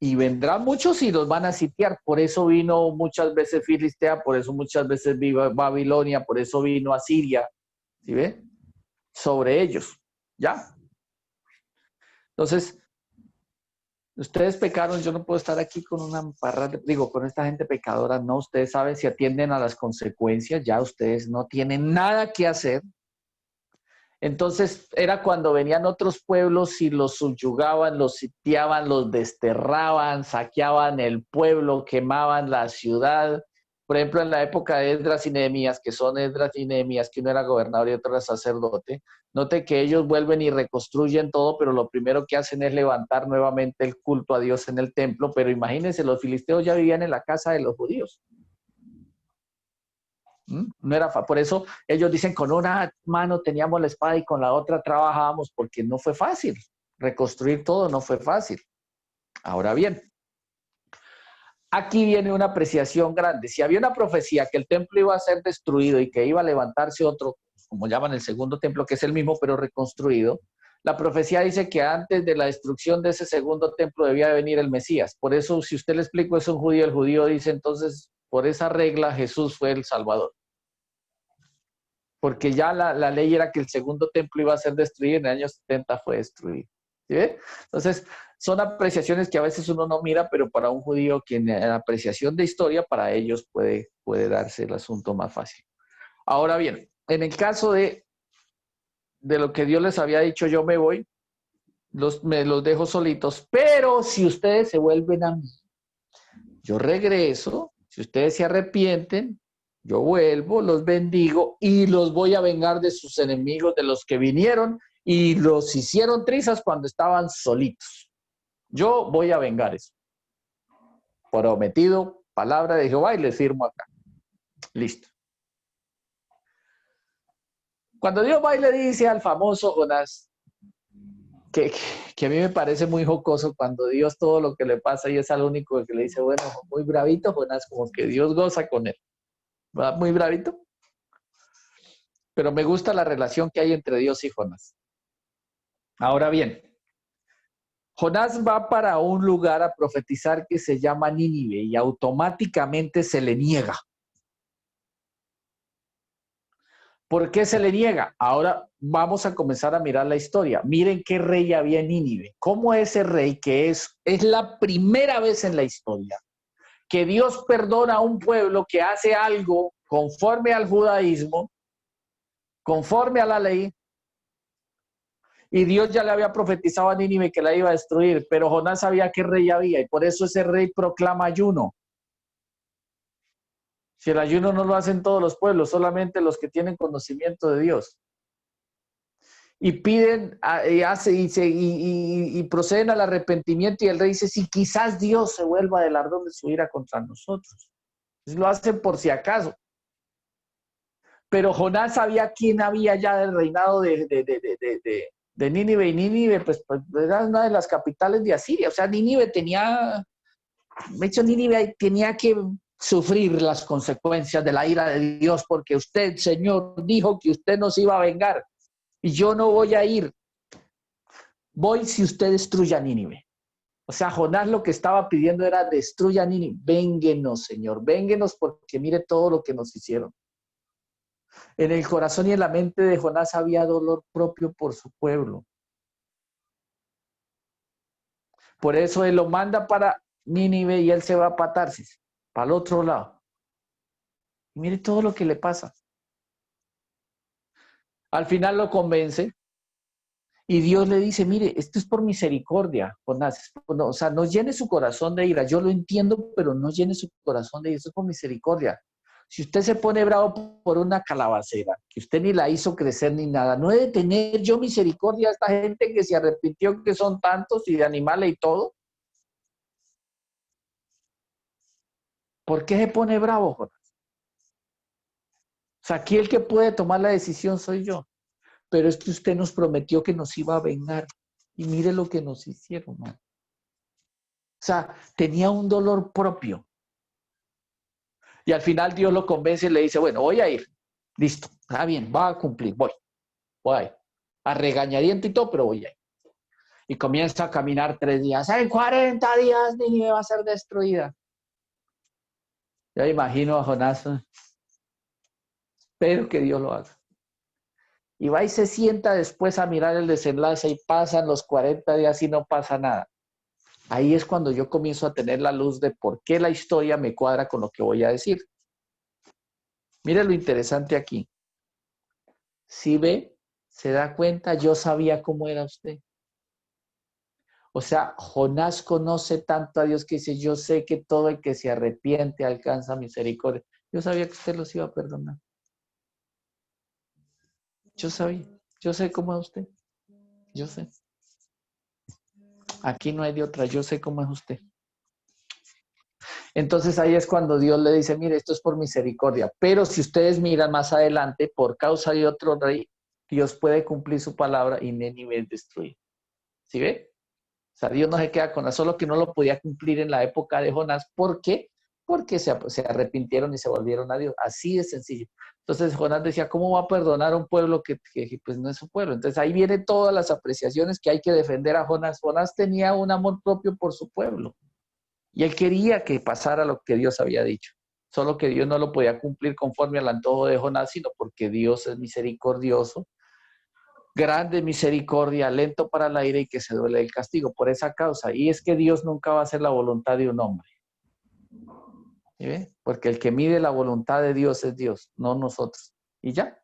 Y vendrán muchos y los van a sitiar. Por eso vino muchas veces Filistea, por eso muchas veces vino Babilonia, por eso vino Asiria. ¿Sí ve? Sobre ellos. ¿Ya? Entonces, ustedes pecaron, yo no puedo estar aquí con una parra, con esta gente pecadora. No, ustedes saben si atienden a las consecuencias, ya ustedes no tienen nada que hacer. Entonces era cuando venían otros pueblos y los subyugaban, los sitiaban, los desterraban, saqueaban el pueblo, quemaban la ciudad. Por ejemplo, en la época de Esdras y Nehemías, que son Esdras y Nehemías, que uno era gobernador y otro era sacerdote, note que ellos vuelven y reconstruyen todo, pero lo primero que hacen es levantar nuevamente el culto a Dios en el templo. Pero imagínense, los filisteos ya vivían en la casa de los judíos. No era por eso ellos dicen, con una mano teníamos la espada y con la otra trabajábamos, porque no fue fácil. Reconstruir todo no fue fácil. Ahora bien, aquí viene una apreciación grande. Si había una profecía que el templo iba a ser destruido y que iba a levantarse otro, como llaman el segundo templo, que es el mismo pero reconstruido, la profecía dice que antes de la destrucción de ese segundo templo debía de venir el Mesías. Por eso, si usted le explico eso a un judío, el judío dice, entonces, por esa regla, Jesús fue el Salvador. Porque ya la ley era que el segundo templo iba a ser destruido, en el año 70 fue destruido. ¿Sí ve? Entonces, son apreciaciones que a veces uno no mira, pero para un judío, quien en apreciación de historia, para ellos puede darse el asunto más fácil. Ahora bien, en el caso de lo que Dios les había dicho, yo me voy, me los dejo solitos, pero si ustedes se vuelven a mí, yo regreso, si ustedes se arrepienten, yo vuelvo, los bendigo y los voy a vengar de sus enemigos, de los que vinieron y los hicieron trizas cuando estaban solitos. Yo voy a vengar eso. Prometido, palabra de Jehová, y les firmo acá. Listo. Cuando Dios va y le dice al famoso Jonás, que a mí me parece muy jocoso cuando Dios todo lo que le pasa y es al único que le dice, bueno, muy bravito Jonás, como que Dios goza con él. ¿Va? Muy bravito. Pero me gusta la relación que hay entre Dios y Jonás. Ahora bien, Jonás va para un lugar a profetizar que se llama Nínive y automáticamente se le niega. ¿Por qué se le niega? Ahora vamos a comenzar a mirar la historia. Miren qué rey había en Nínive. ¿Cómo ese rey, que es la primera vez en la historia que Dios perdona a un pueblo que hace algo conforme al judaísmo, conforme a la ley, y Dios ya le había profetizado a Nínive que la iba a destruir, pero Jonás sabía qué rey había y por eso ese rey proclama ayuno? Si el ayuno no lo hacen todos los pueblos, solamente los que tienen conocimiento de Dios. Y piden, y proceden al arrepentimiento, y el rey dice, si quizás Dios se vuelva del ardor de su ira contra nosotros. Entonces lo hacen por si acaso. Pero Jonás sabía quién había ya del reinado de Nínive, y Nínive pues era una de las capitales de Asiria. O sea, Nínive tenía que sufrir las consecuencias de la ira de Dios, porque usted, Señor, dijo que usted nos iba a vengar y yo no voy a ir. Voy si usted destruya a Nínive. O sea, Jonás lo que estaba pidiendo era destruya a Nínive. Vénguenos, Señor, vénguenos porque mire todo lo que nos hicieron. En el corazón y en la mente de Jonás había dolor propio por su pueblo. Por eso él lo manda para Nínive y él se va para Tarsis, para el otro lado. Y mire todo lo que le pasa. Al final lo convence y Dios le dice, mire, esto es por misericordia, Jonás. O sea, no llene su corazón de ira. Yo lo entiendo, pero no llene su corazón de ira. Esto es por misericordia. Si usted se pone bravo por una calabacera, que usted ni la hizo crecer ni nada, no he de tener yo misericordia a esta gente que se arrepintió, que son tantos y de animales y todo. ¿Por qué se pone bravo, Jonás? O sea, aquí el que puede tomar la decisión soy yo. Pero es que usted nos prometió que nos iba a vengar. Y mire lo que nos hicieron, ¿no? O sea, tenía un dolor propio. Y al final Dios lo convence y le dice, bueno, voy a ir. Listo, está bien, va a cumplir, voy a ir. A regañadiente y todo, pero voy a ir. Y comienza a caminar 3 días. En 40 días Nínive va a ser destruida. Ya imagino a Jonás. Espero que Dios lo haga. Y va y se sienta después a mirar el desenlace y pasan los 40 días y no pasa nada. Ahí es cuando yo comienzo a tener la luz de por qué la historia me cuadra con lo que voy a decir. Mire lo interesante aquí. Si ve, se da cuenta, yo sabía cómo era usted. O sea, Jonás conoce tanto a Dios que dice, yo sé que todo el que se arrepiente alcanza misericordia. Yo sabía que usted los iba a perdonar. Yo sabía, yo sé cómo es usted. Yo sé. Aquí no hay de otra, yo sé cómo es usted. Entonces ahí es cuando Dios le dice, mire, esto es por misericordia. Pero si ustedes miran más adelante, por causa de otro rey, Dios puede cumplir su palabra y Nínive es destruido. ¿Sí ve? O sea, Dios no se queda con eso, solo que no lo podía cumplir en la época de Jonás. ¿Por qué? Porque se arrepintieron y se volvieron a Dios. Así de sencillo. Entonces Jonás decía, ¿cómo va a perdonar a un pueblo que pues no es su pueblo? Entonces ahí vienen todas las apreciaciones que hay que defender a Jonás. Jonás tenía un amor propio por su pueblo. Y él quería que pasara lo que Dios había dicho. Solo que Dios no lo podía cumplir conforme al antojo de Jonás, sino porque Dios es misericordioso, grande misericordia, lento para la ira y que se duele el castigo. Por esa causa. Y es que Dios nunca va a hacer la voluntad de un hombre. ¿Sí ve? Porque el que mide la voluntad de Dios es Dios, no nosotros. Y ya.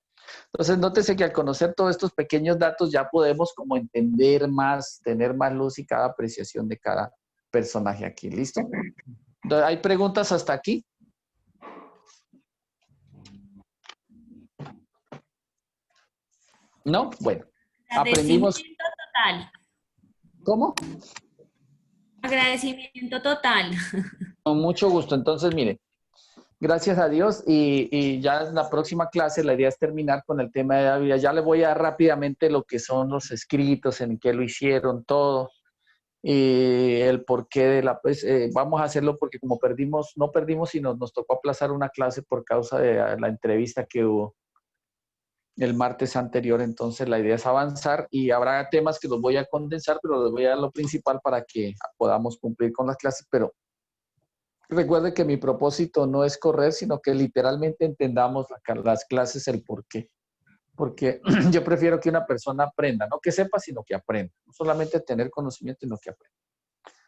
Entonces, nótese que al conocer todos estos pequeños datos ya podemos como entender más, tener más luz y cada apreciación de cada personaje aquí. ¿Listo? Entonces, ¿hay preguntas hasta aquí? ¿No? Bueno, aprendimos. Agradecimiento total. ¿Cómo? Agradecimiento total. Con mucho gusto. Entonces, mire, gracias a Dios y ya en la próxima clase la idea es terminar con el tema de David. Ya le voy a dar rápidamente lo que son los escritos, en qué lo hicieron, todo. Y el porqué de la, pues vamos a hacerlo porque como perdimos, no perdimos, sino nos tocó aplazar una clase por causa de la entrevista que hubo el martes anterior. Entonces la idea es avanzar y habrá temas que los voy a condensar, pero les voy a dar lo principal para que podamos cumplir con las clases. Pero recuerde que mi propósito no es correr, sino que literalmente entendamos las clases, el porqué. Porque yo prefiero que una persona aprenda, no que sepa, sino que aprenda. No solamente tener conocimiento, sino que aprenda.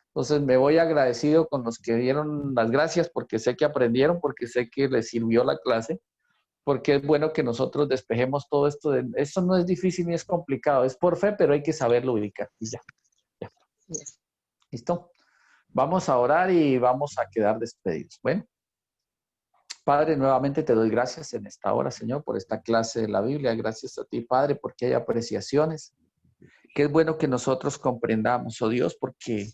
Entonces me voy agradecido con los que dieron las gracias porque sé que aprendieron, porque sé que les sirvió la clase, porque es bueno que nosotros despejemos todo esto. Esto no es difícil ni es complicado, es por fe, pero hay que saberlo ubicar. Y ya. ¿Listo? Vamos a orar y vamos a quedar despedidos. Bueno. Padre, nuevamente te doy gracias en esta hora, Señor, por esta clase de la Biblia. Gracias a ti, Padre, porque hay apreciaciones. Que es bueno que nosotros comprendamos, oh Dios, porque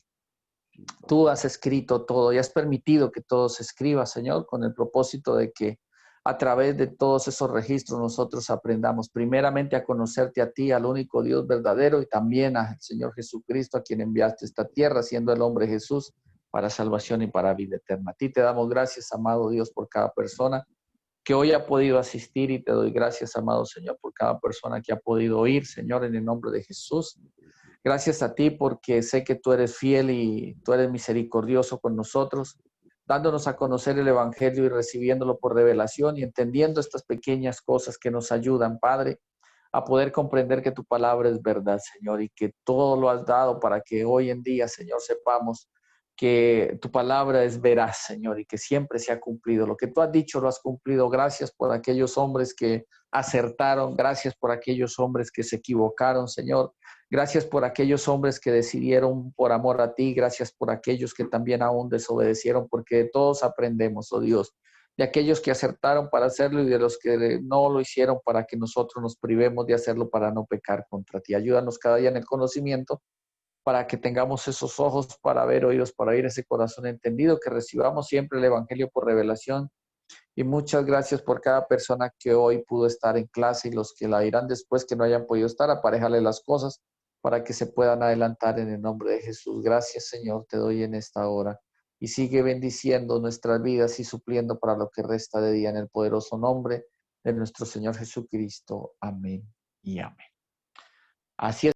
tú has escrito todo y has permitido que todo se escriba, Señor, con el propósito de que a través de todos esos registros nosotros aprendamos primeramente a conocerte a ti, al único Dios verdadero, y también al Señor Jesucristo, a quien enviaste a esta tierra, siendo el hombre Jesús, para salvación y para vida eterna. A ti te damos gracias, amado Dios, por cada persona que hoy ha podido asistir, y te doy gracias, amado Señor, por cada persona que ha podido oír, Señor, en el nombre de Jesús. Gracias a ti porque sé que tú eres fiel y tú eres misericordioso con nosotros, dándonos a conocer el Evangelio y recibiéndolo por revelación y entendiendo estas pequeñas cosas que nos ayudan, Padre, a poder comprender que tu palabra es verdad, Señor, y que todo lo has dado para que hoy en día, Señor, sepamos que tu palabra es veraz, Señor, y que siempre se ha cumplido. Lo que tú has dicho lo has cumplido. Gracias por aquellos hombres que acertaron. Gracias por aquellos hombres que se equivocaron, Señor. Gracias por aquellos hombres que decidieron por amor a ti. Gracias por aquellos que también aún desobedecieron, porque de todos aprendemos, oh Dios. De aquellos que acertaron para hacerlo y de los que no lo hicieron para que nosotros nos privemos de hacerlo para no pecar contra ti. Ayúdanos cada día en el conocimiento, para que tengamos esos ojos para ver, oídos para oír, ese corazón entendido, que recibamos siempre el Evangelio por revelación. Y muchas gracias por cada persona que hoy pudo estar en clase, y los que la irán después, que no hayan podido estar, aparéjale las cosas para que se puedan adelantar en el nombre de Jesús. Gracias, Señor, te doy en esta hora. Y sigue bendiciendo nuestras vidas y supliendo para lo que resta de día, en el poderoso nombre de nuestro Señor Jesucristo. Amén y amén. Así es.